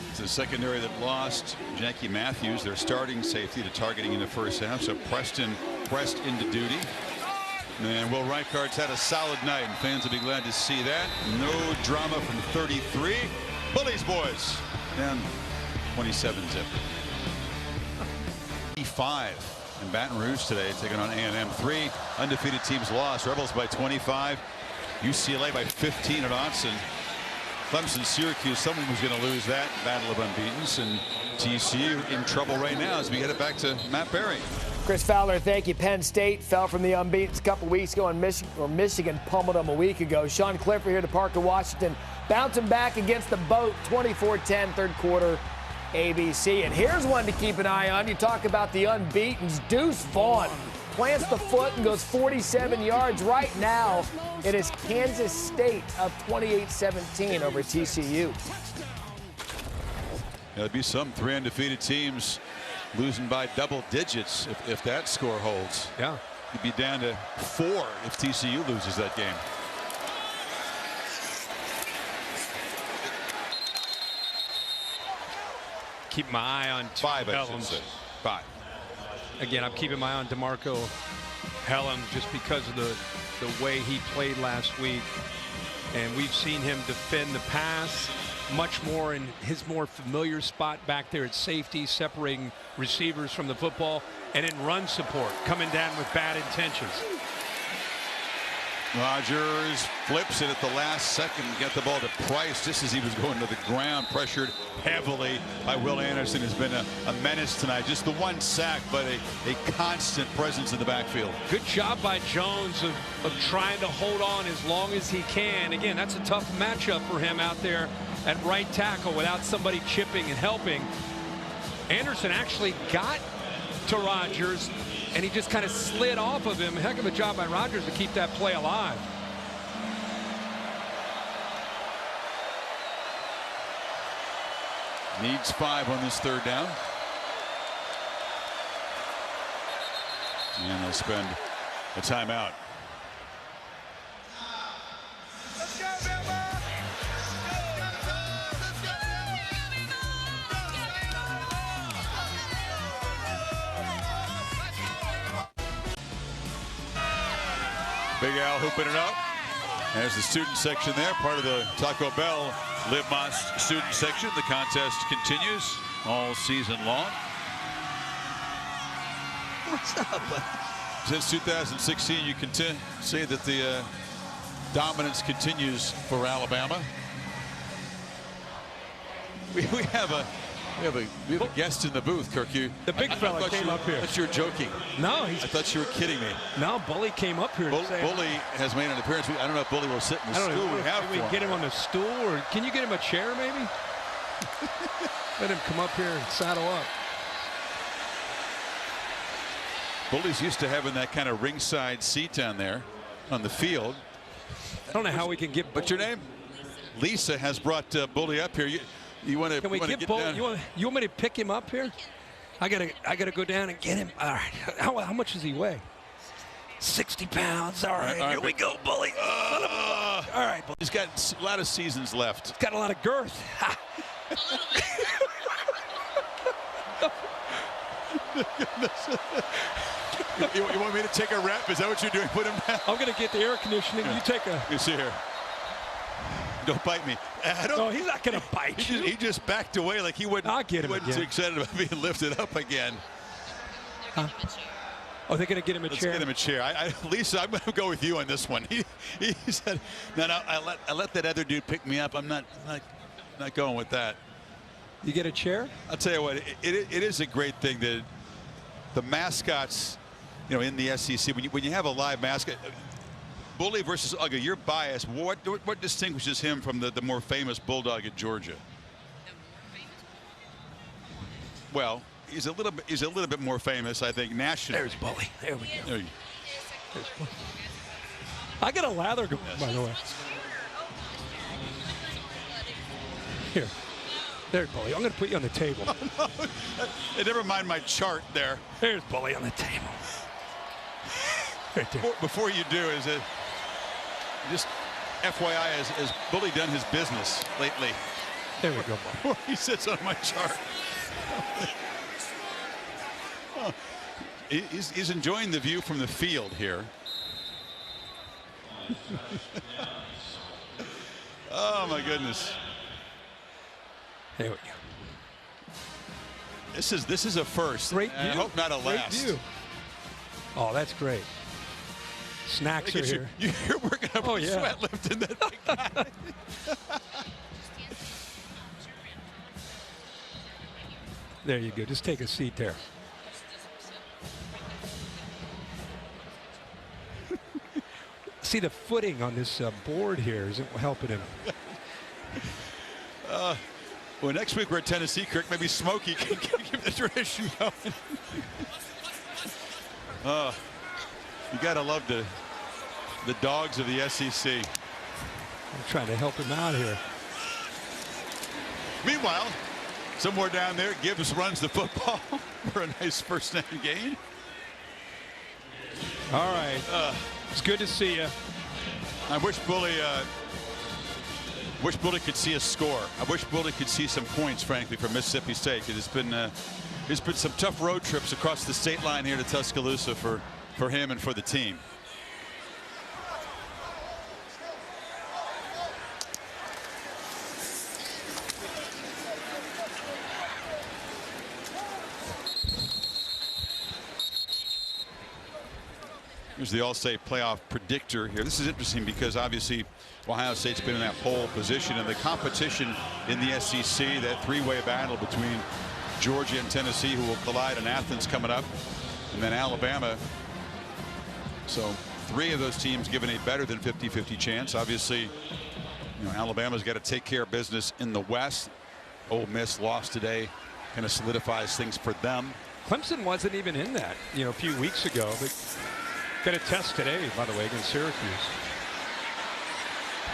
It's the secondary that lost Jackie Matthews, their starting safety, to targeting in the first half. So Preston pressed into duty. And Will Reichardt's had a solid night, and fans will be glad to see that. No drama from 33. Bullies boys down 27-zip. 5 in Baton Rouge today, taking on A&M. 3 undefeated teams lost. Rebels by 25. UCLA by 15 at Austin. Clemson, Syracuse, someone was going to lose that battle of unbeatens, and TCU in trouble right now as we get it back to Matt Berry. Chris Fowler, thank you. Penn State fell from the unbeatens a couple weeks ago, and Michigan pummeled them a week ago. Sean Clifford here to Parker, Washington, bouncing back against the Boat, 24-10, third quarter, ABC. And here's one to keep an eye on. You talk about the unbeatens. Deuce Vaughn plants the foot and goes 47 yards. Right now, it is Kansas State up 28-17 over TCU. There'll be some 3 undefeated teams losing by double digits if that score holds. Yeah. You'd be down to 4 if TCU loses that game. Keep my eye on 5, I should say. 5. Again, I'm keeping my eye on DeMarco Hellams just because of the way he played last week. And we've seen him defend the pass much more in his more familiar spot back there at safety, separating receivers from the football, and in run support, coming down with bad intentions. Rodgers flips it at the last second, get the ball to Price just as he was going to the ground, pressured heavily by Will Anderson, who's been a menace tonight. Just the 1 sack, but a constant presence in the backfield. Good job by Jones of trying to hold on as long as he can. Again, that's a tough matchup for him out there at right tackle without somebody chipping and helping. Anderson actually got to Rodgers, and he just kind of slid off of him. Heck of a job by Rodgers to keep that play alive. Needs 5 on this 3rd down. And they'll spend a timeout. Big Al hooping it up. There's the student section there, part of the Taco Bell Live Más student section. The contest continues all season long. What's up, buddy? Since 2016, you can say that the dominance continues for Alabama. We have a guest in the booth, Kirk. The big fella came up here. I thought you were joking. No, I thought you were kidding me. No, Bully came up here. Bully has made an appearance. I don't know if Bully will sit in the stool we have for him. Can we get him on the stool, or can you get him a chair, maybe? Let him come up here and saddle up. Bully's used to having that kind of ringside seat down there on the field. I don't know how we can get. What's your name? Lisa has brought Bully up here. You want to? Can we get Bully? You want me to pick him up here? I gotta go down and get him. All right. How much does he weigh? 60 pounds. All right. Here we go, Bully. All right. Bully. He's got a lot of seasons left. He's got a lot of girth. You want me to take a rep? Is that what you're doing? Put him down. I'm going to get the air conditioning. You take a. You see here. Don't bite me. No, he's not going to bite you. He just backed away like he wouldn't. I'll get him wasn't again. too excited about being lifted up again. Huh? Oh, they're going to get him a chair? Let's get him a chair. Lisa, I'm going to go with you on this one. He said, no, I let that other dude pick me up. I'm not going with that. You get a chair? I'll tell you what, it is a great thing that the mascots, you know, in the SEC, when you have a live mascot, Bully versus Uga, you're biased. What distinguishes him from the more famous Bulldog at Georgia? Well, he's a little bit more famous, I think, nationally. There's Bully. There we go. There you There's Bully. I got a lather, by the way. Here. There's Bully. I'm going to put you on the table. Oh, no. Hey, never mind my chart there. There's Bully on the table. Right there. Before you do, is it just FYI, has Bully done his business lately? There we go, Bully. He sits on my chart. Oh, he's enjoying the view from the field here. Oh my goodness. There we go. This is a first. Great view. I hope not a Great last. view. Oh, that's great. Snacks are here. You're working up a sweat lifting that big guy. There you go. Just take a seat there. See, the footing on this board here isn't helping him. Well, next week we're at Tennessee, Kirk. Maybe Smokey can keep the tradition going. You got to love the dogs of the SEC. I'm trying to help him out here. Meanwhile, somewhere down there, Gibbs runs the football for a nice first down gain. All right. It's good to see you. I wish Bully could see a score. I wish Bully could see some points, frankly, for Mississippi State. There's been some tough road trips across the state line here to Tuscaloosa for him and for the team. Here's the All-State playoff predictor here. This is interesting because obviously Ohio State's been in that pole position, and the competition in the SEC, that three-way battle between Georgia and Tennessee, who will collide in Athens coming up, and then Alabama. So three of those teams given a better than 50-50 chance. Obviously, you know, Alabama's got to take care of business in the West. Ole Miss lost today, kind of solidifies things for them. Clemson wasn't even in that, you know, a few weeks ago, but got a test today, by the way, against Syracuse.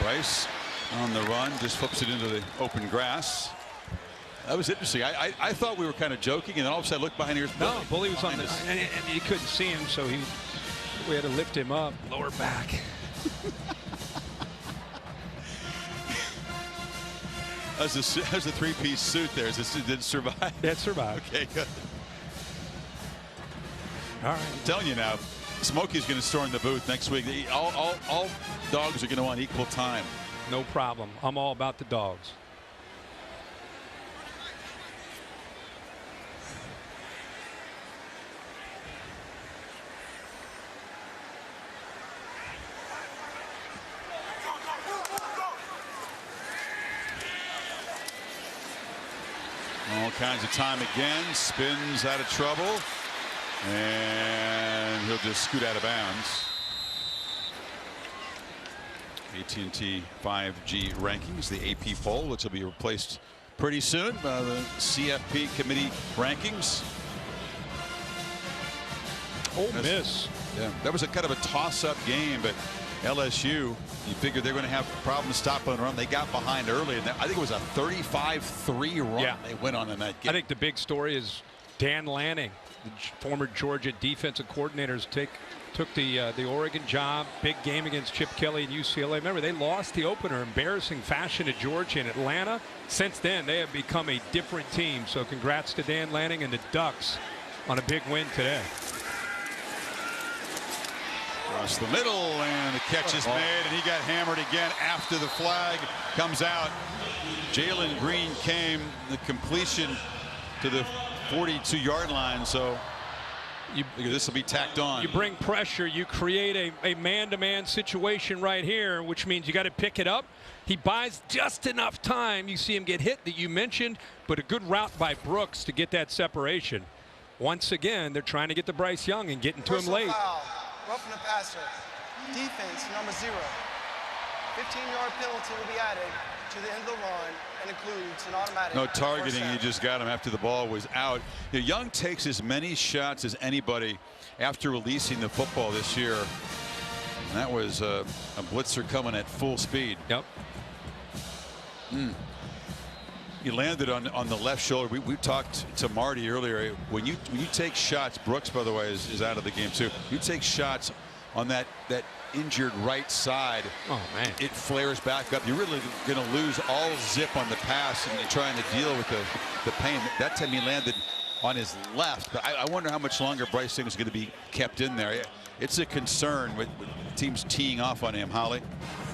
Bryce on the run, just flips it into the open grass. That was interesting. I thought we were kind of joking, and then all of a sudden I looked behind here. No, Bully was on this, and you couldn't see him, so we had to lift him up, lower back. How's the three-piece suit there? Did it survive? It survived. Okay, good. All right. I'm telling you now, Smokey's going to storm the booth next week. All dogs are going to want equal time. No problem. I'm all about the dogs. All kinds of time again. Spins out of trouble. And he'll just scoot out of bounds. AT&T 5G rankings, the AP poll, which will be replaced pretty soon by the CFP committee rankings. Ole Miss. Yeah, that was a kind of a toss-up game, but LSU, you figured they're going to have problems stopping the run. They got behind early, and I think it was a 35-3 run they went on in that game. I think the big story is Dan Lanning, the former Georgia defensive coordinators, took the Oregon job. Big game against Chip Kelly and UCLA. Remember, they lost the opener, embarrassing fashion to Georgia and Atlanta. Since then, they have become a different team. So congrats to Dan Lanning and the Ducks on a big win today. across the middle, and the catch is made, and he got hammered again after the flag comes out. Jalen Green came, the completion to the 42-yard line, so this will be tacked on. You bring pressure, you create a man-to-man situation right here, which means you got to pick it up. He buys just enough time. You see him get hit that you mentioned, but a good route by Brooks to get that separation. Once again, they're trying to get to Bryce Young and getting to him late. Foul, roughing the passer. Defense, number 0. 15-yard penalty will be added to the end of the run and includes an automatic. No targeting, he just got him after the ball was out. Young takes as many shots as anybody after releasing the football this year. And that was a blitzer coming at full speed. Yep. He landed on the left shoulder. We talked to Marty earlier. When you take shots, Brooks, by the way, is out of the game too. You take shots on that injured right side. Oh man, it flares back up. You're really going to lose all zip on the pass and trying to deal with the pain. That time he landed on his left, but I wonder how much longer Bryce Young is going to be kept in there. It's a concern with teams teeing off on him, Holly.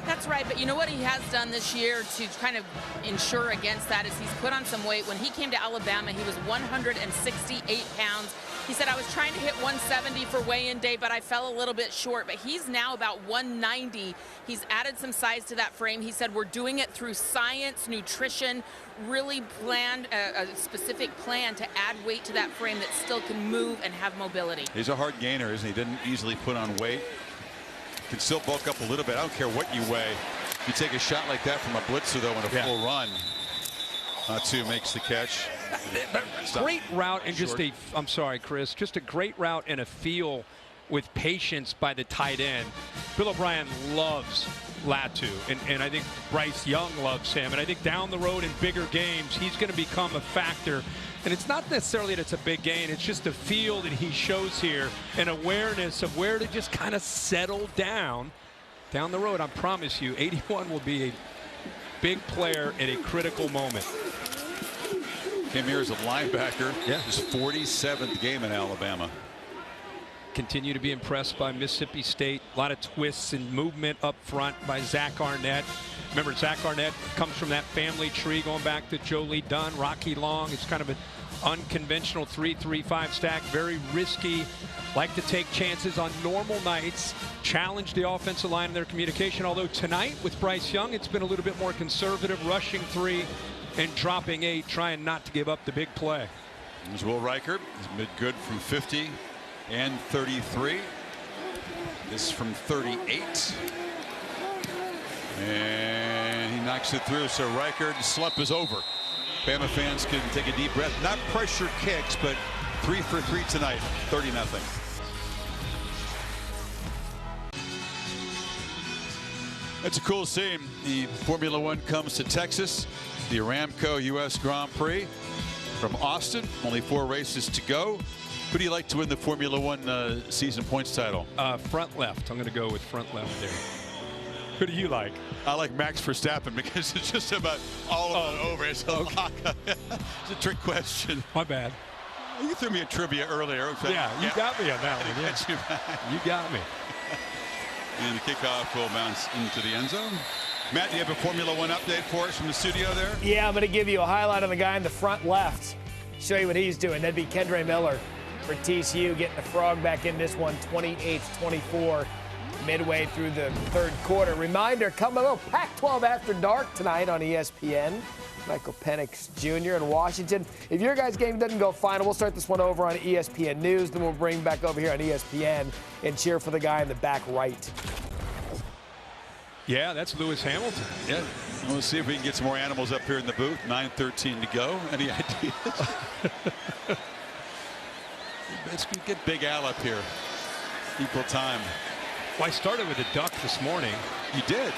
That's right, but you know what he has done this year to kind of ensure against that is he's put on some weight. When he came to Alabama, he was 168 pounds. He said, I was trying to hit 170 for weigh-in day, but I fell a little bit short. But he's now about 190. He's added some size to that frame. He said, we're doing it through science, nutrition, really planned a specific plan to add weight to that frame that still can move and have mobility. He's a hard gainer, isn't he? Didn't easily put on weight. Can still bulk up a little bit. I don't care what you weigh. You take a shot like that from a blitzer, though, in a full run. Natu makes the catch. Great route and just I'm sorry, Chris, just a great route and a feel with patience by the tight end. Bill O'Brien loves Latu, and I think Bryce Young loves him. And I think down the road in bigger games, he's going to become a factor. And it's not necessarily that it's a big gain. It's just a feel that he shows here, an awareness of where to just kind of settle down the road. I promise you, 81 will be a big player at a critical moment. Came here as a linebacker. Yeah. His 47th game in Alabama. Continue to be impressed by Mississippi State. A lot of twists and movement up front by Zach Arnett. Remember, Zach Arnett comes from that family tree going back to Joe Lee Dunn, Rocky Long. It's kind of an unconventional 3-3-5 stack, very risky. Like to take chances on normal nights, challenge the offensive line in their communication. Although tonight with Bryce Young, it's been a little bit more conservative, rushing 3 and dropping 8, trying not to give up the big play. There's Will Reichert. He's made good from 50 and 33. This from 38. And he knocks it through. So Reichert, slump is over. Bama fans can take a deep breath. Not pressure kicks, but 3 for 3 tonight. 30-0. It's a cool scene. The Formula One comes to Texas. The Aramco U.S. Grand Prix from Austin. Only 4 races to go. Who do you like to win the Formula One season points title? Front left. I'm going to go with front left there. Who do you like? I like Max Verstappen because it's just about all of it over. It's a lock. It's a trick question. My bad. You threw me a trivia earlier. Yeah, you got me on that one. Yeah. You got me. And the kickoff will bounce into the end zone. Matt, do you have a Formula One update for us from the studio there? Yeah, I'm going to give you a highlight on the guy in the front left. Show you what he's doing. That'd be Kendre Miller for TCU, getting the Frog back in this one, 28-24, midway through the third quarter. Reminder, coming a little Pac-12 After Dark tonight on ESPN. Michael Penix Jr. in Washington. If your guys' game doesn't go final, we'll start this one over on ESPN News. Then we'll bring back over here on ESPN and cheer for the guy in the back right. Yeah, that's Lewis Hamilton. Yeah. We'll see if we can get some more animals up here in the booth. 9:13 to go. Any ideas? Let's get Big Al up here. Equal time. Well, I started with a duck this morning. You did.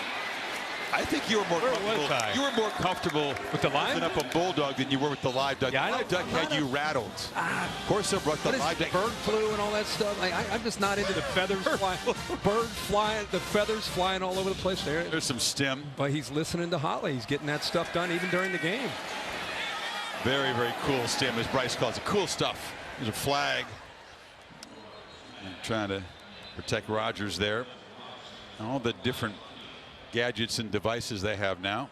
I think you were more comfortable. You were more comfortable with the live up a bulldog than you were with the live duck. Yeah, the live duck had you rattled. Of course, I brought the live duck. Bird flu and all that stuff. I'm just not into the feathers flying. Bird flying, the feathers flying all over the place. There's some stem. But he's listening to Holly. He's getting that stuff done even during the game. Very, very cool stem, as Bryce calls it. Cool stuff. There's a flag. I'm trying to protect Rodgers there. All the different gadgets and devices they have now.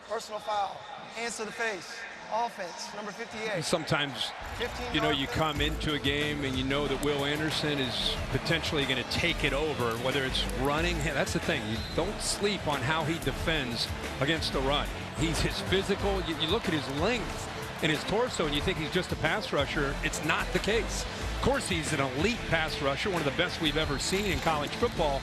Personal foul. Hands to the face. Offense, number 58. Sometimes, you know, you come into a game and you know that Will Anderson is potentially going to take it over, whether it's running. That's the thing. You don't sleep on how he defends against the run. He's physical. You look at his length and his torso and you think he's just a pass rusher. It's not the case. Of course, he's an elite pass rusher, one of the best we've ever seen in college football.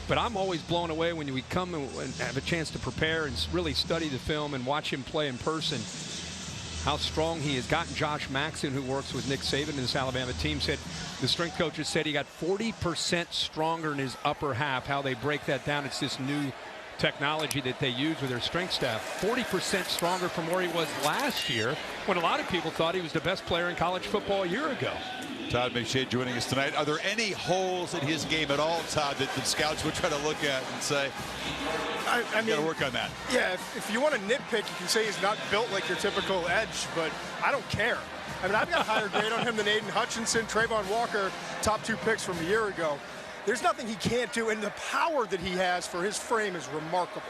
But I'm always blown away when we come and have a chance to prepare and really study the film and watch him play in person. How strong he has gotten. Josh Maxson, who works with Nick Saban in this Alabama team, said the strength coaches said he got 40% stronger in his upper half. How they break that down, it's this new technology that they use with their strength staff. 40% stronger from where he was last year, when a lot of people thought he was the best player in college football a year ago. Todd McShay joining us tonight. Are there any holes in his game at all, Todd, that the scouts would try to look at and say, I mean, got to work on that? Yeah, if you want to nitpick, you can say he's not built like your typical edge, but I don't care. I mean, I've got a higher grade on him than Aiden Hutchinson, Trayvon Walker, top 2 picks from a year ago. There's nothing he can't do, and the power that he has for his frame is remarkable.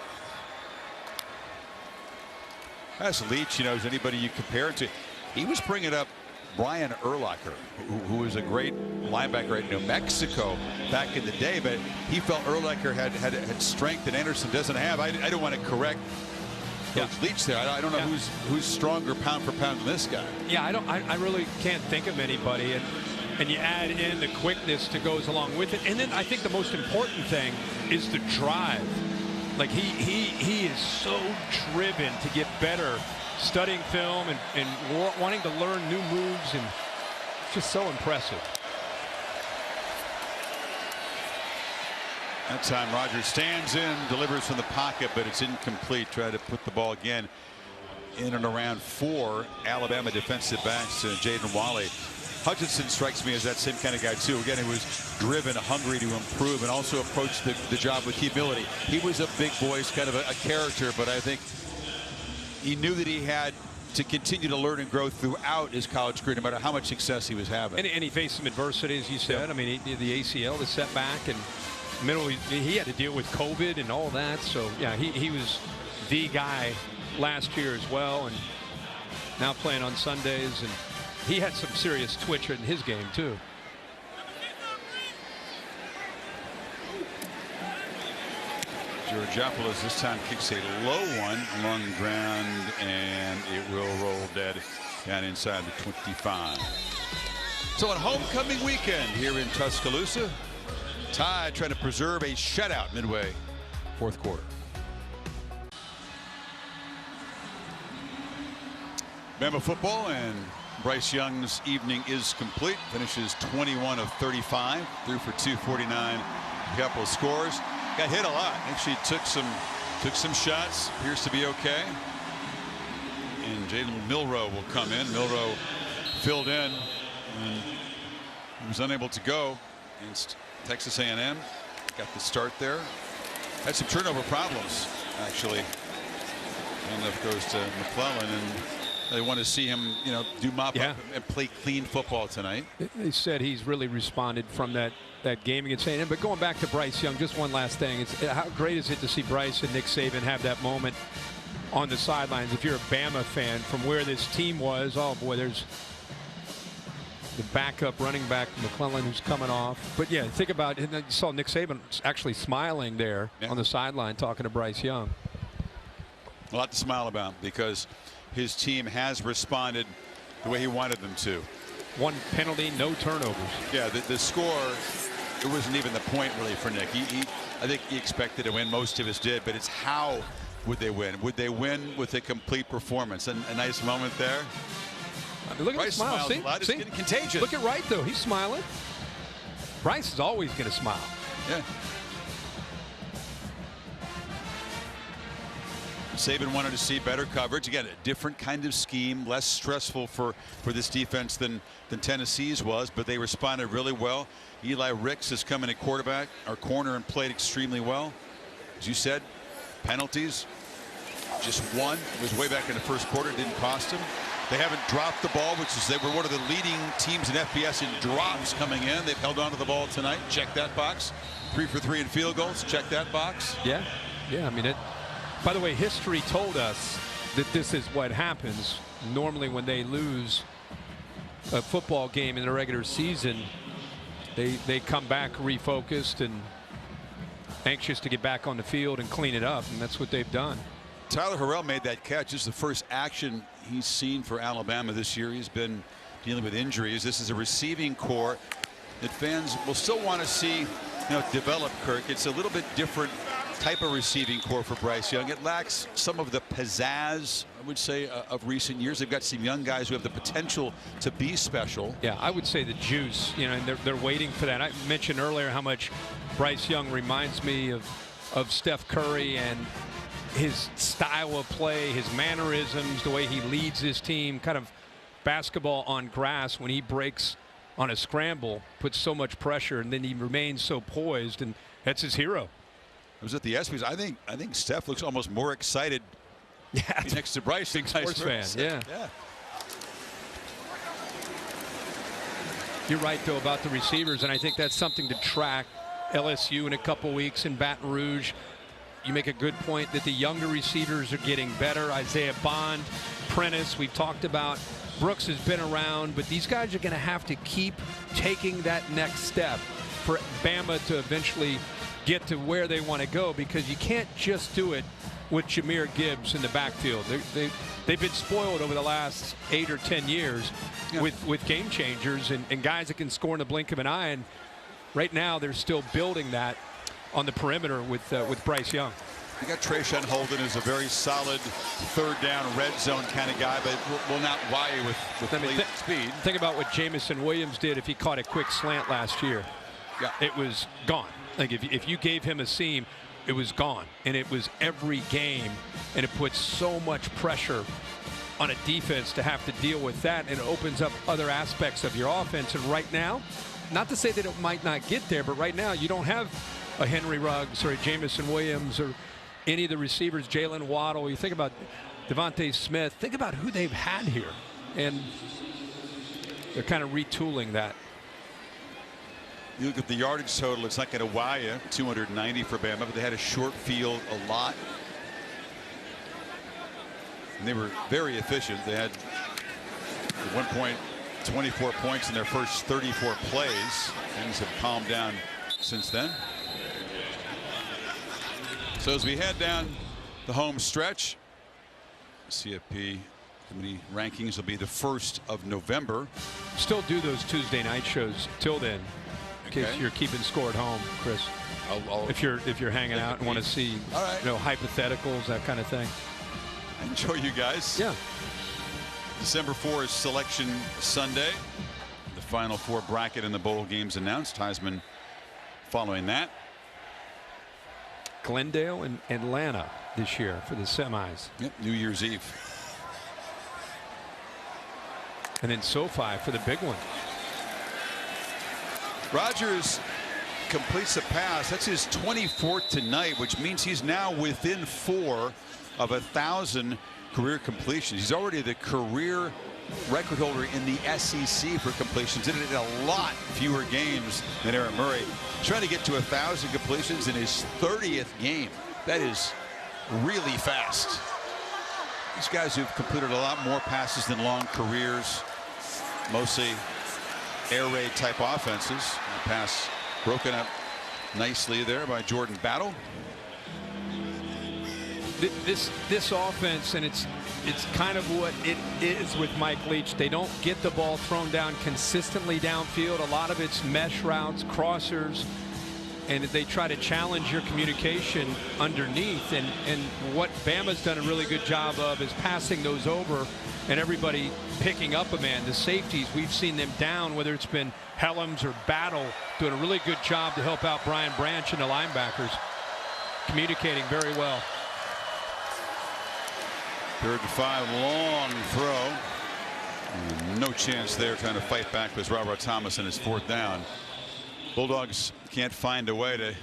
As Leach, you know, is anybody you compare it to? He was bringing up Brian Urlacher, who was a great linebacker at New Mexico back in the day, but he felt Urlacher had strength that Anderson doesn't have. I don't want to correct Coach Leach there. I don't know who's stronger pound for pound than this guy. Yeah, I really can't think of anybody, and you add in the quickness that goes along with it, and then I think the most important thing is the drive. Like he is so driven to get better, studying film and wanting to learn new moves, and it's just so impressive. That time Rodgers stands in, delivers from the pocket, but it's incomplete. Try to put the ball again in and around 4 Alabama defensive backs. Jaden Walley. Hutchinson strikes me as that same kind of guy too. Again, he was driven, hungry to improve, and also approached the job with humility. He was a big voice, kind of a character, but I think he knew that he had to continue to learn and grow throughout his college career, no matter how much success he was having. And he faced some adversity, as you said. I mean, the ACL, the setback, and he had to deal with COVID and all that. So yeah, he was the guy last year as well, and now playing on Sundays, and he had some serious twitch in his game too. Georgopoulos this time kicks a low one along the ground, and it will roll dead down inside the 25. So on homecoming weekend here in Tuscaloosa, Tide trying to preserve a shutout midway 4th quarter. Bama football, and Bryce Young's evening is complete. Finishes 21 of 35, threw for 249, a couple of scores. Got hit a lot. Actually took some shots. Appears to be okay. And Jalen Milroe will come in. Milroe filled in, and he was unable to go against Texas A&M. Got the start there. Had some turnover problems, actually. Enough goes to McClellan, and they want to see him, you know, do mop up and play clean football tonight. They said he's really responded from that game against A&M. But going back to Bryce Young, just one last thing. How great is it to see Bryce and Nick Saban have that moment on the sidelines? If you're a Bama fan, from where this team was, oh boy, there's the backup running back McClellan who's coming off. But yeah, think about it. You saw Nick Saban actually smiling there on the sideline talking to Bryce Young. A lot to smile about, because his team has responded the way he wanted them to. 1 penalty, no turnovers. Yeah, the score, it wasn't even the point really for Nick. I think he expected to win. Most of us did, but it's how would they win? Would they win with a complete performance? And a nice moment there. I mean, look at the smile. See? It's getting contagious. Look at Wright, though. He's smiling. Bryce is always going to smile. Yeah. Saban wanted to see better coverage. Again, a different kind of scheme, less stressful for this defense than Tennessee's was, but they responded really well. Eli Ricks has come in at quarterback, our corner, and played extremely well. As you said, penalties, just one. It was way back in the 1st quarter, didn't cost him. They haven't dropped the ball, which is they were one of the leading teams in FBS in drops coming in. They've held on to the ball tonight. Check that box. 3 for 3 in field goals. Check that box. Yeah. I mean, by the way, history told us that this is what happens. Normally when they lose a football game in the regular season, they come back refocused and anxious to get back on the field and clean it up, and that's what they've done. Tyler Harrell made that catch. This is the first action he's seen for Alabama this year. He's been dealing with injuries. This is a receiving core that fans will still want to see, develop, Kirk. It's a little bit different type of receiving core for Bryce Young. It lacks some of the pizzazz, I would say, of recent years. They've got some young guys who have the potential to be special. Yeah, I would say the juice, and they're waiting for that. I mentioned earlier how much Bryce Young reminds me of Steph Curry and his style of play, his mannerisms, the way he leads his team, kind of basketball on grass when he breaks on a scramble, puts so much pressure, and then he remains so poised, and that's his hero. I was at the ESPYs. I think Steph looks almost more excited next to Bryce. Big sports fan, yeah. You're right, though, about the receivers, and I think that's something to track. LSU in a couple weeks in Baton Rouge. You make a good point that the younger receivers are getting better. Isaiah Bond, Prentice, we've talked about. Brooks has been around, but these guys are going to have to keep taking that next step for Bama to eventually get to where they want to go, because you can't just do it with Jahmyr Gibbs in the backfield. They've been spoiled over the last 8 or 10 years with game changers and guys that can score in the blink of an eye. And right now they're still building that on the perimeter with Bryce Young. You got Trayshawn Holden, who's a very solid third down red zone kind of guy, but will not wire with speed. Think about what Jamison Williams did if he caught a quick slant last year. Yeah, it was gone. Like if you gave him a seam, it was gone, and it was every game, and it puts so much pressure on a defense to have to deal with that, and it opens up other aspects of your offense. And right now, not to say that it might not get there, but right now you don't have a Henry Ruggs or a Jamison Williams or any of the receivers, Jalen Waddle. You think about Devontae Smith. Think about who they've had here, and they're kind of retooling that. You look at the yardage total, it's not going to wow you, 290 for Bama, but they had a short field a lot. And they were very efficient. They had, at one point, 24 points in their first 34 plays. Things have calmed down since then. So as we head down the home stretch, CFP committee rankings will be the 1st of November. Still do those Tuesday night shows till then, in case you're keeping score at home, Chris. If you're hanging out and want to see, hypotheticals, that kind of thing. Enjoy, you guys. Yeah. December 4 is Selection Sunday. The Final Four bracket and the bowl games announced. Heisman following that. Glendale and Atlanta this year for the semis. Yep, New Year's Eve. And then SoFi for the big one. Rodgers completes a pass. That's his 24th tonight, which means he's now within 4 of 1,000 career completions. He's already the career record holder in the SEC for completions. Did it in a lot fewer games than Aaron Murray. Trying to get to 1,000 completions in his 30th game. That is really fast. These guys who've completed a lot more passes than long careers, mostly air raid type offenses. The pass broken up nicely there by Jordan Battle. This offense, and it's kind of what it is with Mike Leach. They don't get the ball thrown down consistently downfield. A lot of it's mesh routes, crossers, and they try to challenge your communication underneath. And what Bama's done a really good job of is passing those over and everybody picking up a man. The safeties, we've seen them down, whether it's been Helms or Battle, doing a really good job to help out Brian Branch and the linebackers, communicating very well. 3rd and 5, long throw. And no chance there, trying to fight back with Robert Thomas in his 4th down. Bulldogs can't find a way to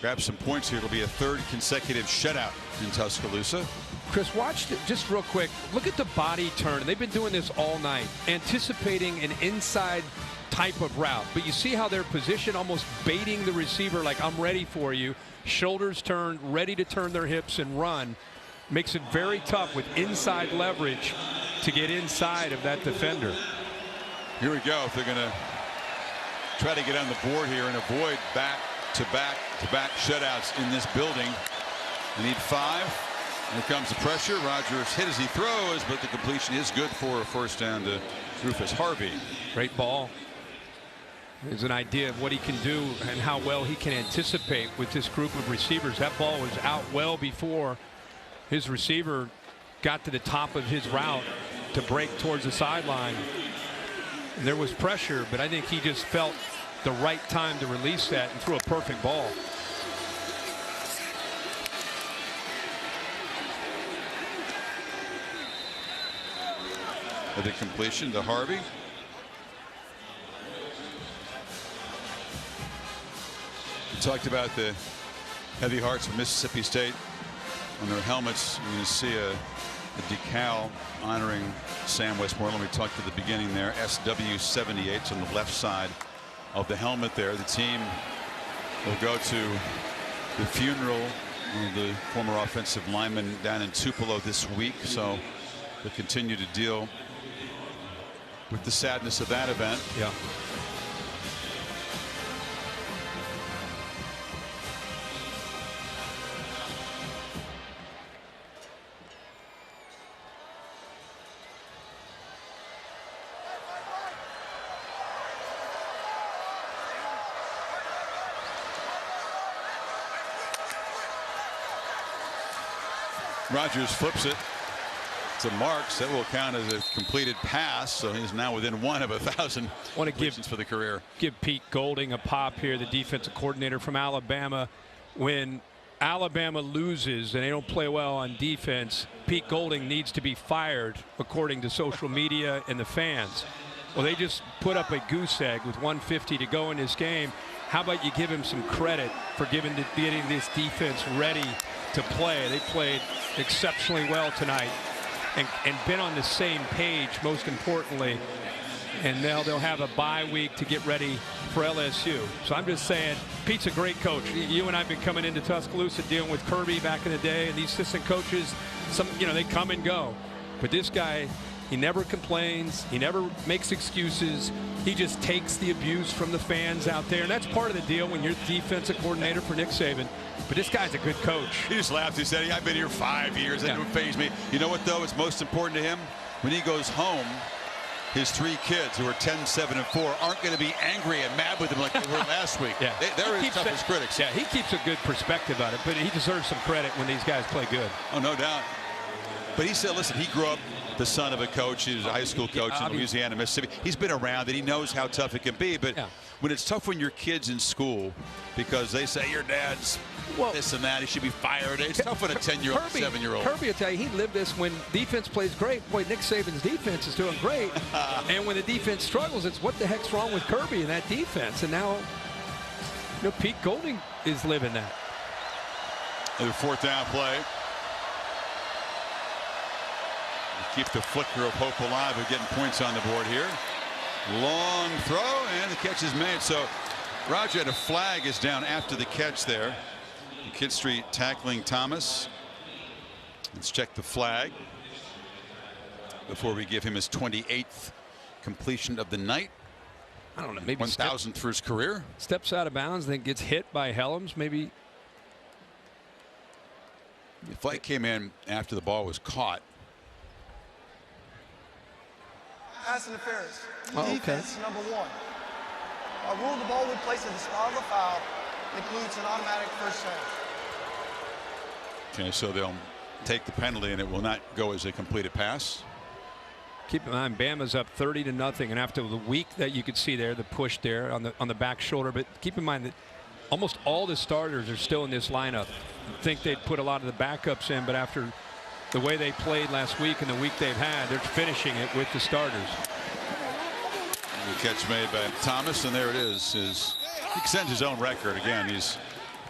grab some points here. It'll be a 3rd consecutive shutout in Tuscaloosa. Chris, watch it just real quick. Look at the body turn. They've been doing this all night, anticipating an inside type of route. But you see how they're positioned, almost baiting the receiver like, I'm ready for you. Shoulders turned, ready to turn their hips and run. Makes it very tough with inside leverage to get inside of that defender. Here we go. If they're going to try to get on the board here and avoid back-to-back shutouts in this building, they need 5. Here comes the pressure. Rodgers hit as he throws, but the completion is good for a first down to Rufus Harvey. Great ball. There's an idea of what he can do and how well he can anticipate with this group of receivers. That ball was out well before his receiver got to the top of his route to break towards the sideline. And there was pressure, but I think he just felt the right time to release that and threw a perfect ball. The completion to Harvey. We talked about the heavy hearts of Mississippi State. On their helmets, you're going to see a decal honoring Sam Westmoreland. We talked at the beginning there. SW78 on the left side of the helmet there. The team will go to the funeral of the former offensive lineman down in Tupelo this week. So they'll continue to deal with the sadness of that event. Yeah. Rodgers flips it to Marks. That will count as a completed pass, so he's now within 1 of 1,000 completions for the career. Give Pete Golding a pop here, the defensive coordinator from Alabama. When Alabama loses and they don't play well on defense, Pete Golding needs to be fired, according to social media and the fans. Well, they just put up a goose egg with 1:50 to go in this game. How about you give him some credit for getting this defense ready to play? They played exceptionally well tonight and been on the same page, most importantly. And now they'll have a bye week to get ready for LSU. So I'm just saying, Pete's a great coach. You and I have been coming into Tuscaloosa dealing with Kirby back in the day, and these assistant coaches, they come and go. But this guy, he never complains. He never makes excuses. He just takes the abuse from the fans out there. And that's part of the deal when you're defensive coordinator for Nick Saban. But this guy's a good coach. He just laughed. He said, I've been here 5 years. That didn't faze me. You know what, though? It's most important to him. When he goes home, his 3 kids who are 10, 7, and 4 aren't going to be angry and mad with him like they were last week. Yeah. They're his toughest critics. Yeah, he keeps a good perspective on it, but he deserves some credit when these guys play good. Oh, no doubt. But he said, listen, he grew up the son of a coach. He was a high school coach in Louisiana, Mississippi. He's been around it. He knows how tough it can be. But when it's tough when your kid's in school because they say your dad's this and that, he should be fired. It's tough when a 10-year-old, 7-year-old. Kirby will tell you, he lived this when defense plays great. Boy, Nick Saban's defense is doing great. And when the defense struggles, it's what the heck's wrong with Kirby and that defense. And now, Pete Golding is living that. The 4th down play. Keep the flicker of hope alive of getting points on the board here. Long throw, and the catch is made. So Roger had a flag is down after the catch there. Kid Street tackling Thomas. Let's check the flag before we give him his 28th completion of the night. I don't know, maybe 1,000th for his career. Steps out of bounds, then gets hit by Helms. Maybe the flag came in after the ball was caught. Pass interference. Oh, Defense number 1. A rule the ball would place at the spot of the foul includes an automatic first down. Okay, so they'll take the penalty and it will not go as a completed pass. Keep in mind, Bama's up 30-0, and after the week that you could see there, the push there on the back shoulder. But keep in mind that almost all the starters are still in this lineup. I think they'd put a lot of the backups in, but after the way they played last week and the week they've had, they're finishing it with the starters. The catch made by Thomas, and there it is. He extends his own record again. He's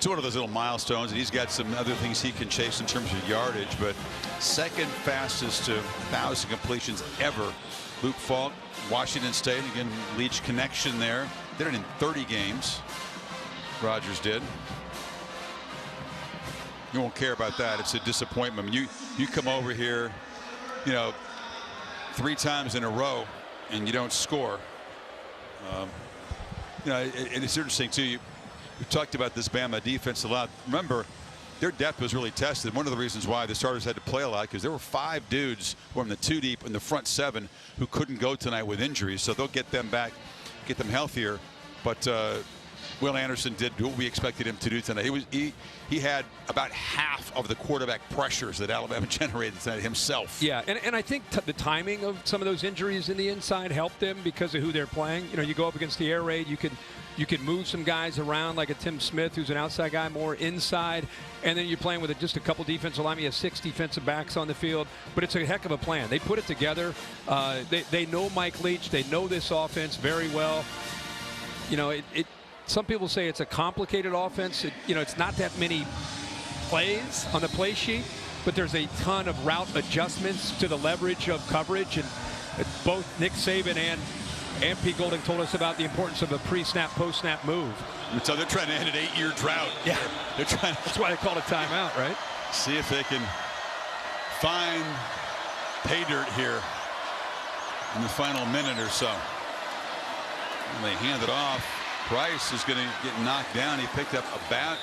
It's one of those little milestones, and he's got some other things he can chase in terms of yardage, but second fastest to 1,000 completions ever. Luke Falk, Washington State, again, Leach connection there. Did it in 30 games. Rodgers did. You won't care about that. It's a disappointment. I mean, you come over here, you know, 3 times in a row and you don't score. You know, it's interesting too. We've talked about this Bama defense a lot. Remember, their depth was really tested. One of the reasons why the starters had to play a lot, because there were 5 dudes from the 2 deep in the front 7 who couldn't go tonight with injuries. So they'll get them back, get them healthier. But Will Anderson did what we expected him to do tonight. He had about half of the quarterback pressures that Alabama generated tonight himself. Yeah, and I think the timing of some of those injuries in the inside helped them because of who they're playing. You know, you go up against the air raid, you can move some guys around like a Tim Smith, who's an outside guy, more inside, and then you're playing with just a couple defensive linemen. You have 6 defensive backs on the field, but it's a heck of a plan. They put it together. They know Mike Leach. They know this offense very well. You know, some people say it's a complicated offense. You know, it's not that many plays on the play sheet, but there's a ton of route adjustments to the leverage of coverage, and both Nick Saban and Pete Golding told us about the importance of a pre-snap, post-snap move. So they're trying to end an 8-year drought. Yeah, they're trying. That's why they called a timeout, right? See if they can find pay dirt here in the final minute or so. And they hand it off. Price is going to get knocked down. He picked up about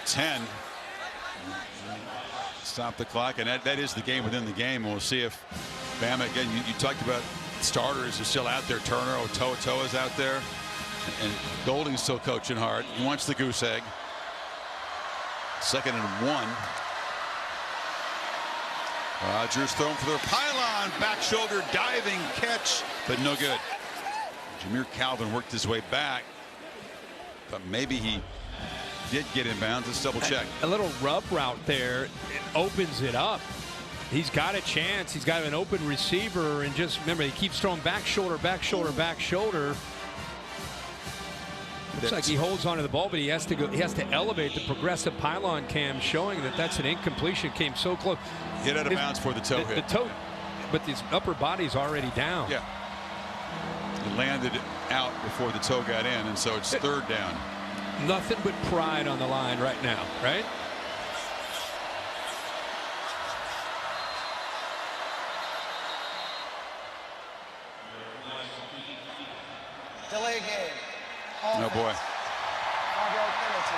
10. Stop the clock, and that is the game within the game. And we'll see if Bama, again, you talked about starters are still out there. Turner, Otoa is out there, and Golding's still coaching hard. He wants the goose egg. 2nd and 1. Rodgers thrown for their pylon, back shoulder diving catch, but no good. Jameer Calvin worked his way back, but maybe he did get inbounds. Let's double check. A little rub route there. It opens it up. He's got a chance. He's got an open receiver, and just remember, he keeps throwing back shoulder, back shoulder, back shoulder. Looks like he holds onto the ball, but he has to go. He has to elevate the progressive pylon cam, showing that that's an incompletion. Came so close. Hit out of bounds for the toe hit. The toe, but his upper body's already down. Yeah. It landed out before the toe got in, and so it's 3rd down. Nothing but pride on the line right now, right? Delay game. Oh boy. 5-yard penalty.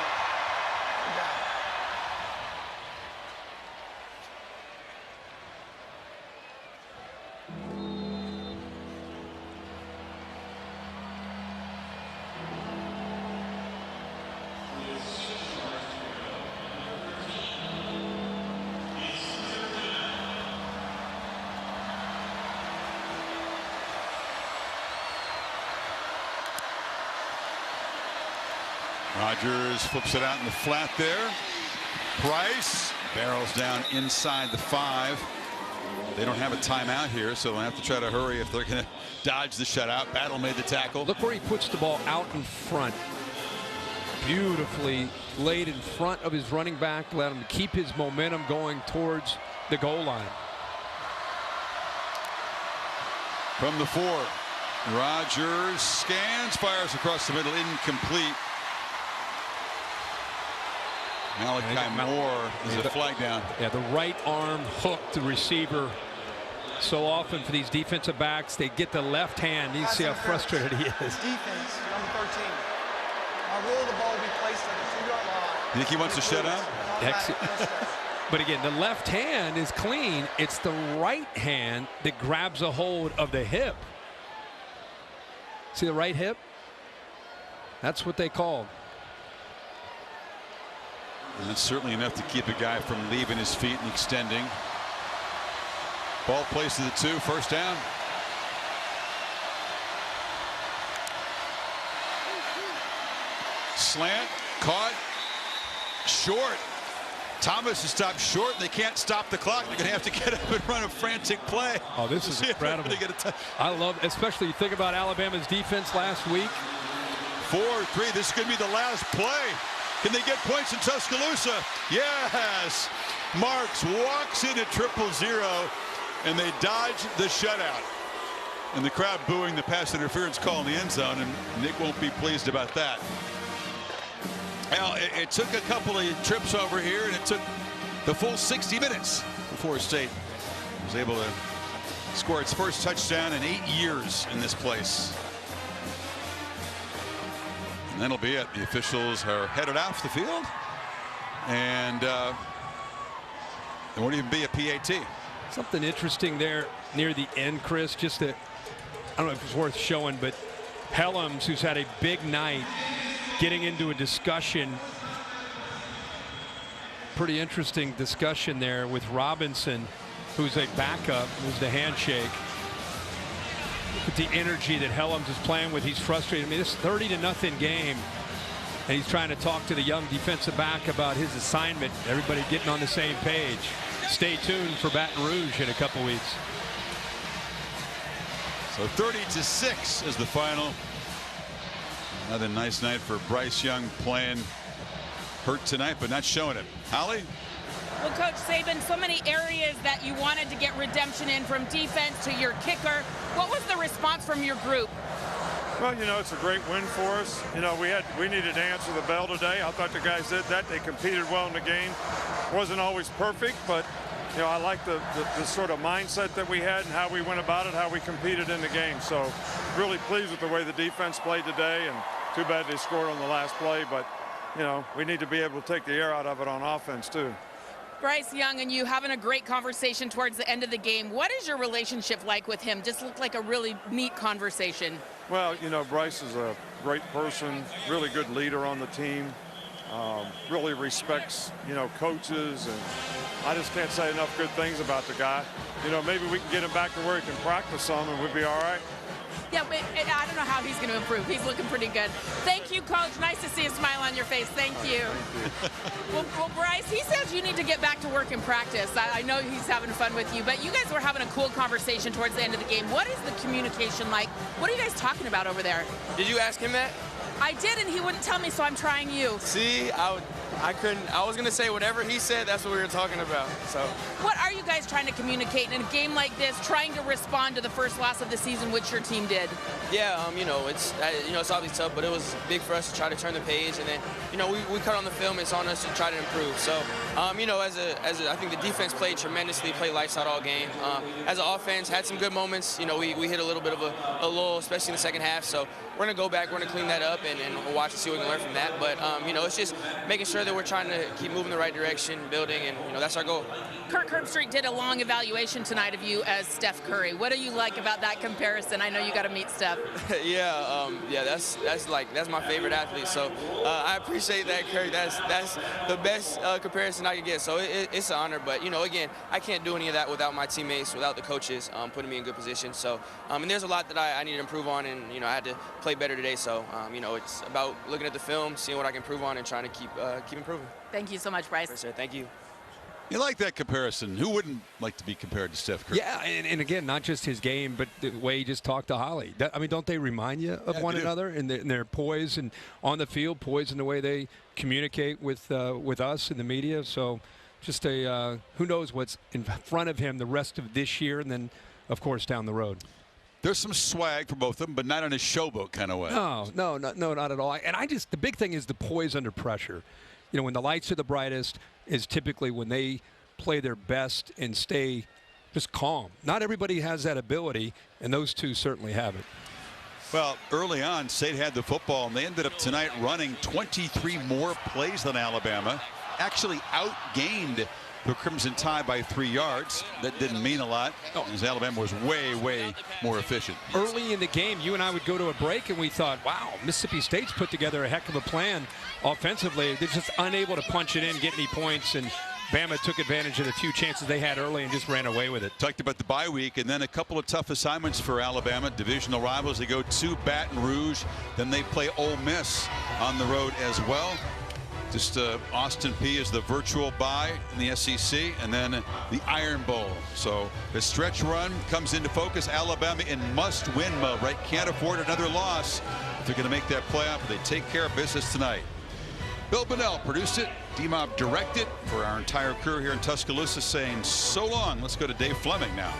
Rodgers flips it out in the flat there. Price barrels down inside the 5. They don't have a timeout here, so they'll have to try to hurry if they're going to dodge the shutout. Battle made the tackle. Look where he puts the ball out in front. Beautifully laid in front of his running back. Let him keep his momentum going towards the goal line. From the 4, Rodgers scans, fires across the middle, incomplete. Malachi Moore is a flag down. Yeah, the right arm hooked the receiver. So often for these defensive backs, they get the left hand. You see how frustrated he is. Defense, number 13. Our rule of the ball will be placed at the 2-yard line. You think he wants to shut out? But again, the left hand is clean. It's the right hand that grabs a hold of the hip. See the right hip? That's what they called. And that's certainly enough to keep a guy from leaving his feet and extending. Ball placed to the 2, 1st down. Slant, caught, short. Thomas is stopped short. They can't stop the clock. They're going to have to get up and run a frantic play. Oh, this is incredible. I love, especially you think about Alabama's defense last week. 4-3. This is going to be the last play. Can they get points in Tuscaloosa? Yes. Marks walks in at 0-0, and they dodge the shutout. And the crowd booing the pass interference call in the end zone, and Nick won't be pleased about that. Well, it took a couple of trips over here, and it took the full 60 minutes before State was able to score its first touchdown in 8 years in this place. And that'll be it. The officials are headed off the field, and there won't even be a PAT. Something interesting there near the end, Chris, just that I don't know if it's worth showing, but Helms, who's had a big night, getting into a discussion, pretty interesting discussion there with Robinson, who's a backup, who's the handshake. Look at the energy that Helms is playing with. He's frustrated. I mean, this 30-0 game, and he's trying to talk to the young defensive back about his assignment. Everybody getting on the same page. Stay tuned for Baton Rouge in a couple weeks. So 30-6 is the final. Another nice night for Bryce Young, playing hurt tonight, but not showing it. Holly? Well, Coach Saban, so many areas that you wanted to get redemption in, from defense to your kicker. What was the response from your group? Well, you know, it's a great win for us. You know, we needed to answer the bell today. I thought the guys did that. They competed well in the game. Wasn't always perfect, but you know, I like the sort of mindset that we had and how we went about it, how we competed in the game. So really pleased with the way the defense played today, and too bad they scored on the last play, but you know, we need to be able to take the air out of it on offense too. Bryce Young and you having a great conversation towards the end of the game. What is your relationship like with him? Just looked like a really neat conversation. Well, you know, Bryce is a great person, really good leader on the team. Really respects, you know, coaches, and I just can't say enough good things about the guy. You know, maybe we can get him back to where he can practice some and we'll be all right. Yeah, but I don't know how he's going to improve. He's looking pretty good. Thank you, Coach. Nice to see a smile on your face. Thank you. Well, Bryce, he says you need to get back to work and practice. I know he's having fun with you, but you guys were having a cool conversation towards the end of the game. What is the communication like? What are you guys talking about over there? Did you ask him that? I did, and he wouldn't tell me, so I'm trying you. See, I couldn't. I was going to say whatever he said, that's what we were talking about. So, what are you guys trying to communicate in a game like this, trying to respond to the first loss of the season, which your team did? Yeah, you know, it's obviously tough, but it was big for us to try to turn the page, and then, you know, we cut on the film. It's on us to try to improve. So, you know, as I think the defense played tremendously, played lights out all game. As an offense, had some good moments. You know, we hit a little bit of a lull, especially in the second half. So we're going to go back, we're going to clean that up, and we'll watch and see what we can learn from that. But, you know, it's just making sure that we're trying to keep moving the right direction, building, and, you know, that's our goal. Kirk Herbstreit did a long evaluation tonight of you as Steph Curry. What do you like about that comparison? I know you got to meet Steph. Yeah, that's my favorite athlete. So I appreciate that, Curry. That's the best comparison I could get. So it's an honor. But, you know, again, I can't do any of that without my teammates, without the coaches putting me in good position. So, and there's a lot that I need to improve on, and, you know, I had to play better today. So, you know, it's about looking at the film, seeing what I can improve on, and trying to keep improving. Thank you so much, Bryce. Thank you. You like that comparison. Who wouldn't like to be compared to Steph Curry? Yeah, and again, not just his game, but the way he just talked to Holly. I mean, don't they remind you of one another in their poise and on the field, poise in the way they communicate with us in the media? So just who knows what's in front of him the rest of this year, and then, of course, down the road. There's some swag for both of them, but not in a showboat kind of way. No, not at all. And the big thing is the poise under pressure. You know, when the lights are the brightest is typically when they play their best and stay just calm. Not everybody has that ability, and those two certainly have it. Well, early on, State had the football, and they ended up tonight running 23 more plays than Alabama. Actually outgained the Crimson Tide by 3 yards. That didn't mean a lot, as Alabama was way, way more efficient. Early in the game, you and I would go to a break, and we thought, wow, Mississippi State's put together a heck of a plan offensively. They're just unable to punch it in, get any points, and Bama took advantage of the few chances they had early and just ran away with it. Talked about the bye week, and then a couple of tough assignments for Alabama. Divisional rivals. They go to Baton Rouge. Then they play Ole Miss on the road as well. Just Austin Peay is the virtual bye in the SEC, and then the Iron Bowl. So the stretch run comes into focus. Alabama in must-win mode, right? Can't afford another loss if they're going to make that playoff. They take care of business tonight. Bill Bonnell produced it. D-Mob directed. For our entire crew here in Tuscaloosa saying so long. Let's go to Dave Fleming now.